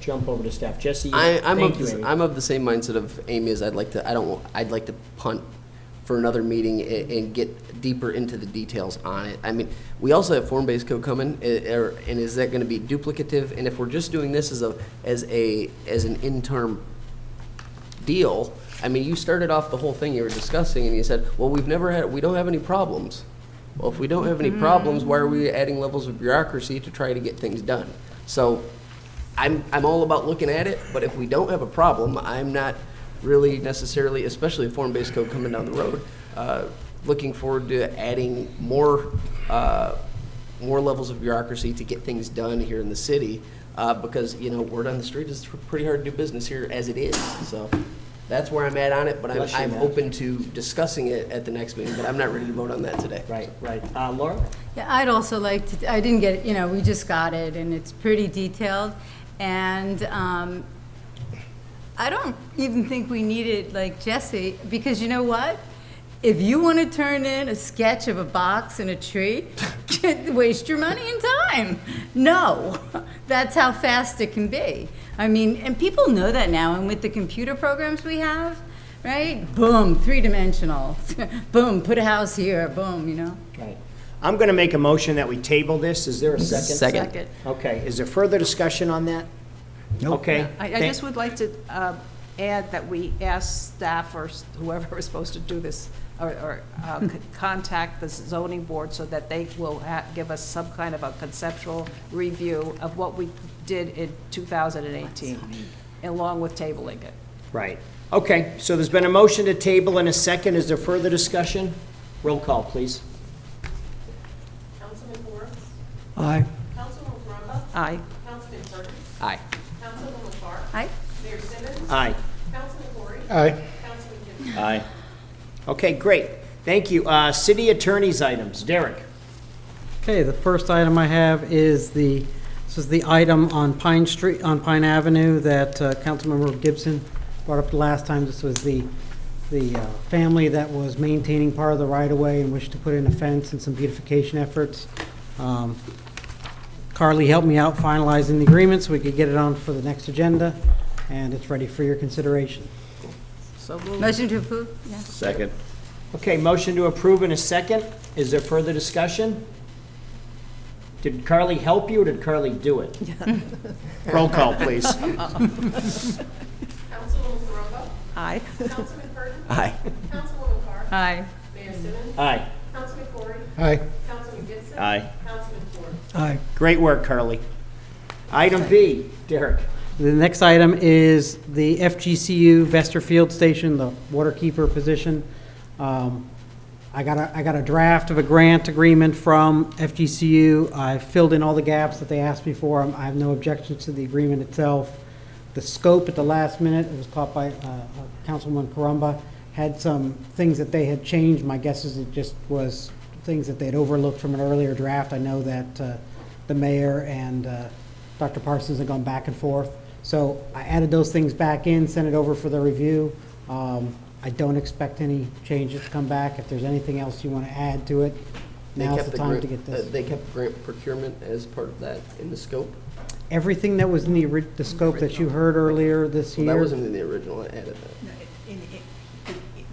jump over to staff. Jesse, thank you, Amy. I'm of the same mindset of Amy as I'd like to punt for another meeting and get deeper into the details on it. I mean, we also have form-based code coming, and is that going to be duplicative? And if we're just doing this as an interim deal. I mean, you started off the whole thing you were discussing, and you said, well, we don't have any problems. Well, if we don't have any problems, why are we adding levels of bureaucracy to try to get things done? So I'm all about looking at it, but if we don't have a problem, I'm not really necessarily, especially a form-based code coming down the road, looking forward to adding more levels of bureaucracy to get things done here in the city, because, word on the street is pretty hard to do business here as it is. So that's where I'm at on it, but I'm open to discussing it at the next meeting, but I'm not ready to vote on that today. Right. Laura? Yeah, I'd also like to, I didn't get it, we just got it, and it's pretty detailed, and I don't even think we need it like Jesse, because you know what? If you want to turn in a sketch of a box and a tree, waste your money and time. No, that's how fast it can be. I mean, and people know that now, and with the computer programs we have, right? Boom, three-dimensional. Boom, put a house here, boom, Right. I'm going to make a motion that we table this. Is there a second? Second. Okay. Is there further discussion on that? Nope. Okay. I just would like to add that we ask staff or whoever is supposed to do this, or contact the zoning board so that they will give us some kind of a conceptual review of what we did in 2018, along with tabling it. Right. Okay, so there's been a motion to table in a second. Is there further discussion? Roll call, please. Councilman Forbes? Aye. Councilwoman Caramba? Aye. Councilman Burton? Aye. Councilwoman Carr? Aye. Mayor Simmons? Aye. Councilman Corey? Aye. Councilman Gibson? Aye. Okay, great. Thank you. City attorney's items. Derek? Okay, the first item I have is this is the item on Pine Street, on Pine Avenue that Councilmember Gibson brought up the last time. This was the family that was maintaining part of the right-of-way and wished to put in a fence and some beautification efforts. Carly helped me out finalizing the agreement so we could get it on for the next agenda, and it's ready for your consideration. So moved. Motion to approve? Yeah. Second. Okay, motion to approve in a second. Is there further discussion? Did Carly help you, or did Carly do it? Roll call, please. Councilwoman Caramba? Aye. Councilman Burton? Aye. Councilwoman Carr? Aye. Mayor Simmons? Aye. Councilman Corey? Aye. Councilman Gibson? Aye. Councilman Forbes? Aye. Great work, Carly. Item B, Derek. The next item is the FGCU Vester Field Station, the waterkeeper position. I got a draft of a grant agreement from FGCU. I filled in all the gaps that they asked me for. I have no objections to the agreement itself. The scope at the last minute, it was caught by Councilwoman Caramba, had some things that they had changed. My guess is it just was things that they had overlooked from an earlier draft. I know that the mayor and Dr. Parsons have gone back and forth. So I added those things back in, sent it over for their review. I don't expect any changes to come back. If there's anything else you want to add to it, now's the time to get this. They kept grant procurement as part of that in the scope? Everything that was in the scope that you heard earlier this Well, year. that wasn't in the original, I added that.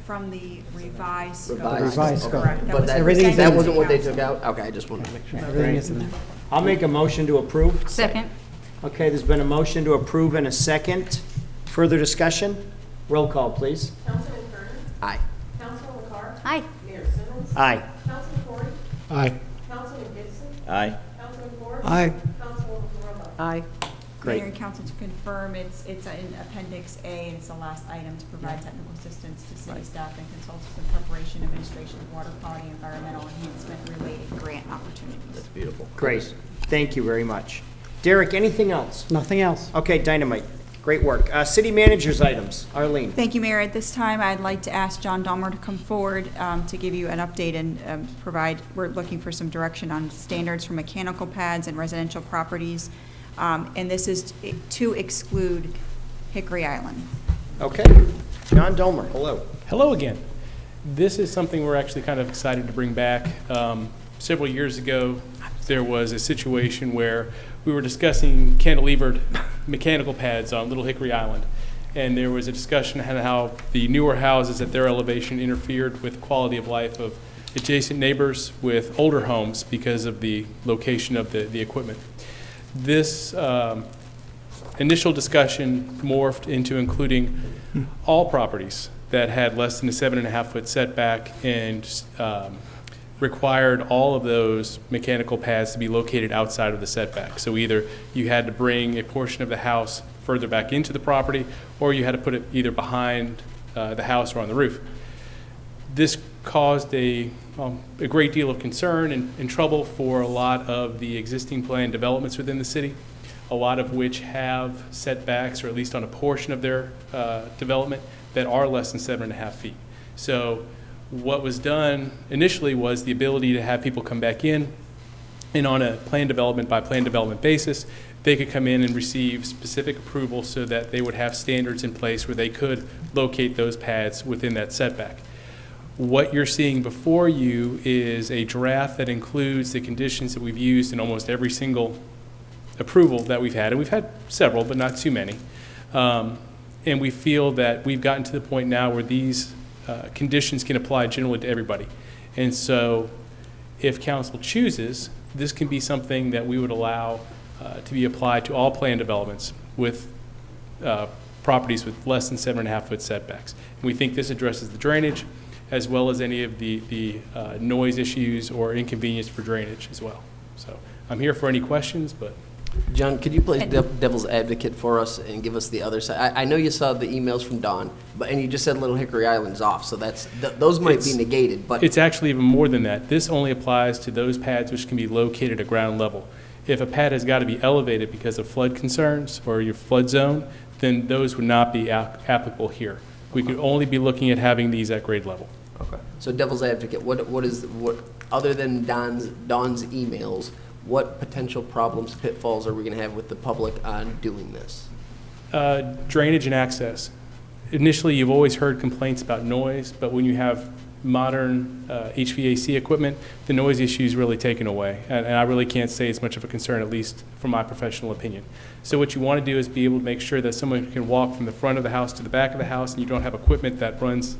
From the revised scope. Revised scope. Correct. But was everything's presented That to wasn't what they council. took out? Okay, I just wanted to make sure. Everything is in there. I'll make a motion to approve. Second? Okay, there's been a motion to approve in a second. Further discussion? Roll call, please. Councilman Burton? Aye. Councilwoman Carr? Aye. Mayor Simmons? Aye. Councilman Corey? Aye. Councilman Gibson? Aye. Councilman Forbes? Aye. Councilwoman Caramba? Aye. Great. Mayor and council to confirm, it's in Appendix A, and it's the last item to provide technical assistance to city staff and consultants in preparation, administration of water quality, environmental enhancement related grant opportunities. That's beautiful. Great. Thank you very much. Derek, anything else? Nothing else. Okay, dynamite. Great work. City managers items. Arlene. Thank you, Mayor. At this time, I'd like to ask John Dahmer to come forward to give you an update and provide, we're looking for some direction on standards for mechanical pads and residential properties. And this is to exclude Hickory Island. Okay. John Dolmer, hello. Hello again. This is something we're actually kind of excited to bring back. Several years ago, there was a situation where we were discussing cantilevered mechanical pads on Little Hickory Island. And there was a discussion on how the newer houses at their elevation interfered with quality of life of adjacent neighbors with older homes because of the location of the equipment. This initial discussion morphed into including all properties that had less than a 7.5-foot setback and required all of those mechanical pads to be located outside of the setback. So either you had to bring a portion of the house further back into the property, or you had to put it either behind the house or on the roof. This caused a great deal of concern and trouble for a lot of the existing planned developments within the city, a lot of which have setbacks, or at least on a portion of their development, that are less than 7.5 feet. So what was done initially was the ability to have people come back in, and on a plan development by plan development basis, they could come in and receive specific approval so that they would have standards in place where they could locate those pads within that setback. What you're seeing before you is a draft that includes the conditions that we've used in almost every single approval that we've had, and we've had several, but not too many. And we feel that we've gotten to the point now where these conditions can apply generally to everybody. And so if council chooses, this can be something that we would allow to be applied to all planned developments with properties with less than 7.5-foot setbacks. And we think this addresses the drainage as well as any of the noise issues or inconvenience for drainage as well. So I'm here for any questions, but. John, could you play devil's advocate for us and give us the other side? I know you saw the emails from Don, and you just said Little Hickory Island's off, so those might be negated. But it's actually even more than that. This only applies to those pads which can be located at ground level. If a pad has got to be elevated because of flood concerns or your flood zone, then those would not be applicable here. We could only be looking at having these at grade level. Okay. So devil's advocate, what other than Don's emails, what potential problems, pitfalls are we going to have with the public on doing this? Drainage and access. Initially, you've always heard complaints about noise, but when you have modern HVAC equipment, the noise issue is really taken away. And I really can't say it's much of a concern, at least from my professional opinion. So what you want to do is be able to make sure that someone can walk from the front of the house to the back of the house, and you don't have equipment that runs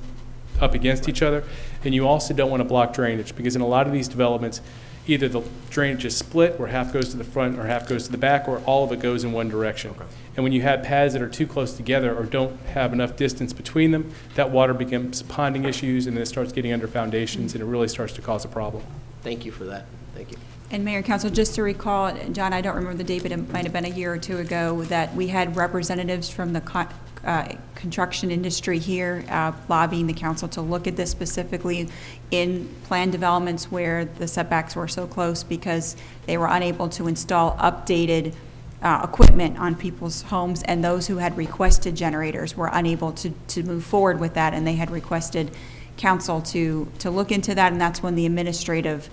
up against each other. And you also don't want to block drainage, because in a lot of these developments, either the drainage is split, where half goes to the front or half goes to the back, or all of it goes in one direction. Okay. And when you have pads that are too close together or don't have enough distance between them, that water becomes ponding issues, and then it starts getting under foundations, and it really starts to cause a problem. Thank you for that. Thank you. And Mayor and Council, just to recall, John, I don't remember the date, but it might have been a year or two ago, that we had representatives from the construction industry here lobbying the council to look at this specifically in planned developments where the setbacks were so close, because they were unable to install updated equipment on people's homes, and those who had requested generators were unable to move forward with that, and they had requested council to look into that, and that's when the administrative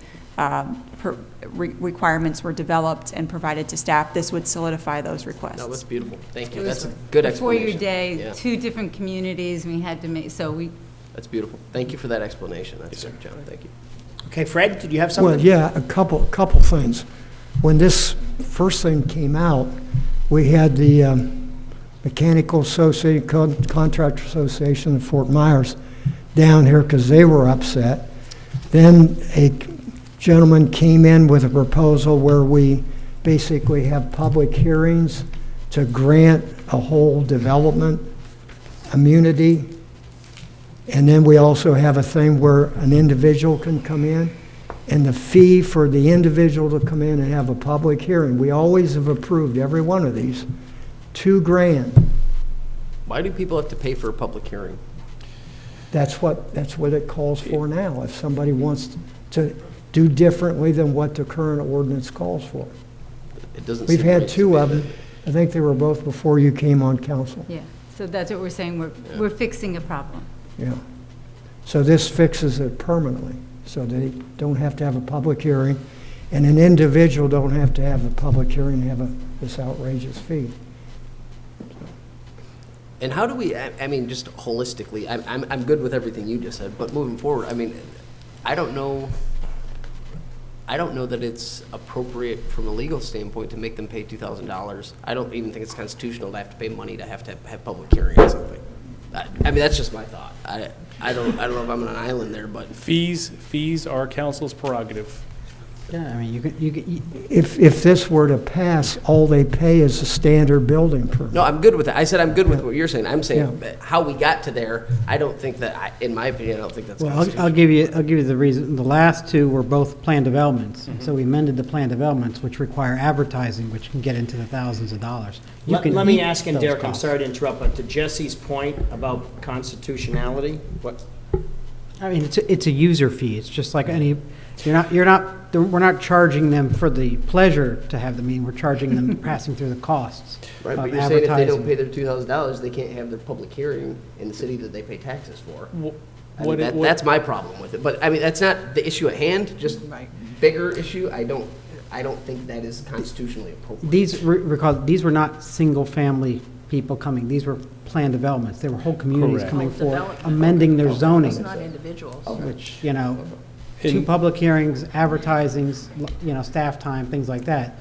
requirements were developed and provided to staff. This would solidify those requests. No, that's beautiful. Thank you. That's a good before explanation. your day, Yeah. 2 different communities we had to make, so we. That's beautiful. Thank you for that explanation. That's good, John. Thank you. Okay, Fred, did you have something? Well, yeah, a couple things. When this first thing came out, we had the Mechanical Association, Contractor Association of Fort Myers down here because they were upset. Then a gentleman came in with a proposal where we basically have public hearings to grant a whole development immunity. And then we also have a thing where an individual can come in, and the fee for the individual to come in and have a public hearing, we always have approved every one of these, $2,000. Why do people have to pay for a public hearing? That's what it calls for now, if somebody wants to do differently than what the current ordinance calls for. It doesn't. We've seem had right 2 of them. I think they were both before you came on council. Yeah, so that's what we're saying, we're fixing a problem. Yeah. So this fixes it permanently, so they don't have to have a public hearing, and an individual don't have to have a public hearing and have this outrageous fee. And how do we, I mean, just holistically, I'm good with everything you just said, but moving forward, I mean, I don't know that it's appropriate from a legal standpoint to make them pay $2,000. I don't even think it's constitutional to have to pay money to have public hearing or something. I mean, that's just my thought. I don't know if I'm on an island there, but Fees are council's prerogative. Yeah, I mean, you could, If this were to pass, all they pay is a standard building permit. No, I'm good with that. I said I'm good with what you're saying. I'm saying how we got to there, I don't think that, in my opinion, I don't think that's well, constitutional. I'll give you the reason. The last two were both plan developments. So we amended the plan developments, which require advertising, which can get into the thousands of dollars. You can Let me eat ask, and those Derek, I'm costs. sorry to interrupt, but to Jesse's point about constitutionality, what, I mean, it's a user fee. It's just like any, we're not charging them for the pleasure to have the meeting. We're charging them passing through the costs Right, of but you're saying if they don't advertising. pay their $2,000, they can't have their public hearing in the city that they pay taxes for. I mean, what- that's my problem with it. But, I mean, that's not the issue at hand, just bigger issue. I don't think that is constitutionally appropriate. Recall, these were not single-family people coming. These were planned developments. They were whole communities Correct. coming forward, amending their zoning. It's not individuals. Which, two public hearings, advertisings, staff time, things like that.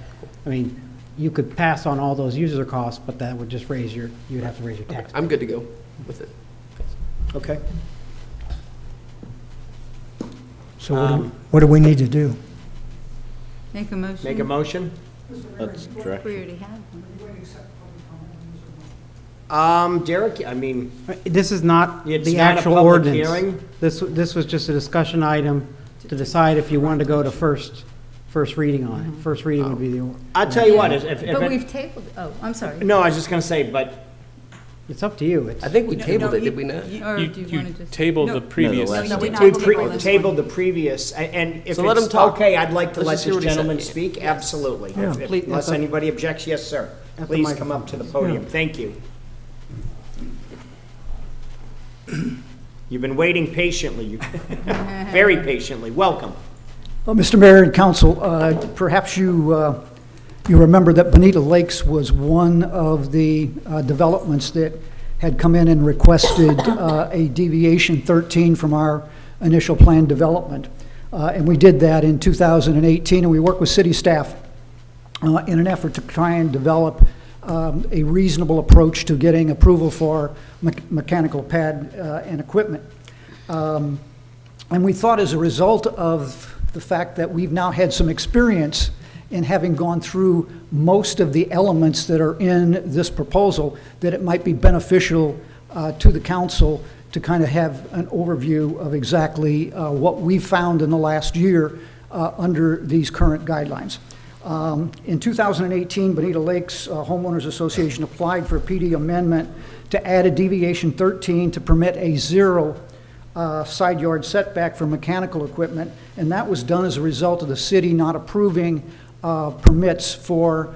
I mean, you could pass on all those user costs, but that would just you'd have to raise your tax. I'm good to go with it. okay. So what do we need to do? Make a motion. Make a motion? That's direct. We already have one. Derek, I mean, This is not It's the not a actual public ordinance. hearing? This was just a discussion item to decide if you wanted to go to first reading on it. First reading would be the. I'll tell you what, if But we've tabled, I'm sorry. no, I was just gonna say, but It's up to you. I think we tabled it, did we not? Or You do you you want to just? tabled No. the previous. last No, you did not we table this tabled one. the previous, and if So let him it's talk. okay, I'd like to Let's let just hear this what he said. gentleman speak, absolutely. Yeah. Please, Unless at the- anybody objects, yes, sir. At the Please come microphone. up to the podium, Yeah. thank you. You've been waiting patiently, very patiently, welcome. Well, Mr. Mayor and Council, perhaps you remember that Bonita Lakes was one of the developments that had come in and requested a deviation 13 from our initial plan development. And we did that in 2018, and we worked with city staff in an effort to try and develop a reasonable approach to getting approval for mechanical pad and equipment. And we thought, as a result of the fact that we've now had some experience in having gone through most of the elements that are in this proposal, that it might be beneficial to the council to kind of have an overview of exactly what we've found in the last year under these current guidelines. In 2018, Bonita Lakes Homeowners Association applied for a PD amendment to add a deviation 13 to permit a 0 side yard setback for mechanical equipment, and that was done as a result of the city not approving permits for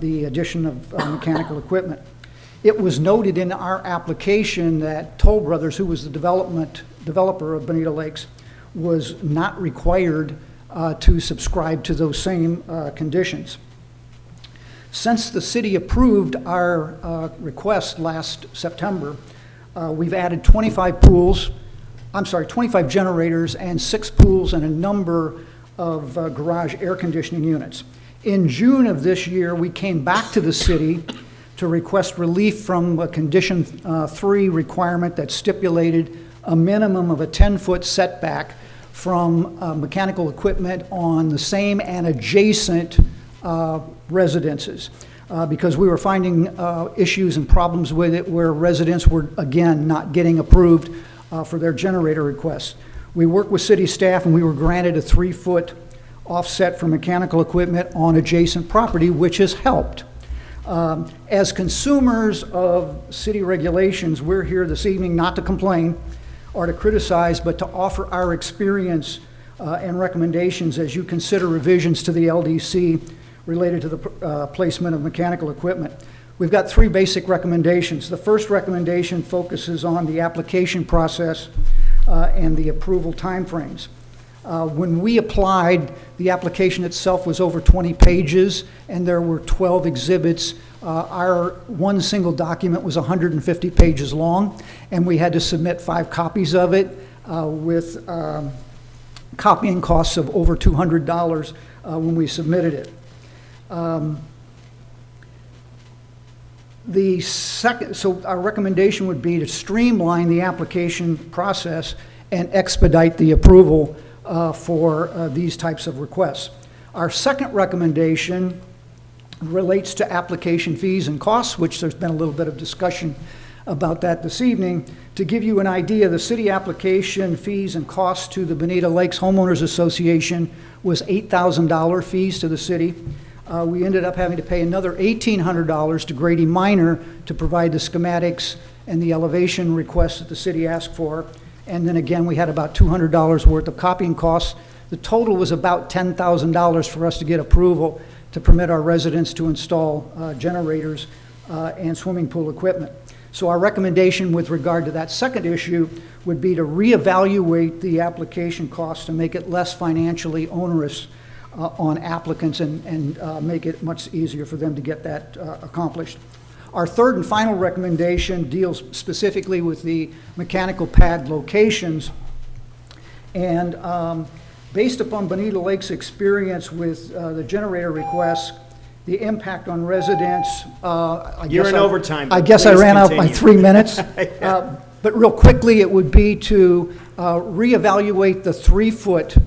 the addition of mechanical equipment. It was noted in our application that Toll Brothers, who was the developer of Bonita Lakes, was not required to subscribe to those same conditions. Since the city approved our request last September, we've added 25 generators and 6 pools and a number of garage air conditioning units. In June of this year, we came back to the city to request relief from a condition 3 requirement that stipulated a minimum of a 10-foot setback from mechanical equipment on the same and adjacent residences, because we were finding issues and problems with it where residents were, again, not getting approved for their generator requests. We worked with city staff and we were granted a 3-foot offset for mechanical equipment on adjacent property, which has helped. As consumers of city regulations, we're here this evening not to complain or to criticize, but to offer our experience and recommendations as you consider revisions to the LDC related to the placement of mechanical equipment. We've got 3 basic recommendations. The first recommendation focuses on the application process and the approval timeframes. When we applied, the application itself was over 20 pages and there were 12 exhibits. Our one single document was 150 pages long, and we had to submit 5 copies of it with copying costs of over $200 when we submitted it. So our recommendation would be to streamline the application process and expedite the approval for these types of requests. Our second recommendation relates to application fees and costs, which there's been a little bit of discussion about that this evening. To give you an idea, the city application fees and costs to the Bonita Lakes Homeowners Association was $8,000 fees to the city. We ended up having to pay another $1,800 to Grady Minor to provide the schematics and the elevation requests that the city asked for. And then again, we had about $200 worth of copying costs. The total was about $10,000 for us to get approval to permit our residents to install generators and swimming pool equipment. So our recommendation with regard to that second issue would be to reevaluate the application costs to make it less financially onerous on applicants and make it much easier for them to get that accomplished. Our third and final recommendation deals specifically with the mechanical pad locations. And based upon Bonita Lake's experience with the generator requests, the impact on residents, You're in overtime. I guess I Please ran out by continue. 3 minutes. But real quickly, it would be to reevaluate the 3-foot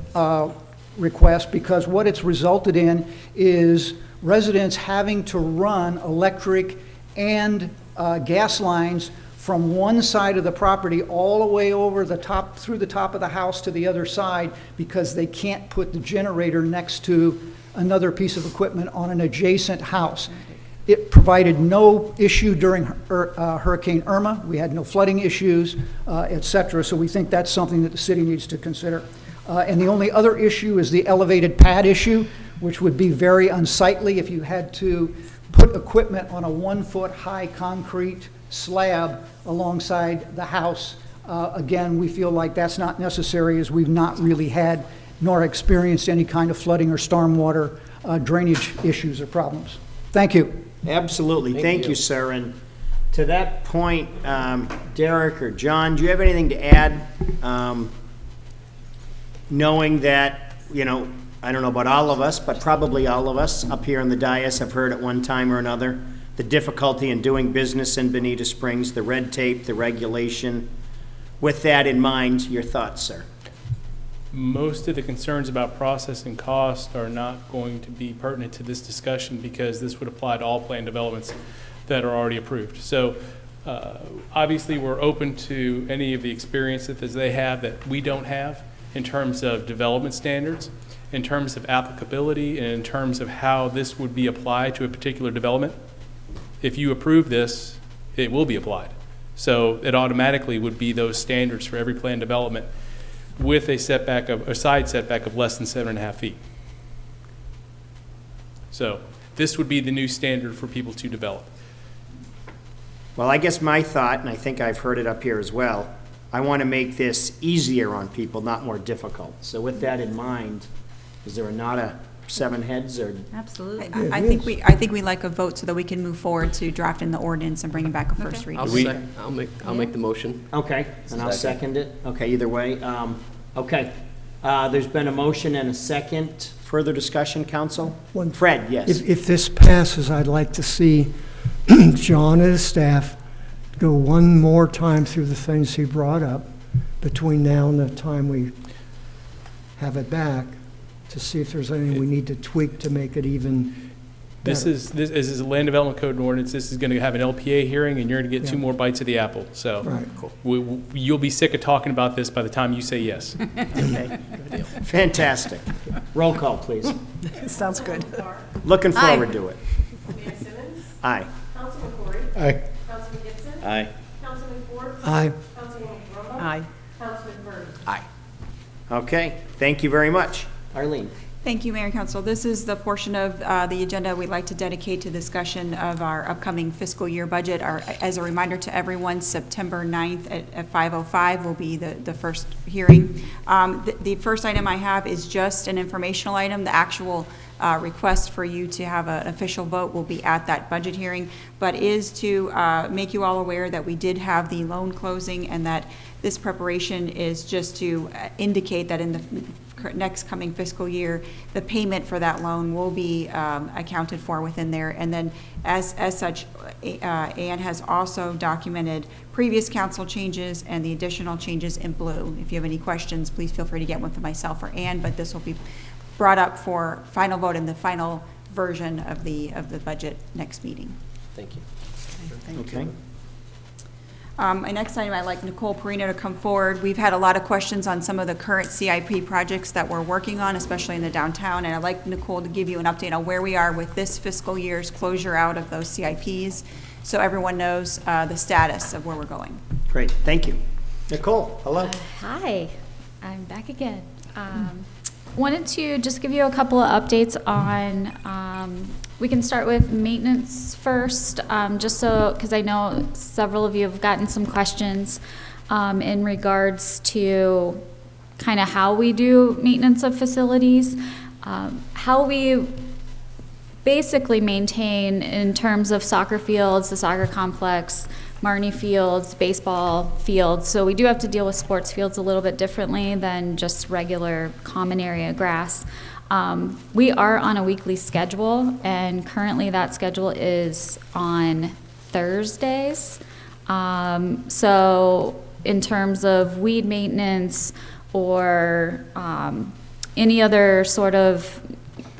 request, because what it's resulted in is residents having to run electric and gas lines from one side of the property all the way over the top, through the top of the house to the other side, because they can't put the generator next to another piece of equipment on an adjacent house. It provided no issue during Hurricane Irma. We had no flooding issues, et cetera. So we think that's something that the city needs to consider. And the only other issue is the elevated pad issue, which would be very unsightly if you had to put equipment on a 1-foot high concrete slab alongside the house. Again, we feel like that's not necessary, as we've not really had nor experienced any kind of flooding or stormwater drainage issues or problems. Thank you. Absolutely. Thank you, sir. And to that point, Derek or John, do you have anything to add? Knowing that, you know, I don't know about all of us, but probably all of us up here on the dais have heard at one time or another the difficulty in doing business in Bonita Springs, the red tape, the regulation. With that in mind, your thoughts, sir? Most of the concerns about process and cost are not going to be pertinent to this discussion, because this would apply to all planned developments that are already approved. So obviously we're open to any of the experiences that they have that we don't have in terms of development standards, in terms of applicability, and in terms of how this would be applied to a particular development. If you approve this, it will be applied. So it automatically would be those standards for every planned development, with a setback of, a side setback of less than 7.5 feet. So this would be the new standard for people to develop. Well, I guess my thought, and I think I've heard it up here as well, I want to make this easier on people, not more difficult. So with that in mind, is there a nod of 7 heads or? Absolutely. I think we like a vote so that we can move forward to drafting the ordinance and bringing back a first reading. I'll make the motion. Okay, and I'll second it. Okay, either way. Okay, there's been a motion and a second. Further discussion, council? Fred, yes. If this passes, I'd like to see John and his staff go one more time through the things he brought up between now and the time we have it back, to see if there's anything we need to tweak to make it even better. This is a land development code and ordinance. This is going to have an LPA hearing, and you're going to get 2 more bites of the apple. So Right. you'll be sick of talking about this by the time you say yes. Okay, fantastic. Roll call, please. Sounds good. Looking forward to it. Mayor Simmons? Aye. Councilman Corey? Aye. Councilman Gibson? Aye. Councilman Forbes? Aye. Councilwoman Roma? Aye. Councilman Byrd? Aye. Okay, thank you very much. Arlene? Thank you, Mayor and Council. This is the portion of the agenda we'd like to dedicate to discussion of our upcoming fiscal year budget. As a reminder to everyone, September 9th at 5:05 will be the first hearing. The first item I have is just an informational item. The actual request for you to have an official vote will be at that budget hearing, but is to make you all aware that we did have the loan closing, and that this preparation is just to indicate that in the next coming fiscal year, the payment for that loan will be accounted for within there. And then as such, Ann has also documented previous council changes and the additional changes in blue. If you have any questions, please feel free to get one from myself or Ann, but this will be brought up for final vote in the final version of the budget next meeting. Thank you. Okay. My next item, I'd like Nicole Perino to come forward. We've had a lot of questions on some of the current CIP projects that we're working on, especially in the downtown, and I'd like Nicole to give you an update on where we are with this fiscal year's closure out of those CIPs, so everyone knows the status of where we're going. Great, thank you. Nicole, hello. Hi, I'm back again. Wanted to just give you a couple of updates on, we can start with maintenance first, just so, because I know several of you have gotten some questions in regards to kind of how we do maintenance of facilities, how we basically maintain in terms of soccer fields, the soccer complex, Marnie fields, baseball fields. So we do have to deal with sports fields a little bit differently than just regular common area grass. We are on a weekly schedule, and currently that schedule is on Thursdays. So in terms of weed maintenance or any other sort of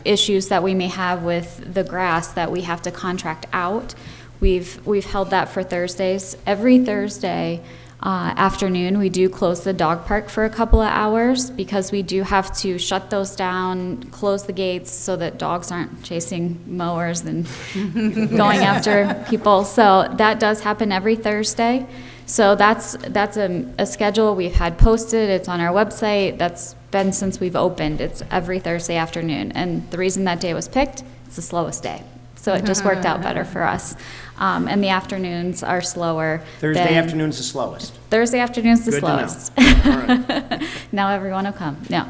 issues that we may have with the grass that we have to contract out, we've held that for Thursdays. Every Thursday afternoon, we do close the dog park for a couple of hours because we do have to shut those down, close the gates so that dogs aren't chasing mowers and going after people. So that does happen every Thursday. So that's a schedule we've had posted. It's on our website. That's been since we've opened. It's every Thursday afternoon. And the reason that day was picked, it's the slowest day. So it just worked out better for us. And the afternoons are slower. Thursday afternoon's the slowest. Thursday afternoon's the Good slowest. to know. All right. Now everyone will come. No.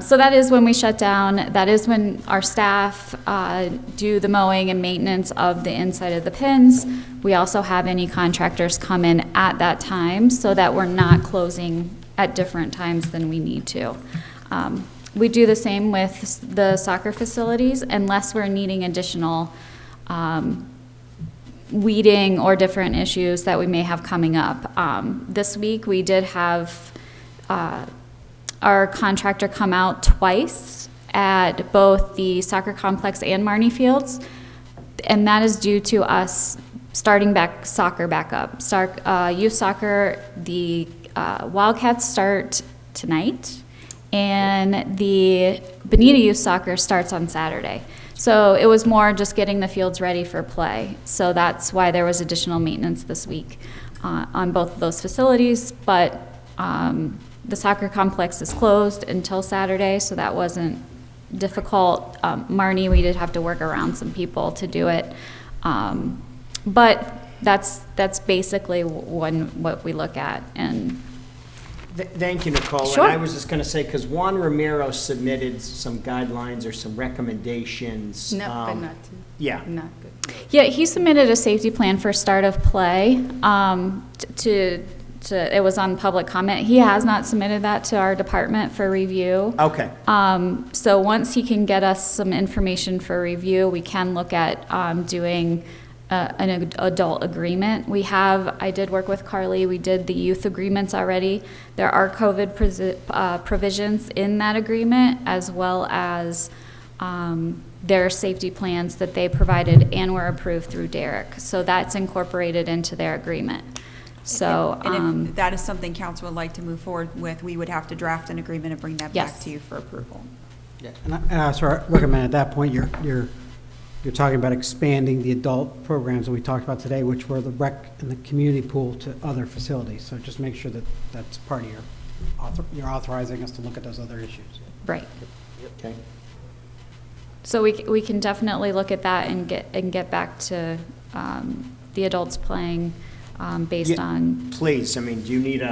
So that is when we shut down. That is when our staff do the mowing and maintenance of the inside of the pins. We also have any contractors come in at that time so that we're not closing at different times than we need to. We do the same with the soccer facilities unless we're needing additional weeding or different issues that we may have coming up. This week we did have our contractor come out twice at both the soccer complex and Marnie fields, and that is due to us starting soccer back up. Youth soccer, the Wildcats start tonight, and the Bonita Youth Soccer starts on Saturday. So it was more just getting the fields ready for play. So that's why there was additional maintenance this week on both of those facilities. But the soccer complex is closed until Saturday, so that wasn't difficult. Marnie, we did have to work around some people to do it. But that's basically what we look at. And Thank you, Nicole. Sure. And I was just going to say, because Juan Romero submitted some guidelines or some recommendations. No, but not to. Yeah. Not good. yeah, he submitted a safety plan for start of play. It was on public comment. He has not submitted that to our department for review. Okay. So once he can get us some information for review, we can look at doing an adult agreement. I did work with Carly. We did the youth agreements already. There are COVID provisions in that agreement, as well as their safety plans that they provided and were approved through Derek. So that's incorporated into their agreement. So, and if that is something council would like to move forward with, we would have to draft an agreement and bring that back Yes. to you for approval. Yeah, and so I recommend at that point, you're talking about expanding the adult programs that we talked about today, which were the rec and the community pool to other facilities. So just make sure that that's part of you're authorizing us to look at those other issues. right. Okay. So we can definitely look at that and get back to the adults playing based on. Please, I mean, do you need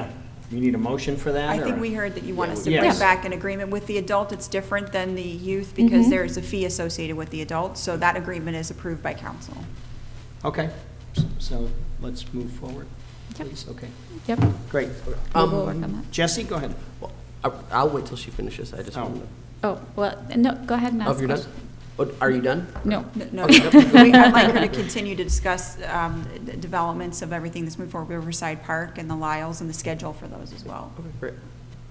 a motion for that? I or- think we heard that you want us to Yes. bring back an agreement with the adult. It's different than the youth because Mhm. there's a fee associated with the adult, so that agreement is approved by council. Okay, so let's move forward, Yep. please, okay. Yep. Great. We'll work on that. Jesse, go ahead. I'll wait till she finishes. I just wanted to. Oh, well, no, go ahead and ask. Oh, if you're done? questions. Oh, are you done? No. No, I'd like her to continue to discuss the developments of everything that's moving forward, Riverside Park and the Lyles and the schedule for those as well. Okay, great.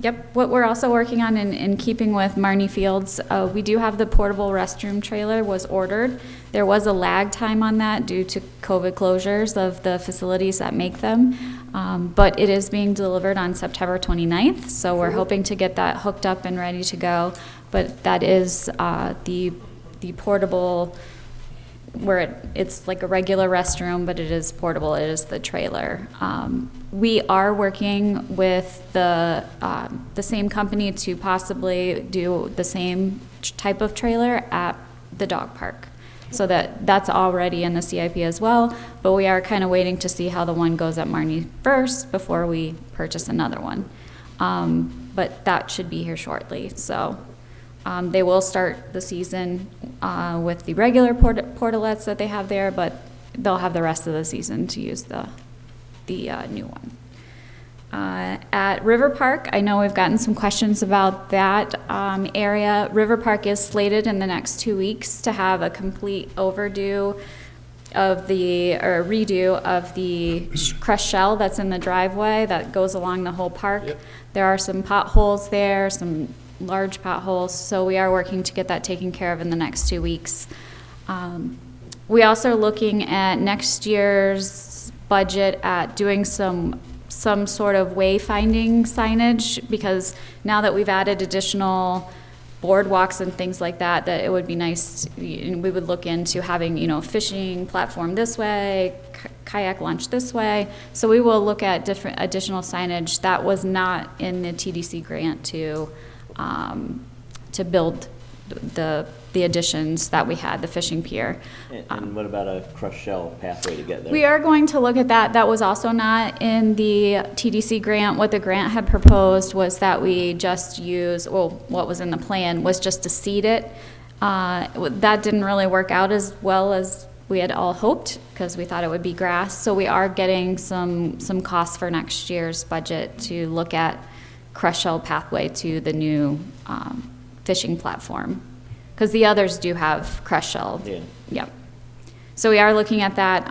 Yep, what we're also working on in keeping with Marnie Fields, we do have the portable restroom trailer was ordered. There was a lag time on that due to COVID closures of the facilities that make them, but it is being delivered on September 29th, so we're hoping to get that hooked up and ready to go. But that is the portable, where it's like a regular restroom, but it is portable. It is the trailer. We are working with the same company to possibly do the same type of trailer at the dog park. So that's already in the CIP as well, but we are kind of waiting to see how the one goes at Marnie first before we purchase another one. But that should be here shortly. So they will start the season with the regular portalettes that they have there, but they'll have the rest of the season to use the new one. At River Park, I know we've gotten some questions about that area. River Park is slated in the next 2 weeks to have a complete redo of the crushed shell that's in the driveway that goes along the whole park. Yep. There are some potholes there, some large potholes, so we are working to get that taken care of in the next 2 weeks. We also are looking at next year's budget at doing some sort of wayfinding signage, because now that we've added additional boardwalks and things like that, that it would be nice, we would look into having, fishing platform this way, kayak launch this way. So we will look at different additional signage that was not in the TDC grant to build the additions that we had, the fishing pier. And what about a crushed shell pathway to get there? We are going to look at that. That was also not in the TDC grant. What the grant had proposed was that we just use, what was in the plan was just to seed it. That didn't really work out as well as we had all hoped, because we thought it would be grass. So we are getting some costs for next year's budget to look at crushed shell pathway to the new fishing platform, because the others do have crushed shell. Yeah. Yep. So we are looking at that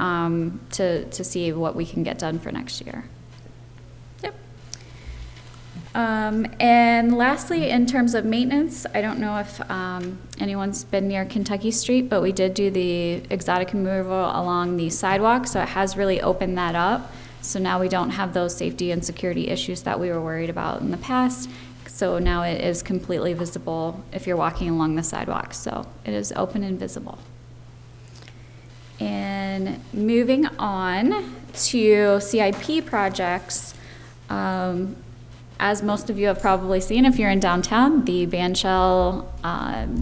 to see what we can get done for next year. Yep. And lastly, in terms of maintenance, I don't know if anyone's been near Kentucky Street, but we did do the exotic removal along the sidewalk, so it has really opened that up. So now we don't have those safety and security issues that we were worried about in the past. So now it is completely visible if you're walking along the sidewalk. So it is open and visible. And moving on to CIP projects, as most of you have probably seen, if you're in downtown, the bandshell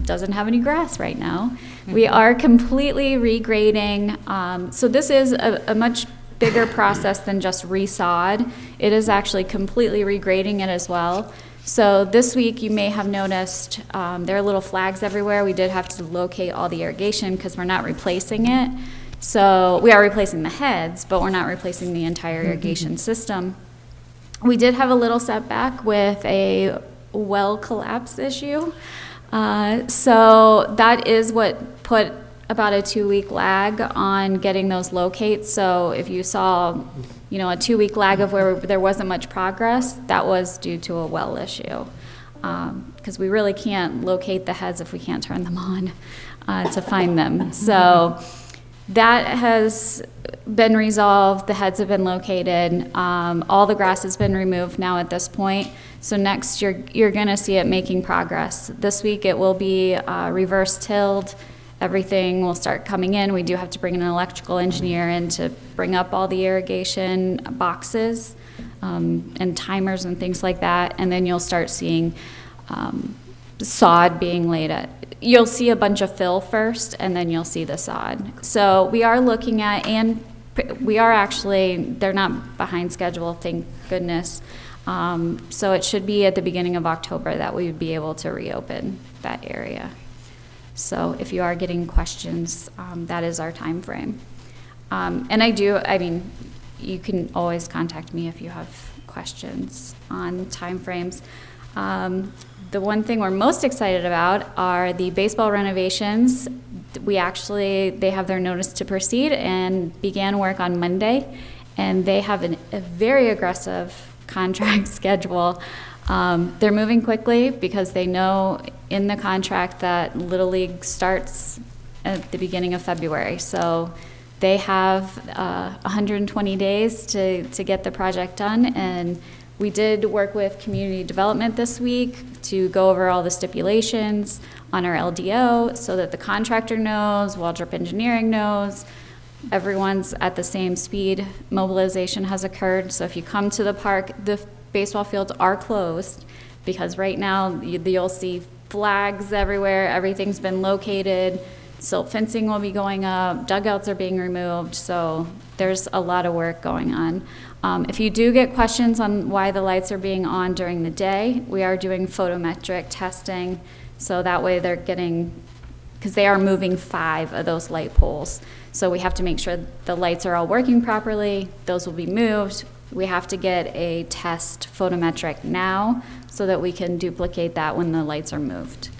doesn't have any grass right now. Mm-hmm. We are completely regrading. So this is a much bigger process than just resod. It is actually completely regrading it as well. So this week you may have noticed there are little flags everywhere. We did have to locate all the irrigation because we're not replacing it. So we are replacing the heads, but we're not replacing the entire irrigation system. We did have a little setback with a well collapse issue. So that is what put about a 2-week lag on getting those locates. So if you saw, a 2-week lag of where there wasn't much progress, that was due to a well issue. Because we really can't locate the heads if we can't turn them on to find them. So that has been resolved. The heads have been located. All the grass has been removed now at this point. So next you're going to see it making progress. This week it will be reverse tilled. Everything will start coming in. We do have to bring an electrical engineer in to bring up all the irrigation boxes and timers and things like that. And then you'll start seeing sod being laid at. You'll see a bunch of fill first, and then you'll see the sod. So we are looking at, and we are actually, they're not behind schedule, thank goodness. So it should be at the beginning of October that we would be able to reopen that area. So if you are getting questions, that is our time frame. And you can always contact me if you have questions on time frames. The one thing we're most excited about are the baseball renovations. They have their notice to proceed and began work on Monday, and they have a very aggressive contract schedule. They're moving quickly because they know in the contract that Little League starts at the beginning of February. So they have 120 days to get the project done, and we did work with community development this week to go over all the stipulations on our LDO so that the contractor knows, Waldrop Engineering knows, everyone's at the same speed. Mobilization has occurred, so if you come to the park, the baseball fields are closed because right now you'll see flags everywhere, everything's been located, silt fencing will be going up, dugouts are being removed, so there's a lot of work going on. If you do get questions on why the lights are being on during the day, we are doing photometric testing, so that way they're getting, because they are moving 5 of those light poles. So we have to make sure the lights are all working properly, those will be moved. We have to get a test photometric now so that we can duplicate that when the lights are moved.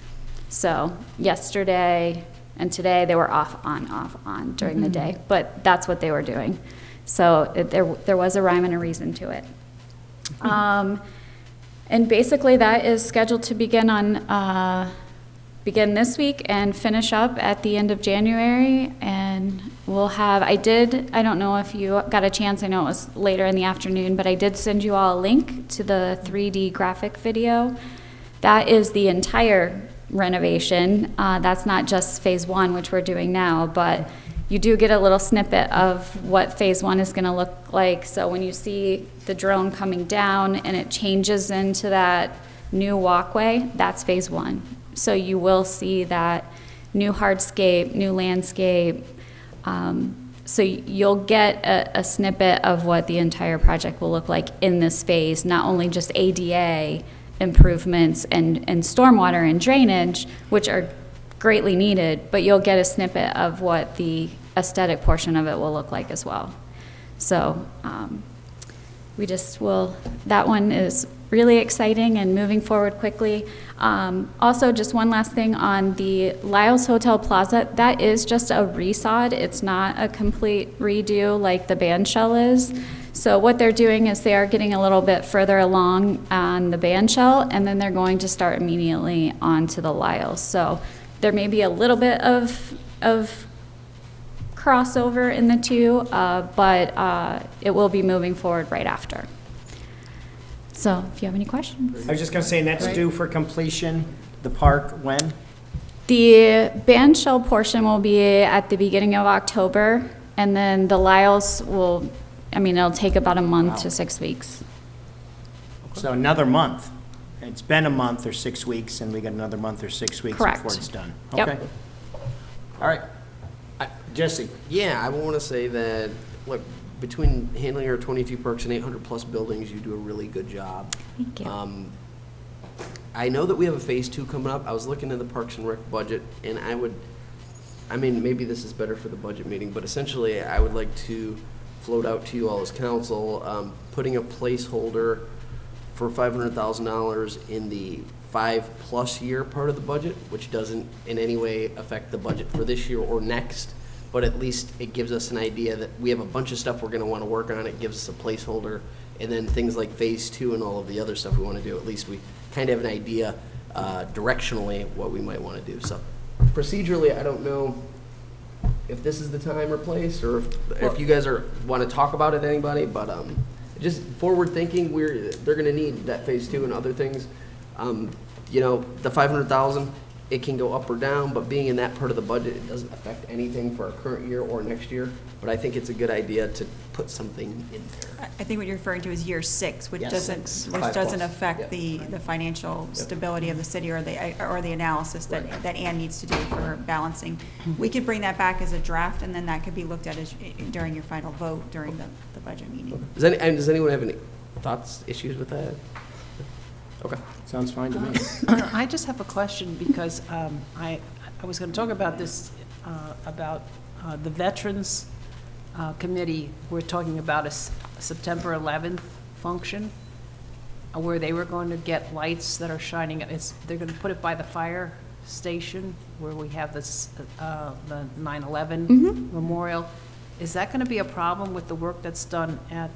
So yesterday and today they were off, on during the day, but that's what they were doing. So there was a rhyme and a reason to it. And basically that is scheduled to begin this week and finish up at the end of January. And we'll have, I don't know if you got a chance, I know it was later in the afternoon, but I did send you all a link to the 3D graphic video. That is the entire renovation. That's not just phase 1, which we're doing now, but you do get a little snippet of what phase 1 is going to look like. So when you see the drone coming down and it changes into that new walkway, that's phase 1. So you will see that new hardscape, new landscape. So you'll get a snippet of what the entire project will look like in this phase, not only just ADA improvements and stormwater and drainage, which are greatly needed, but you'll get a snippet of what the aesthetic portion of it will look like as well. So that one is really exciting and moving forward quickly. Also, just one last thing on the Lyles Hotel Plaza, that is just a resod. It's not a complete redo like the band shell is. So what they're doing is they are getting a little bit further along on the band shell, and then they're going to start immediately onto the Lyles. So there may be a little bit of crossover in the two, but it will be moving forward right after. So if you have any questions. I was just going to say, and that's due for completion, the park, when? The band shell portion will be at the beginning of October, and then the Lyles will, it'll take about a month to 6 weeks. So another month. It's been a month or 6 weeks, and we got another month or 6 weeks Correct. before it's done. Yep. Okay. All right. Jesse. Yeah, I want to say that, look, between handling our 22 parks and 800-plus buildings, you do a really good job. Thank you. I know that we have a Phase 2 coming up. I was looking at the Parks and Rec budget, and maybe this is better for the budget meeting, but essentially I would like to float out to you all as council, putting a placeholder for $500,000 in the 5+ year part of the budget, which doesn't in any way affect the budget for this year or next, but at least it gives us an idea that we have a bunch of stuff we're going to want to work on. It gives us a placeholder, and then things like Phase 2 and all of the other stuff we want to do, at least we kind of have an idea directionally what we might want to do. So procedurally, I don't know if this is the time or place, or if you guys want to talk about it, anybody, but just forward thinking, they're going to need that Phase 2 and other things. The 500,000, it can go up or down, but being in that part of the budget, it doesn't affect anything for our current year or next year. But I think it's a good idea to put something in there. I think what you're referring to is year 6, which Yes, doesn't 6. which 5+. doesn't affect Yep. the financial stability of the city or the analysis that Ann needs to do for balancing. We could bring that back as a draft, and then that could be looked at during your final vote during the budget meeting. Does anyone have any thoughts, issues with that? Okay. Sounds fine to me. I just have a question because I was going to talk about this, about the Veterans Committee. We're talking about a September 11th function. where they were going to get lights that are shining, they're going to put it by the fire station where we have this, the 9/11 memorial. Is that going to be a problem with the work that's done at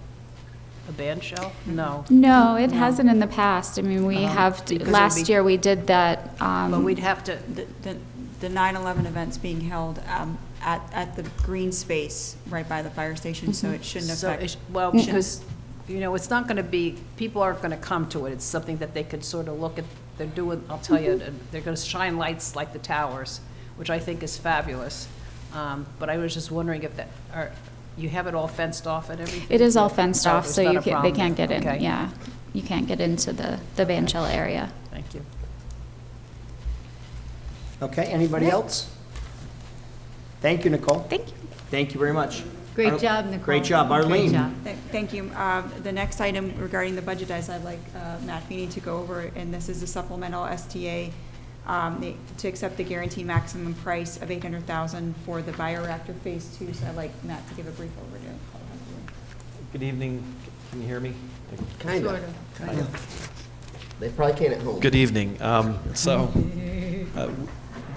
the band shell? No. No, it hasn't in the past. I mean, we have, because it would last be- year we did that. But we'd have to, The 9/11 event's being held at the green space right by the fire station, so it shouldn't so, affect. well, because, you know, it's not going to be, people aren't going to come to it. It's something that they could sort of look at. They're doing, I'll tell you, they're going to shine lights like the towers, which I think is fabulous. But I was just wondering if you have it all fenced off and everything? It is all fenced off, there's so not you a they problem can't there. get in, Okay. yeah. You can't get into the band shell area. Thank you. Okay, anybody else? Thank you, Nicole. Thank you. Thank you very much. Great job, Nicole. Great job, Great Arlene. job. Thank you. The next item regarding the budget, I'd like Matt Feeney to go over, and this is a supplemental STA to accept the guaranteed maximum price of $800,000 for the bioreactor phase 2. So I'd like Matt to give a brief overview. Good evening. Can you hear me? Kind Sort of. of. Kind of. They probably can't at home. Good evening.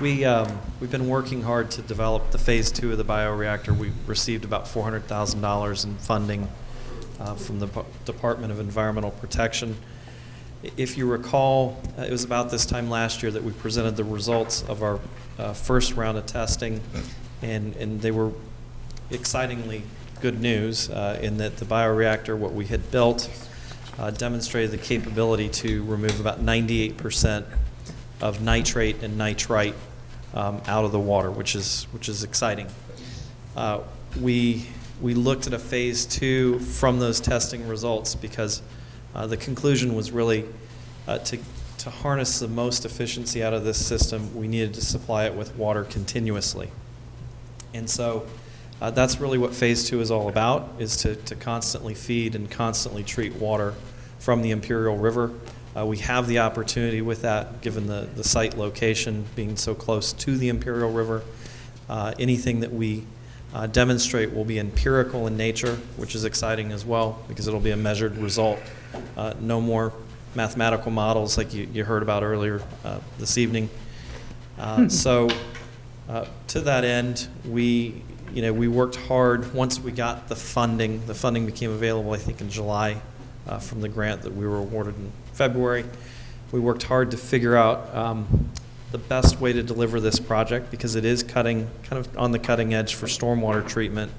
We've been working hard to develop the phase 2 of the bioreactor. We received about $400,000 in funding from the Department of Environmental Protection. If you recall, it was about this time last year that we presented the results of our first round of testing, and they were excitingly good news in that the bioreactor, what we had built, demonstrated the capability to remove about 98% of nitrate and nitrite out of the water, which is exciting. We looked at a phase 2 from those testing results because the conclusion was really to harness the most efficiency out of this system, we needed to supply it with water continuously. And so that's really what phase 2 is all about, is to constantly feed and constantly treat water from the Imperial River. We have the opportunity with that, given the site location being so close to the Imperial River. Anything that we demonstrate will be empirical in nature, which is exciting as well, because it'll be a measured result. No more mathematical models like you heard about earlier this evening. So to that end, we worked hard. Once we got the funding became available, I think, in July from the grant that we were awarded in February. We worked hard to figure out the best way to deliver this project, because it is kind of on the cutting edge for stormwater treatment,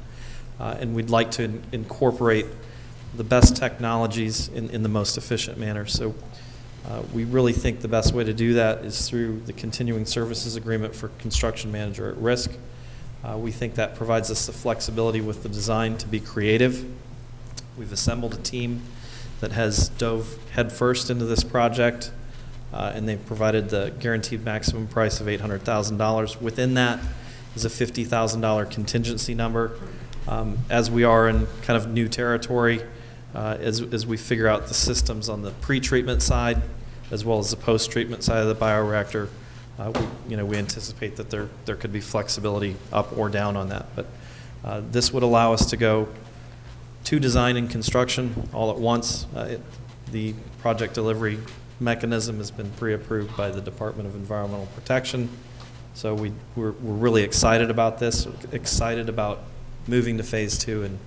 and we'd like to incorporate the best technologies in the most efficient manner. So we really think the best way to do that is through the continuing services agreement for construction manager at risk. We think that provides us the flexibility with the design to be creative. We've assembled a team that has dove headfirst into this project, and they've provided the guaranteed maximum price of $800,000. Within that is a $50,000 contingency number. As we are in kind of new territory, as we figure out the systems on the pre-treatment side, as well as the post-treatment side of the bioreactor, we anticipate that there could be flexibility up or down on that. But this would allow us to go to design and construction all at once. The project delivery mechanism has been pre-approved by the Department of Environmental Protection. So we're really excited about this, excited about moving to phase 2 and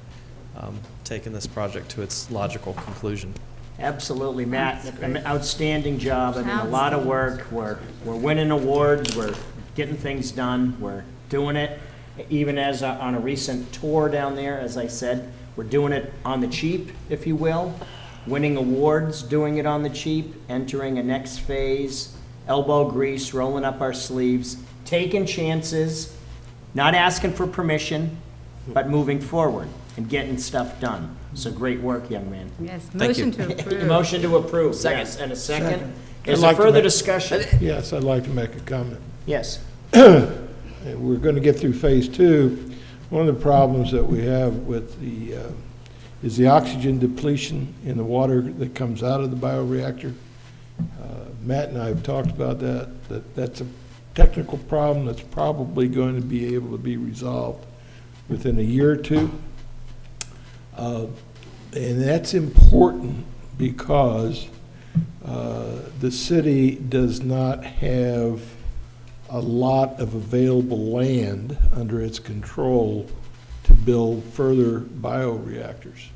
taking this project to its logical conclusion. Absolutely, Matt. An outstanding job. I mean, a lot of work. We're winning awards. We're getting things done. We're doing it. Even as on a recent tour down there, as I said, we're doing it on the cheap, if you will. Winning awards, doing it on the cheap, entering a next phase, elbow grease, rolling up our sleeves, taking chances, not asking for permission, but moving forward and getting stuff done. So great work, young man. Yes, Thank motion you. to approve. Motion to approve. Second. Yes, and a second. Second. Is I'd there like to further make- discussion? Yes, I'd like to make a comment. Yes. We're going to get through phase 2. One of the problems that we have with is the oxygen depletion in the water that comes out of the bioreactor. Matt and I have talked about that's a technical problem that's probably going to be able to be resolved within a year or two. And that's important because The city does not have a lot of available land under its control to build further bioreactors.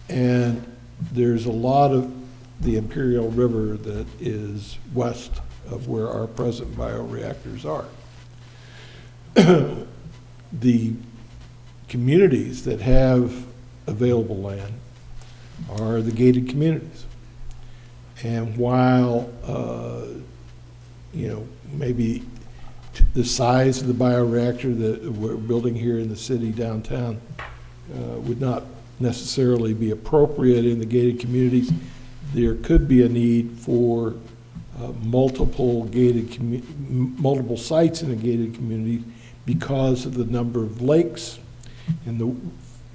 And there's a lot of the Imperial River that is west of where our present bioreactors are. The communities that have available land are the gated communities. And while, maybe the size of the bioreactor that we're building here in the city downtown would not necessarily be appropriate in the gated communities, there could be a need for multiple sites in a gated community because of the number of lakes and the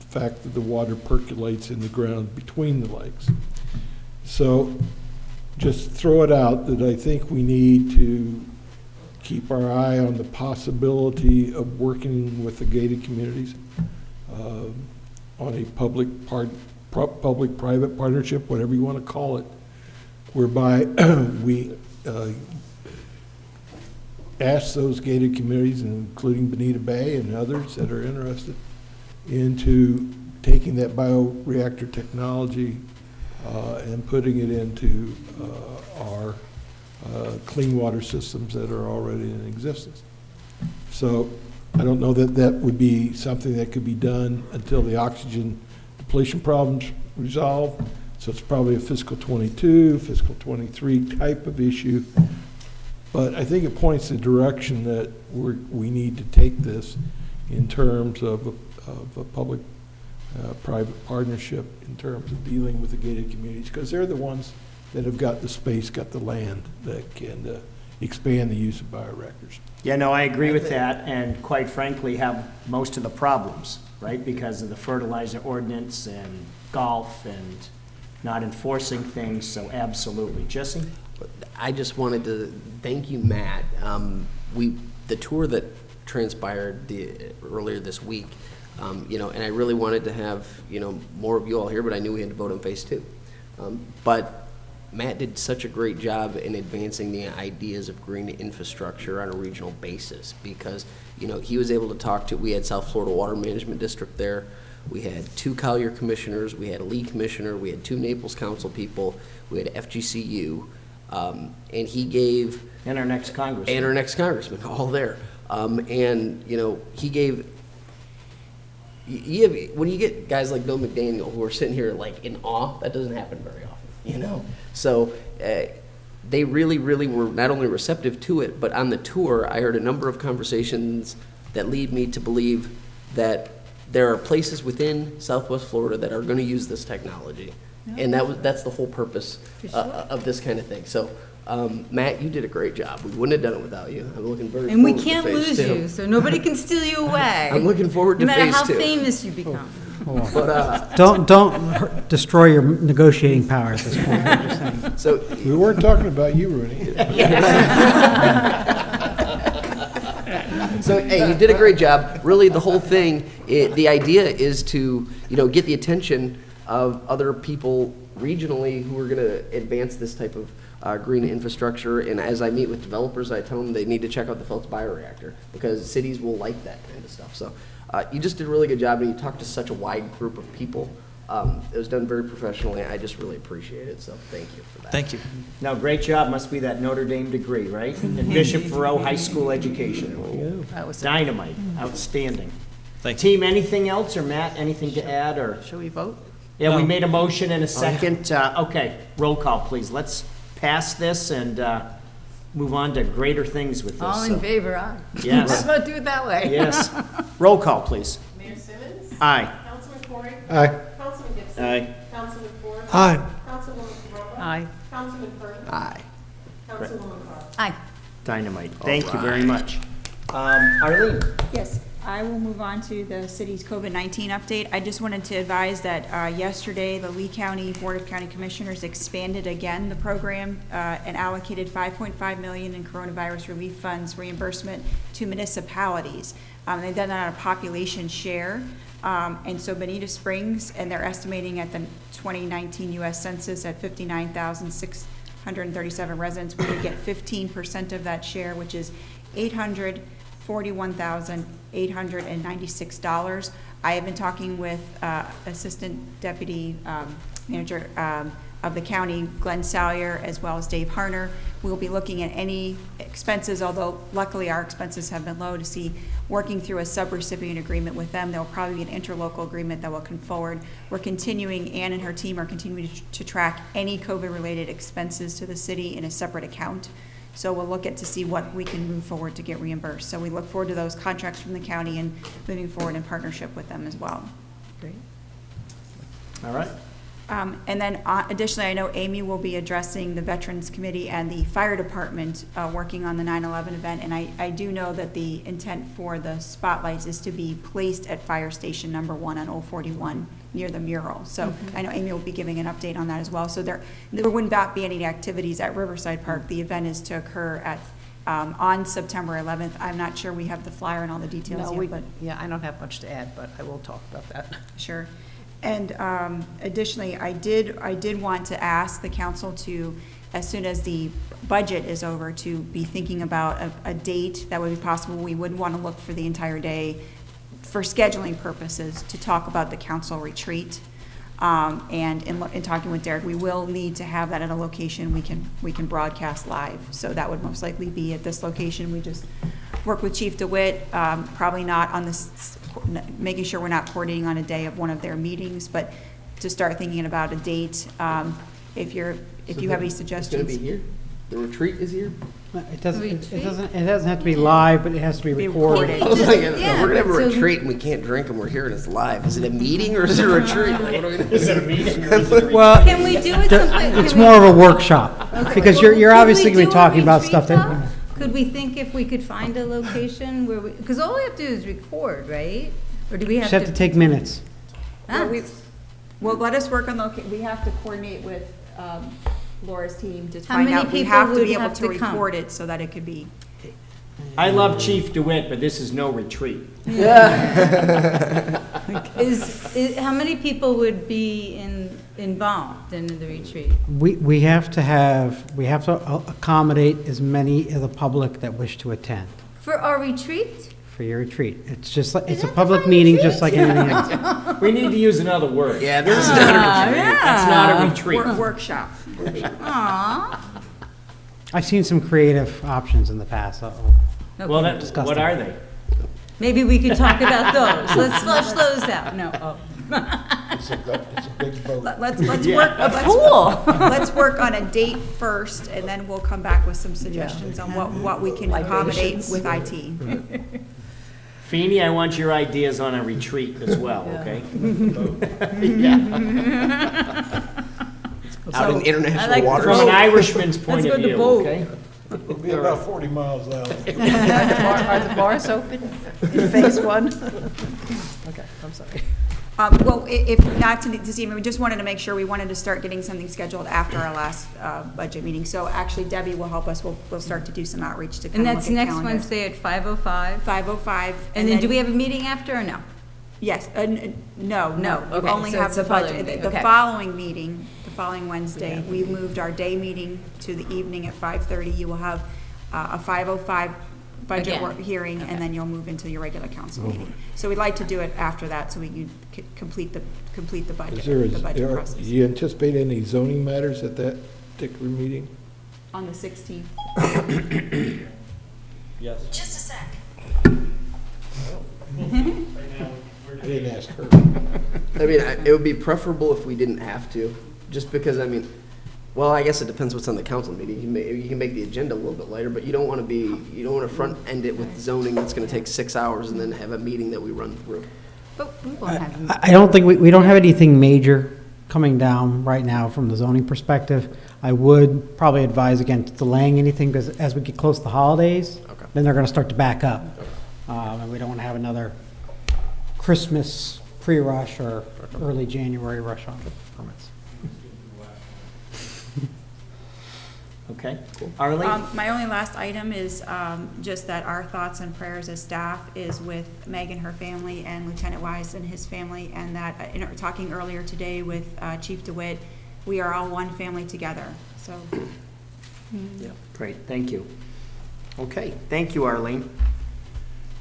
fact that the water percolates in the ground between the lakes. So just throw it out that I think we need to keep our eye on the possibility of working with the gated communities on a public-private partnership, whatever you want to call it, whereby we ask those gated communities, including Bonita Bay and others that are interested, into taking that bioreactor technology and putting it into our clean water systems that are already in existence. So I don't know that that would be something that could be done until the oxygen depletion problem's resolved. So it's probably a fiscal 22, fiscal 23 type of issue. But I think it points the direction that we need to take this in terms of a public-private partnership in terms of dealing with the gated communities, because they're the ones that have got the space, got the land that can expand the use of bioreactors. Yeah, no, I agree with that, and quite frankly, have most of the problems, right? Because of the fertilizer ordinance and golf and not enforcing things, so absolutely. Jesse? I just wanted to thank you, Matt. The tour that transpired earlier this week, and I really wanted to have, more of you all here, but I knew we had to vote on phase 2. But Matt did such a great job in advancing the ideas of green infrastructure on a regional basis because, he was able to we had South Florida Water Management District there. We had 2 Collier commissioners, we had a Lee commissioner, we had 2 Naples Council people, we had FGCU, and he gave... And our next congressman. And our next congressman, all there. He gave... when you get guys like Bill McDaniel who are sitting here like in awe, that doesn't happen very often, So they really, really were not only receptive to it, but on the tour, I heard a number of conversations that lead me to believe that there are places within Southwest Florida that are going to use this technology. And that's the whole purpose of this kind of thing. So, Matt, you did a great job. We wouldn't have done it without you. I'm looking forward to phase 2. And we can't lose you, so nobody can steal you away. I'm looking forward to phase 2. No matter how famous you become. But, Don't destroy your negotiating power at this point. I'm just saying. So we weren't talking about you, Rooney. So, hey, you did a great job. Really, the whole thing, the idea is to, get the attention of other people regionally who are going to advance this type of green infrastructure. And as I meet with developers, I tell them they need to check out the Phelps bioreactor because cities will like that kind of stuff. So you just did a really good job, and you talked to such a wide group of people. It was done very professionally. I just really appreciate it, so thank you for that. Thank you. No, great job. Must be that Notre Dame degree, right? And Bishop Verot High School education. That was Dynamite. Outstanding. Thank you. Team, anything else, or Matt, anything to add, or? Shall we vote? Yeah, we No. made a motion and a second. Okay, roll call, please. Let's pass this and move on to greater things with this. All in So- favor, aye. Yes. How about do it that way? Yes. Roll call, please. Mayor Simmons? Aye. Councilman Corey? Aye. Councilman Gibson? Aye. Councilman Ford? Aye. Councilwoman Corona? Aye. Councilman Purdy? Aye. Councilwoman Carr? Aye. Dynamite. Thank you very much. Arlene? Yes. I will move on to the city's COVID-19 update. I just wanted to advise that yesterday, the Lee County Board of County Commissioners expanded again the program and allocated $5.5 million in coronavirus relief funds reimbursement to municipalities. They've done that on a population share. And so Bonita Springs, and they're estimating at the 2019 U.S. Census at 59,637 residents, we would get 15% of that share, which is $841,896. I have been talking with Assistant Deputy Manager of the county, Glenn Salyer, as well as Dave Harner. We'll be looking at any expenses, although luckily our expenses have been low, to see working through a sub-recipient agreement with them. There will probably be an interlocal agreement that will come forward. We're continuing, Ann and her team are continuing to track any COVID-related expenses to the city in a separate account. So we'll look at to see what we can move forward to get reimbursed. So we look forward to those contracts from the county and moving forward in partnership with them as well. Great. All right. And then additionally, I know Amy will be addressing the Veterans Committee and the Fire Department working on the 9/11 event. And I do know that the intent for the spotlights is to be placed at Fire Station number 1 on 041 near the mural. So I know Amy will be giving an update on that as well. So there would not be any activities at Riverside Park. The event is to occur at on September 11th. I'm not sure we have the flyer and all the details yet, but yeah, I don't have much to add, but I will talk about that. Sure. And additionally, I did want to ask the council to, as soon as the budget is over, to be thinking about a date that would be possible. We would want to look for the entire day for scheduling purposes to talk about the council retreat. And in talking with Derek, we will need to have that at a location we can broadcast live. So that would most likely be at this location. We just work with Chief DeWitt, probably not on this, making sure we're not coordinating on a day of one of their meetings, but to start thinking about a date. If you have any suggestions. It's going to be here? The retreat is here? It doesn't have to be live, but it has to be recorded. I was like, we're going to have a retreat and we can't drink and we're here and it's live. Is it a meeting or is it a retreat? Is it a meeting? Well, Can we do it someplace? it's more of a workshop, because you're obviously going to be talking about stuff that. Could we think if we could find a location where we, because all we have to do is record, right? Or do we have Just have to take minutes. Well, let us work on we have to coordinate with Laura's team to How find many out. We people have to would be able have to to come? record it so that it could be. I love Chief DeWitt, but this is no retreat. Is how many people would be involved in the retreat? We have to accommodate as many of the public that wish to attend For our retreat? for your retreat. It's just like, it's a public meeting, just like anything else. We need to use another word. Yeah, this is not a retreat. That's not a retreat. Workshop. Aww. I've seen some creative options in the past. Well, Discuss what them. are they? Maybe we could talk about those. Let's flush those out. No. It's a big boat. Let's work. Let's work on a date first, and then we'll come back with some suggestions on what we can accommodate with IT. Feeney, I want your ideas on a retreat as well, okay? Yeah. Out in international like waters. From an Irishman's point Let's of go to view, boat. okay? It'll be about 40 miles out. Are the bars open in phase 1? Okay, I'm sorry. Well, if not to see, we just wanted to make sure we wanted to start getting something scheduled after our last budget meeting. So actually, Debbie will help us. We'll start to do some outreach to And kind of that's look at next calendars. Wednesday at 5:05? 5:05. And then do we have a meeting after or no? Yes, no. Okay, We only so have it's the the following budget. meeting, The okay. following meeting, the following Wednesday, we moved our day meeting to the evening at 5:30. You will have a 5:05 budget Again. hearing, and then you'll move into your regular council meeting. So we'd like to do it after that, so we can complete the budget, Is the budget do process. you anticipate any zoning matters at that particular meeting? On the 16th. Yes. Just a sec. I didn't ask her. I mean, it would be preferable if we didn't have to, just because, I mean, well, I guess it depends what's on the council meeting. You can make the agenda a little bit later, but you don't want to front end it with zoning that's going to take 6 hours and then have a meeting that we run through. But we won't have. I don't think, we don't have anything major coming down right now from the zoning perspective. I would probably advise against delaying anything, because as we get close to the holidays, then they're going to start to back up. And we don't want to have another Christmas pre-rush or early January rush on permits. Okay, cool. Arlene? My only last item is just that our thoughts and prayers as staff is with Meg and her family and Lieutenant Wise and his family, and that, talking earlier today with Chief DeWitt, we are all one family together, so. Yeah, great, thank you. Okay, thank you, Arlene.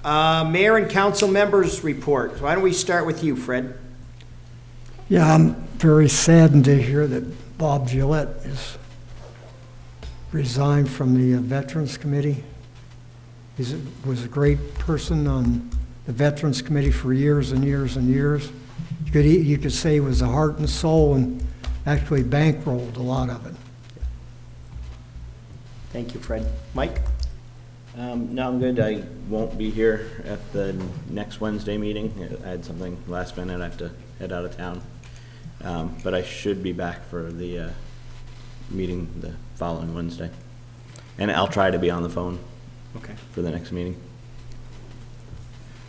Mayor and council members report. Why don't we start with you, Fred? Yeah, I'm very saddened to hear that Bob Gillette is resigned from the Veterans Committee. He was a great person on the Veterans Committee for years and years and years. You could say he was the heart and soul and actually bankrolled a lot of it. Thank you, Fred. Mike? No, I'm good. I won't be here at the next Wednesday meeting. I had something last minute. I have to head out of town. But I should be back for the meeting the following Wednesday. And I'll try to be on the phone for the next meeting.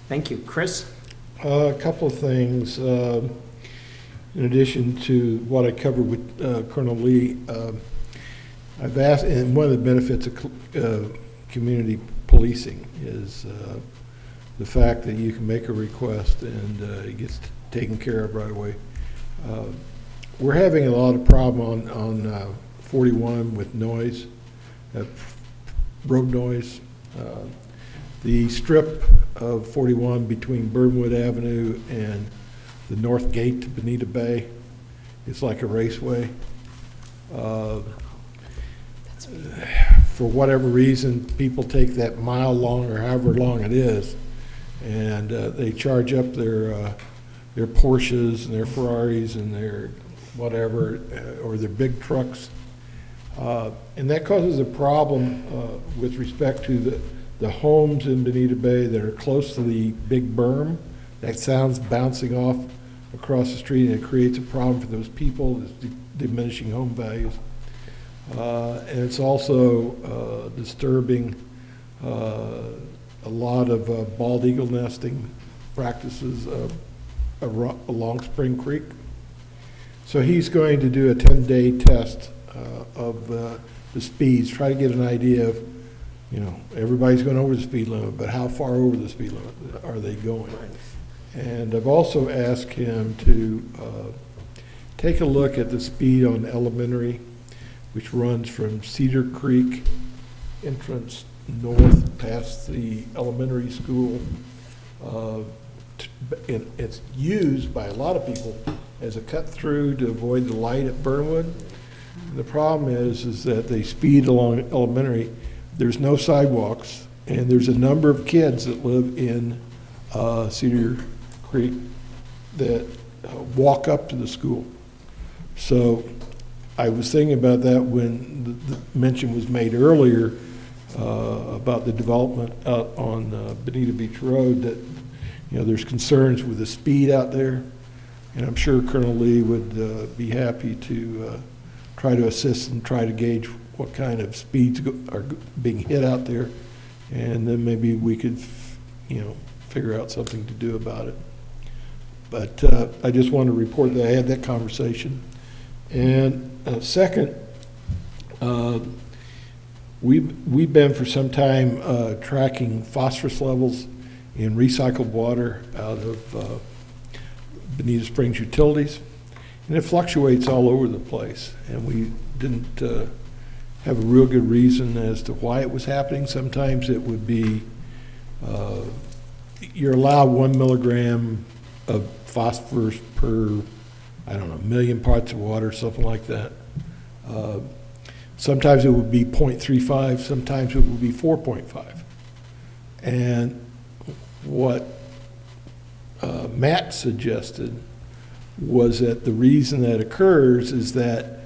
Thank you. Chris? A couple of things. In addition to what I covered with Colonel Lee, I've asked, and one of the benefits of community policing is the fact that you can make a request and it gets taken care of right away. We're having a lot of problem on 41 with noise, road noise. The strip of 41 between Burnwood Avenue and the north gate to Bonita Bay is like a raceway. For whatever reason, people take that mile long or however long it is, and they charge up their Porsches and their Ferraris and their whatever, or their big trucks. And that causes a problem with respect to the homes in Bonita Bay that are close to the big berm. That sound's bouncing off across the street, and it creates a problem for those people. It's diminishing home values. And it's also disturbing a lot of bald eagle nesting practices along Spring Creek. So he's going to do a 10-day test of the speeds, try to get an idea of, everybody's going over the speed limit, but how far over the speed limit are they going? And I've also asked him to take a look at the speed on Elementary, which runs from Cedar Creek entrance north past the elementary school. It's used by a lot of people as a cut through to avoid the light at Burnwood. The problem is that they speed along Elementary. There's no sidewalks, and there's a number of kids that live in Cedar Creek that walk up to the school. So I was thinking about that when the mention was made earlier about the development out on Bonita Beach Road, that there's concerns with the speed out there, and I'm sure Colonel Lee would be happy to try to assist and try to gauge what kind of speeds are being hit out there, and then maybe we could figure out something to do about it. But I just want to report that I had that conversation. And second, we've been for some time tracking phosphorus levels in recycled water out of Bonita Springs Utilities, and it fluctuates all over the place. And we didn't have a real good reason as to why it was happening. Sometimes it would be you're allowed 1 milligram of phosphorus per, I don't know, 1 million parts of water, something like that. Sometimes it would be 0.35, sometimes it would be 4.5. And what Matt suggested was that the reason that occurs is that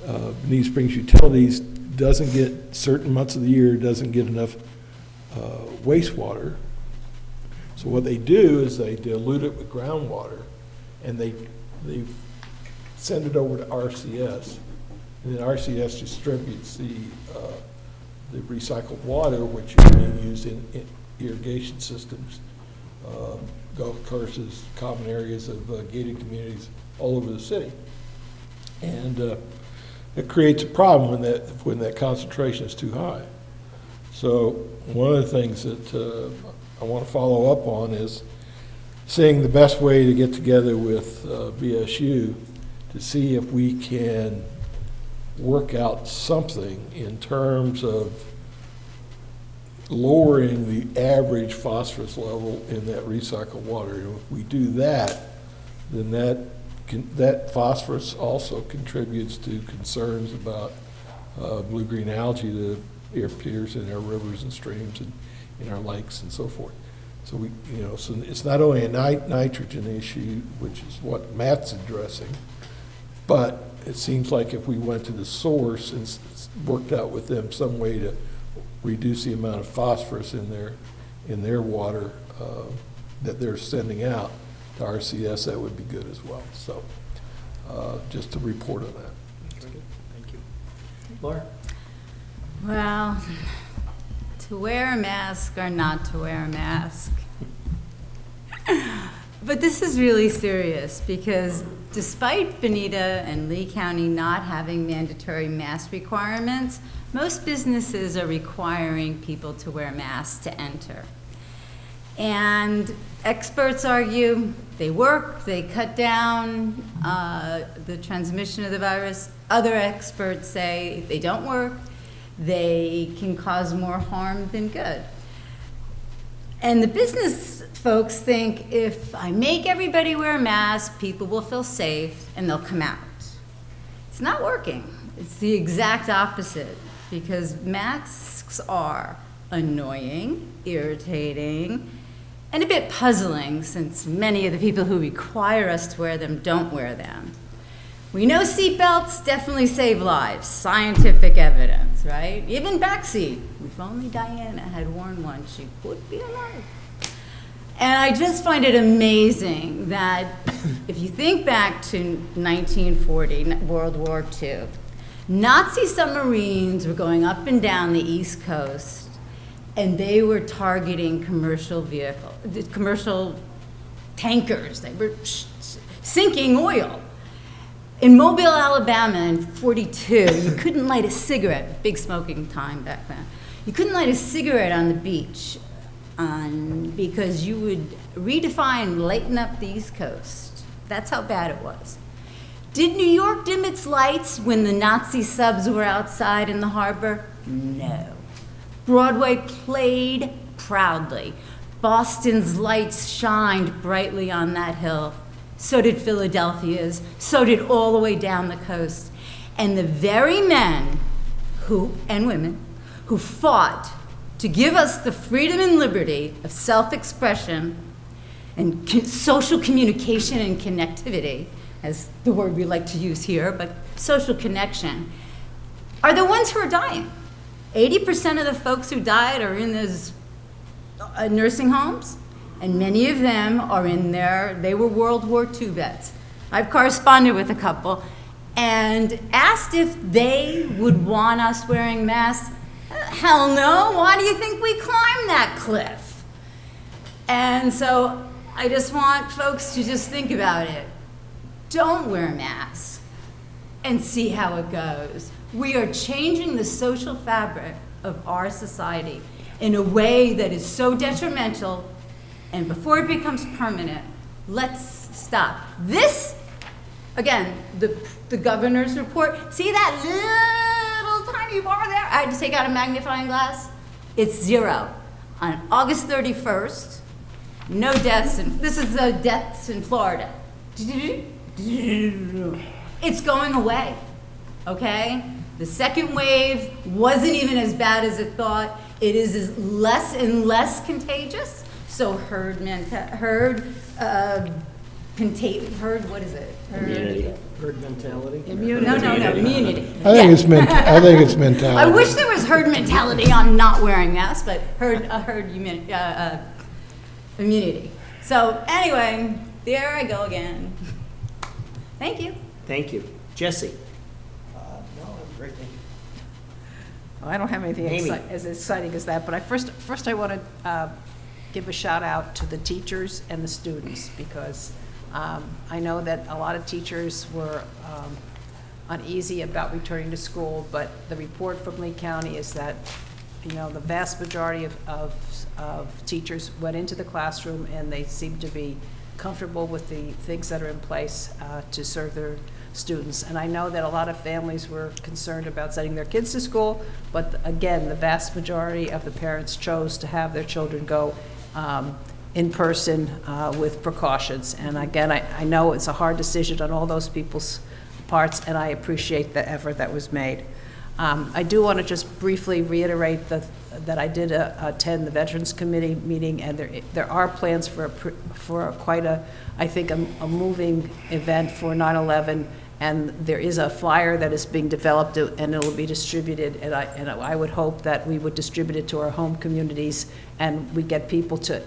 Bonita Springs Utilities doesn't get, certain months of the year, doesn't get enough wastewater. So what they do is they dilute it with groundwater, and they send it over to RCS, and then RCS distributes the recycled water, which is being used irrigation systems, golf courses, common areas of gated communities all over the city. And it creates a problem when that concentration is too high. So one of the things that I want to follow up on is seeing the best way to get together with BSU to see if we can work out something in terms of lowering the average phosphorus level in that recycled water. And if we do that, then that phosphorus also contributes to concerns about blue-green algae that appears in our rivers and streams and in our lakes and so forth. So so it's not only a nitrogen issue, which is what Matt's addressing, but it seems like if we went to the source and worked out with them some way to reduce the amount of phosphorus in their water that they're sending out to RCS, that would be good as well. So just to report on that. Thank you. Laura? Well, to wear a mask or not to wear a mask. But this is really serious because despite Bonita and Lee County not having mandatory mask requirements, most businesses are requiring people to wear masks to enter. And experts argue they work, they cut down the transmission of the virus. Other experts say they don't work, they can cause more harm than good. And the business folks think if I make everybody wear a mask, people will feel safe and they'll come out. It's not working. It's the exact opposite because masks are annoying, irritating, and a bit puzzling since many of the people who require us to wear them don't wear them. We know seatbelts definitely save lives, scientific evidence, right? Even backseat. If only Diana had worn one, she would be alive. And I just find it amazing that if you think back to 1940, World War II, Nazi submarines were going up and down the East Coast, and they were targeting commercial tankers. They were sinking oil. In Mobile, Alabama in 42, you couldn't light a cigarette, big smoking time back then. You couldn't light a cigarette on the beach because you would redefine lighten up the East Coast. That's how bad it was. Did New York dim its lights when the Nazi subs were outside in the harbor? No. Broadway played proudly. Boston's lights shined brightly on that hill. So did Philadelphia's. So did all the way down the coast. And the very men and women who fought to give us the freedom and liberty of self-expression and social communication and connectivity, as the word we like to use here, but social connection, are the ones who are dying. 80% of the folks who died are in those nursing homes, and many of them are they were World War II vets. I've corresponded with a couple and asked if they would want us wearing masks. Hell no, why do you think we climbed that cliff? And so I just want folks to just think about it. Don't wear a mask and see how it goes. We are changing the social fabric of our society in a way that is so detrimental, and before it becomes permanent, let's stop. This, again, the governor's report, see that little tiny bar there? I had to take out a magnifying glass. It's 0. On August 31st, no deaths, this is the deaths in Florida. It's going away, okay? The second wave wasn't even as bad as it thought. It is less and less contagious. So herd, what is it? Immunity. Herd mentality. Immunity. No, immunity. I think it's mentality. I wish there was herd mentality on not wearing masks, but immunity. So anyway, there I go again. Thank you. Thank you. Jesse? No, great. I don't have anything Amy. as exciting as that, but first I want to give a shout out to the teachers and the students, because I know that a lot of teachers were uneasy about returning to school, but the report from Lee County is that, you know, the vast majority of teachers went into the classroom and they seem to be comfortable with the things that are in place to serve their students. And I know that a lot of families were concerned about sending their kids to school, but again, the vast majority of the parents chose to have their children go in person with precautions. And again, I know it's a hard decision on all those people's parts, and I appreciate the effort that was made. I do want to just briefly reiterate that I did attend the Veterans Committee meeting, and there are plans for quite a, I think, a moving event for 9/11, and there is a flyer that is being developed, and it will be distributed, and I would hope that we would distribute it to our home communities, and we get people to,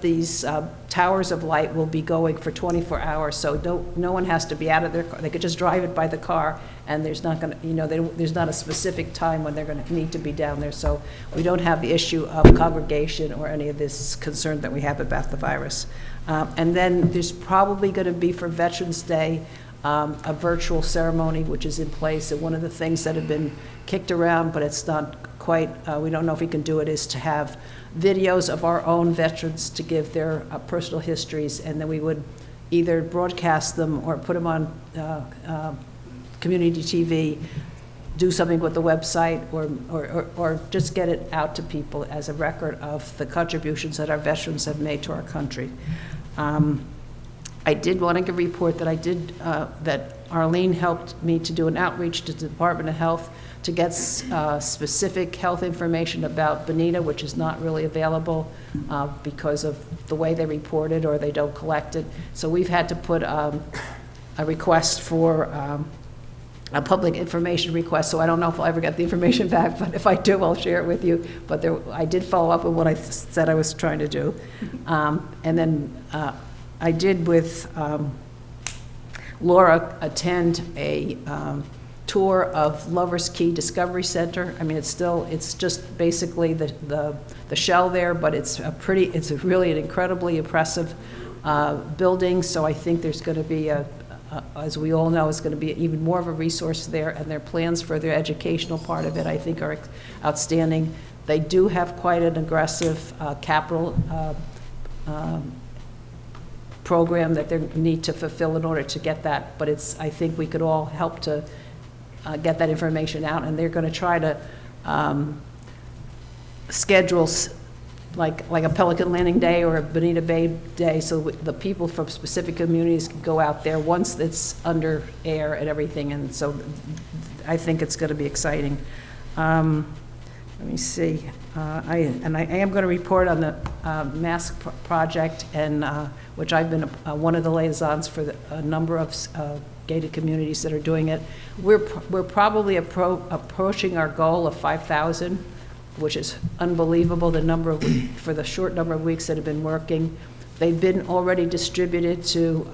these towers of light will be going for 24 hours, so no one has to be out of their car. They could just drive it by the car, and there's not going to, you know, there's not a specific time when they're going to need to be down there, so we don't have the issue of congregation or any of this concern that we have about the virus. And then there's probably going to be, for Veterans Day, a virtual ceremony which is in place, and one of the things that have been kicked around, but it's not quite, we don't know if we can do it, is to have videos of our own veterans to give their personal histories, and then we would either broadcast them or put them on community TV, do something with the website, or just get it out to people as a record of the contributions that our veterans have made to our country. I did want to report that that Arlene helped me to do an outreach to the Department of Health to get specific health information about Bonita, which is not really available because of the way they report it or they don't collect it. So we've had to put a request for a public information request, so I don't know if I'll ever get the information back, but if I do, I'll share it with you. But I did follow up with what I said I was trying to do. And then I did, with Laura, attend a tour of Lover's Key Discovery Center. I mean, it's just basically the shell there, but it's really an incredibly impressive building. So I think there's going to be as we all know, is going to be even more of a resource there, and their plans for their educational part of it, I think, are outstanding. They do have quite an aggressive capital program that they need to fulfill in order to get that, but I think we could all help to get that information out, and they're going to try to schedule like a Pelican Landing Day or a Bonita Bay Day, so the people from specific communities can go out there once it's under air and everything, and so I think it's going to be exciting. Let me see. I am going to report on the mask project, and which I've been one of the liaisons for a number of gated communities that are doing it. We're probably approaching our goal of 5,000, which is unbelievable, for the short number of weeks that have been working. They've been already distributed to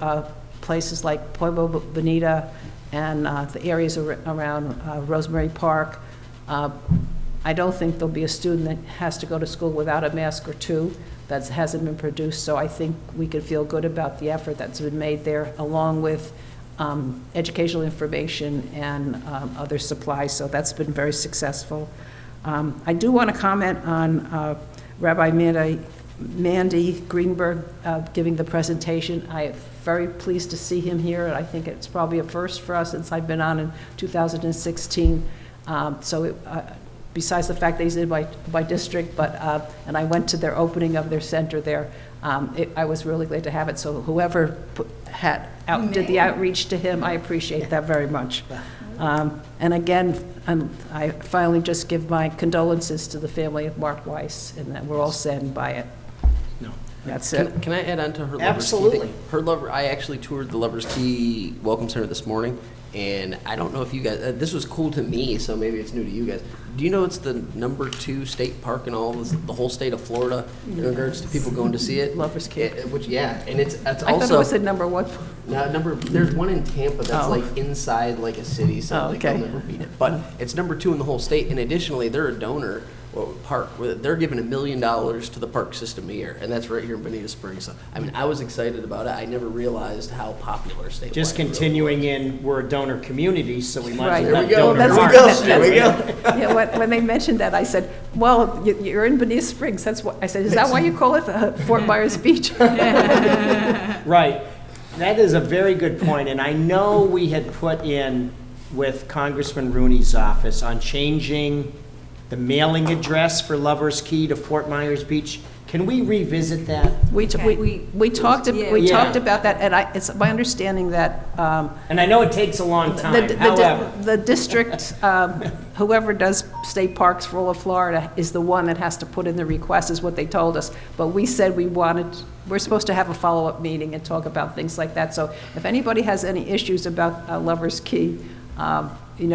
places like Pueblo Bonita and the areas around Rosemary Park. I don't think there'll be a student that has to go to school without a mask or two that hasn't been produced, so I think we can feel good about the effort that's been made there, along with educational information and other supplies, so that's been very successful. I do want to comment on Rabbi Mandy Greenberg giving the presentation. I am very pleased to see him here, and I think it's probably a first for us since I've been on in 2016. Besides the fact that he's in my district, and I went to their opening of their center there, I was really glad to have it. So whoever did the outreach to him, I appreciate that very much. And again, I finally just give my condolences to the family of Mark Weiss, and that we're all saddened by it. No. That's it. Can I add on to her Lover's Key Absolutely. thing? I actually toured the Lover's Key Welcome Center this morning, and I don't know if you guys, this was cool to me, so maybe it's new to you guys. Do you know it's the #2 state park in the whole state of Florida in regards to people going to see it? Lover's Key. Which, yeah, and it's also. I thought it was the number one. There's one in Tampa that's Oh. like inside like a city, so Oh, like okay. they'll never beat it. But it's #2 in the whole state, and additionally, they're a donor park. They're giving $1 million to the park system a year, and that's right here in Bonita Springs. So, I mean, I was excited about it. I never realized how popular statewide. Just continuing in, we're a donor community, so we might Right. as well let There we go. donor That's- mark. there we go. Yeah, when they mentioned that, I said, well, you're in Bonita Springs, that's what, I said, is that why you call it Fort Myers Beach? Right. That is a very good point, and I know we had put in with Congressman Rooney's office on changing the mailing address for Lover's Key to Fort Myers Beach. Can we revisit that? We talked about that, and it's my understanding that And I know it takes a long time, however. the district, whoever does state parks for all of Florida is the one that has to put in the request, is what they told us. But we said we're supposed to have a follow-up meeting and talk about things like that. So if anybody has any issues about Lover's Key,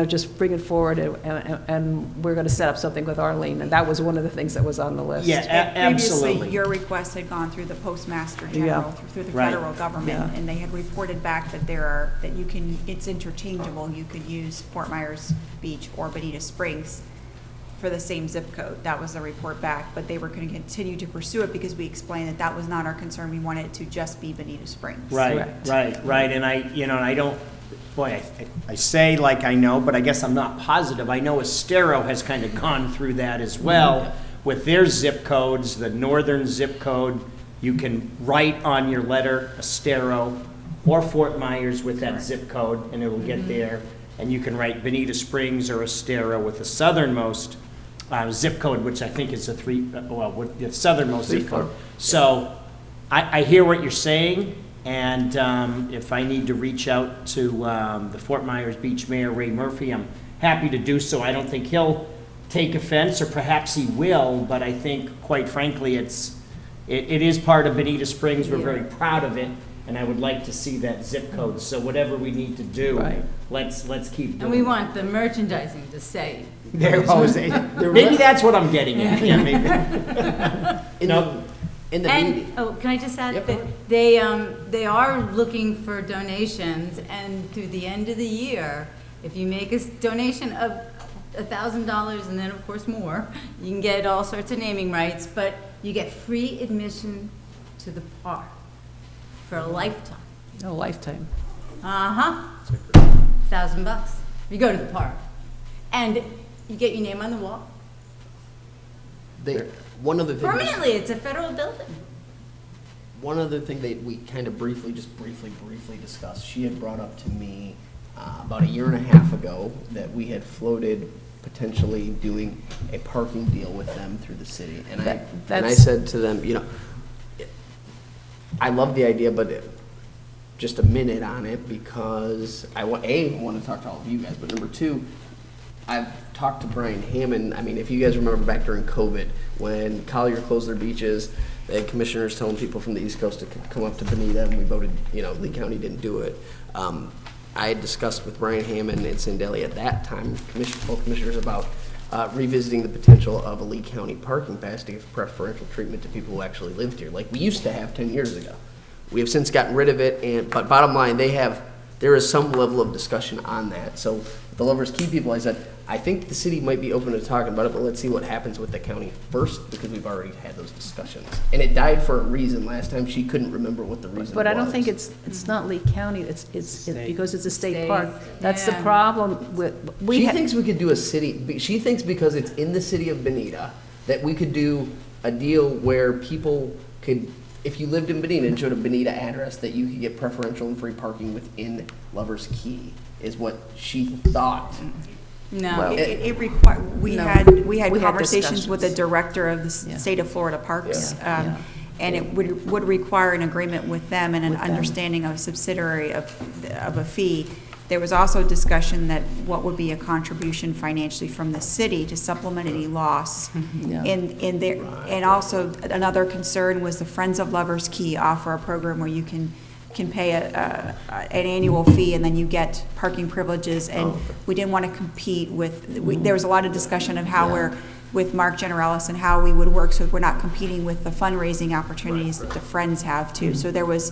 just bring it forward, and we're going to set up something with Arlene. And that was one of the things that was on the list. Yeah, absolutely. Previously, your request had gone through the Postmaster General, through the Right. federal government, Yeah. and they had reported back that it's interchangeable. You could use Fort Myers Beach or Bonita Springs for the same zip code. That was the report back, but they were going to continue to pursue it because we explained that was not our concern. We wanted it to just be Bonita Springs. Right, Correct. right. And I don't, boy, I say like I know, but I guess I'm not positive. I know Estero has kind of gone through that as well with their zip codes, the northern zip code. You can write on your letter Estero or Fort Myers with that zip code, and it will get there. And you can write Bonita Springs or Estero with the southernmost zip code, which I think is the southernmost zip code. So I hear what you're saying. And if I need to reach out to the Fort Myers Beach Mayor, Ray Murphy, I'm happy to do so. I don't think he'll take offense, or perhaps he will, but I think, quite frankly, it is part of Bonita Springs. We're very proud of it, and I would like to see that zip code. So whatever we need to do, let's keep doing. And we want the merchandising to say. Maybe that's what I'm getting at. Yeah, maybe. Can I just add that they are looking for donations, and through the end of the year, if you make a donation of $1,000 and then of course more, you can get all sorts of naming rights, but you get free admission to the park for a lifetime. A lifetime. $1,000. You go to the park, and you get your name on the wall. One other thing. Permanently, it's a federal building. One other thing that we kind of briefly discussed, she had brought up to me about 1.5 years ago that we had floated potentially doing a parking deal with them through the city. And I said to them, I love the idea, but just a minute on it, because I want to talk to all of you guys, but number two, I've talked to Brian Hammond. I mean, if you guys remember back during COVID, when Collier closed their beaches, they had commissioners telling people from the East Coast to come up to Bonita, and we voted, Lee County didn't do it. I had discussed with Brian Hammond and Sandelli at that time, both commissioners, about revisiting the potential of a Lee County parking pass to give preferential treatment to people who actually lived here, like we used to have 10 years ago. We have since gotten rid of it, but bottom line, there is some level of discussion on that. So the Lover's Key people, I said, I think the city might be open to talking about it, but let's see what happens with the county first, because we've already had those discussions. And it died for a reason. Last time she couldn't remember what the reason was. But I don't think it's not Lee County, it's because it's a state park. That's the problem with. She thinks we could do a city, she thinks because it's in the city of Bonita, that we could do a deal where people could, if you lived in Bonita and showed a Bonita address, that you could get preferential and free parking within Lover's Key, is what she thought. No, Well, we had conversations with the director of the state of Florida Parks, and it would require an agreement with them and an understanding of a subsidiary of a fee. There was also discussion that what would be a contribution financially from the city to supplement any loss. Yeah. In there, and also another concern was the Friends of Lovers Key offer a program where you can pay an annual fee and then you get parking privileges. And we didn't want to compete with, there was a lot of discussion of how we're, with Mark Generalis, and how we would work so we're not competing with the fundraising opportunities that the Friends have too. So there was,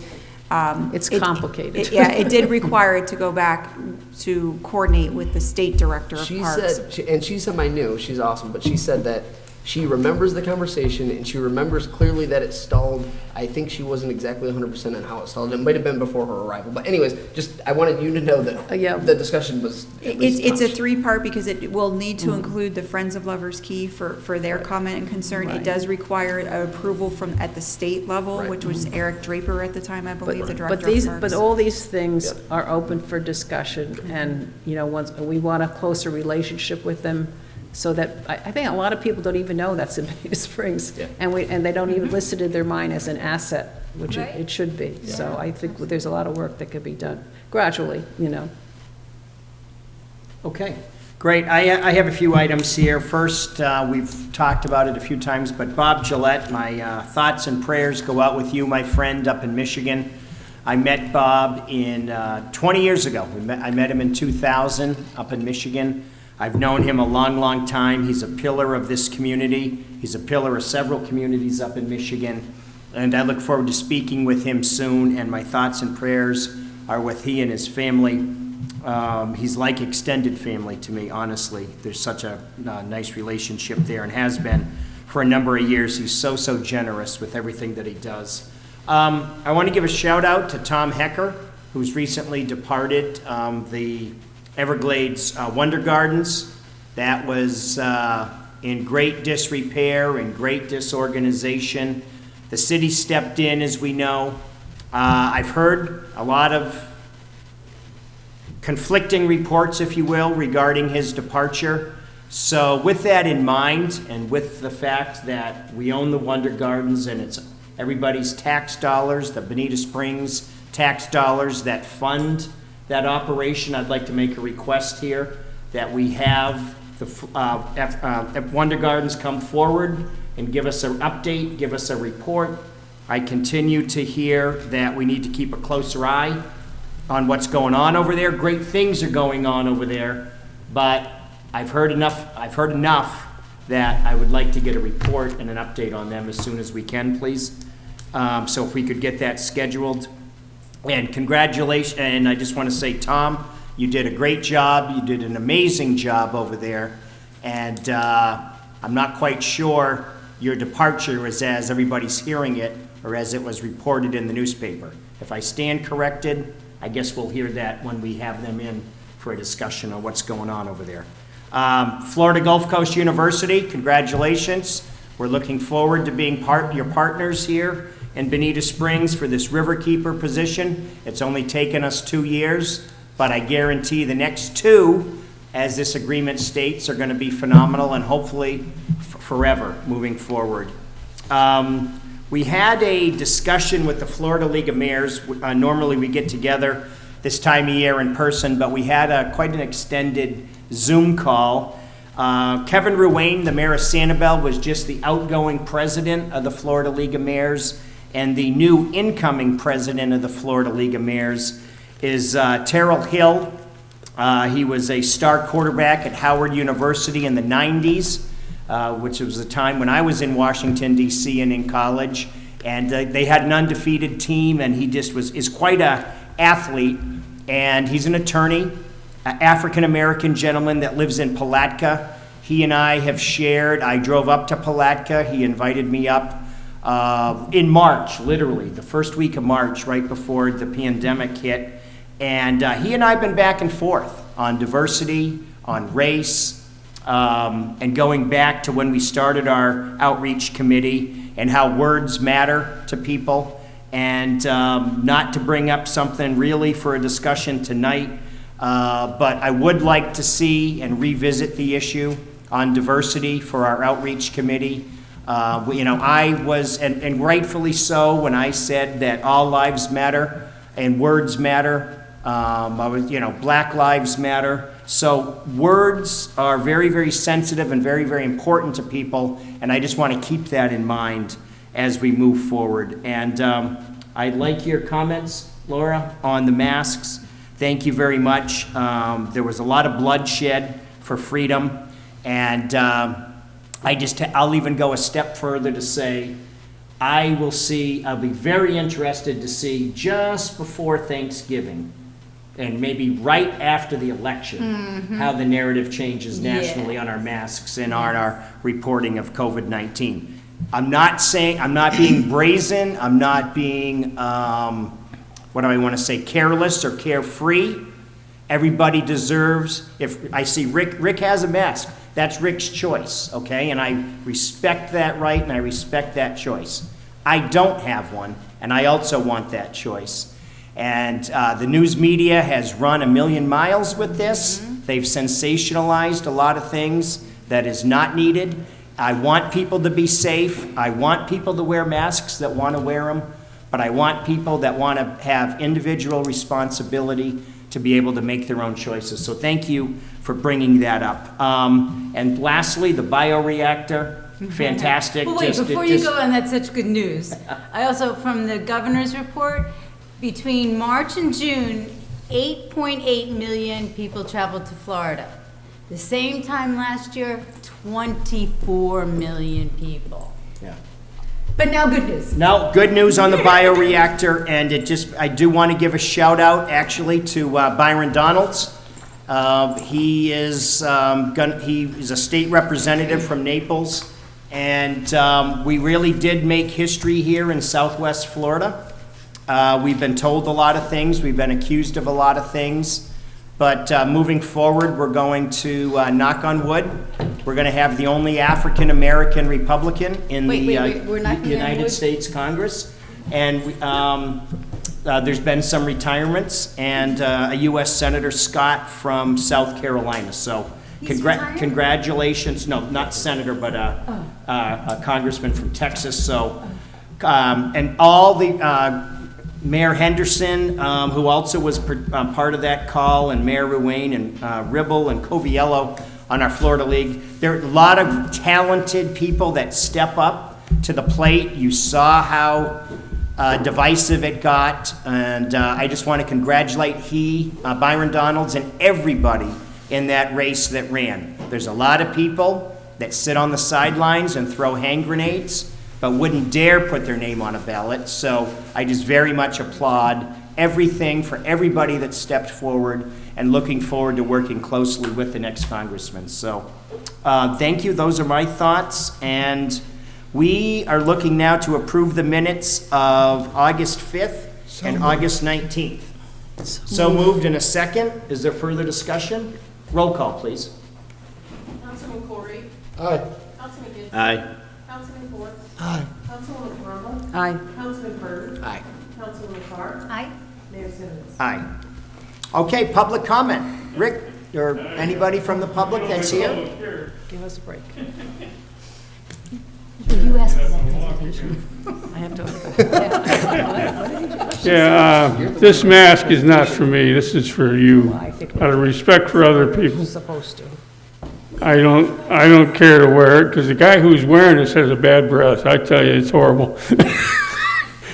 It's complicated. it did require it to go back to coordinate with the state director of She parks. said, and she's somebody new, she's awesome, but she said that she remembers the conversation and she remembers clearly that it stalled. I think she wasn't exactly 100% on how it stalled. It might have been before her arrival. But anyways, just, I wanted you to know that the discussion was at least It's a touched. three-part because it will need to include the Friends of Lovers Key for their comment and concern. It does require approval from, at the state level, which was Eric Draper at the time, I believe, the director of parks. But all these things are open for discussion, and, you know, once, we want a closer relationship with them, so that, I think a lot of people don't even know that's in Bonita Springs. And they don't even list it in their mind as an asset, which it should be. So I think there's a lot of work that could be done gradually, you know. Okay, great. I have a few items here. First, we've talked about it a few times, but Bob Gillette, my thoughts and prayers go out with you, my friend, up in Michigan. I met Bob in 20 years ago. I met him in 2000 up in Michigan. I've known him a long, long time. He's a pillar of this community. He's a pillar of several communities up in Michigan. And I look forward to speaking with him soon, and my thoughts and prayers are with he and his family. He's like extended family to me, honestly. There's such a nice relationship there, and has been for a number of years. He's so, so generous with everything that he does. I want to give a shout out to Tom Hecker, who's recently departed the Everglades Wonder Gardens. That was in great disrepair and great disorganization. The city stepped in, as we know. I've heard a lot of conflicting reports, if you will, regarding his departure. So with that in mind, and with the fact that we own the Wonder Gardens and it's everybody's tax dollars, the Bonita Springs tax dollars that fund that operation, I'd like to make a request here that we have the Wonder Gardens come forward and give us an update, give us a report. I continue to hear that we need to keep a closer eye on what's going on over there. Great things are going on over there, but I've heard enough that I would like to get a report and an update on them as soon as we can, please. So if we could get that scheduled. And congratulations, and I just want to say, Tom, you did a great job. You did an amazing job over there. And I'm not quite sure your departure is as everybody's hearing it or as it was reported in the newspaper. If I stand corrected, I guess we'll hear that when we have them in for a discussion on what's going on over there. Florida Gulf Coast University, congratulations. We're looking forward to being your partners here in Bonita Springs for this riverkeeper position. It's only taken us 2 years, but I guarantee the next 2, as this agreement states, are going to be phenomenal and hopefully forever moving forward. We had a discussion with the Florida League of Mayors. Normally we get together this time of year in person, but we had quite an extended Zoom call. Kevin Ruane, the mayor of Sanibel, was just the outgoing president of the Florida League of Mayors, and the new incoming president of the Florida League of Mayors is Terrell Hill. He was a star quarterback at Howard University in the 90s, which was the time when I was in Washington, D.C. and in college. And they had an undefeated team, and he just is quite an athlete. And he's an attorney, an African-American gentleman that lives in Palatka. He and I have shared. I drove up to Palatka. He invited me up in March, literally, the first week of March, right before the pandemic hit. And he and I have been back and forth on diversity, on race, and going back to when we started our outreach committee and how words matter to people. And not to bring up something really for a discussion tonight, but I would like to see and revisit the issue on diversity for our outreach committee. I was, and rightfully so, when I said that all lives matter and words matter. Black Lives Matter. So words are very, very sensitive and very, very important to people, and I just want to keep that in mind as we move forward. And I like your comments, Laura, on the masks. Thank you very much. There was a lot of bloodshed for freedom, and I'll even go a step further to say, I'll be very interested to see just before Thanksgiving, and maybe right after the election, how the narrative changes nationally on our masks and on our reporting of COVID-19. I'm not being brazen, I'm not being, careless or carefree. Everybody deserves, if I see Rick has a mask, that's Rick's choice, okay? And I respect that right and I respect that choice. I don't have one, and I also want that choice. And the news media has run a million miles with this. They've sensationalized a lot of things that is not needed. I want people to be safe. I want people to wear masks that want to wear them, but I want people that want to have individual responsibility to be able to make their own choices. So thank you for bringing that up. And lastly, the bioreactor. Fantastic. Well, wait, before you go on, that's such good news. I also, from the governor's report, between March and June, 8.8 million people traveled to Florida. The same time last year, 24 million people. Yeah. But now good news. Now, good news on the bioreactor, and I do want to give a shout out actually to Byron Donalds. He is a state representative from Naples, and we really did make history here in Southwest Florida. We've been told a lot of things, we've been accused of a lot of things, but moving forward, we're going to knock on wood. We're going to have the only African-American Republican in the United States Congress, and there's been some retirements, and a U.S. Senator Scott from South Carolina. So congratulations. No, not senator, but a congressman from Texas. So, and all the Mayor Henderson, who also was part of that call, and Mayor Ruane and Ribble and Coviello on our Florida League. There are a lot of talented people that step up to the plate. You saw how divisive it got, and I just want to congratulate Byron Donalds, and everybody in that race that ran. There's a lot of people that sit on the sidelines and throw hand grenades, but wouldn't dare put their name on a ballot. So I just very much applaud everything for everybody that stepped forward, and looking forward to working closely with the next congressman. So thank you. Those are my thoughts. And we are looking now to approve the minutes of August 5th and August 19th. So moved in a second. Is there further discussion? Roll call, please. Councilman Corey? Aye. Councilman Gibson? Aye. Councilman Ford? Aye. Councilwoman Carmel? Aye. Councilman Byrd? Aye. Councilwoman Carr? Aye. Mayor Simmons? Aye. Okay, public comment. Rick, or anybody from the public that's here? Give us a break. You asked for that presentation. I have to. Yeah, this mask is not for me, this is for you, out of respect for other people. Supposed to. I don't care to wear it, because the guy who's wearing this has a bad breath. I tell you, it's horrible.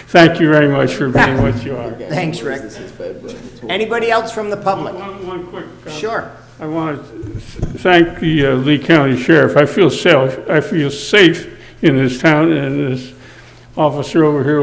Thank you very much for being what you are. Thanks, Rick. Anybody else from the public? One quick comment. Sure. I want to thank the Lee County Sheriff. I feel safe in this town, and this officer over here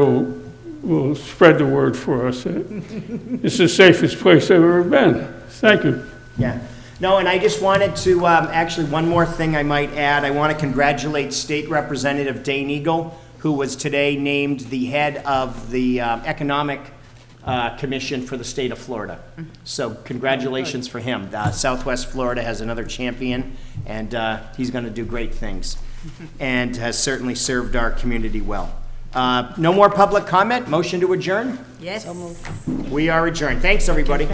will spread the word for us. It's the safest place I've ever been. Thank you. Yeah. No, and I just wanted to, actually, one more thing I might add. I want to congratulate State Representative Dane Eagle, who was today named the head of the Economic Commission for the state of Florida. So congratulations for him. Southwest Florida has another champion, and he's going to do great things, and has certainly served our community well. No more public comment. Motion to adjourn? Yes. We are adjourned. Thanks, everybody.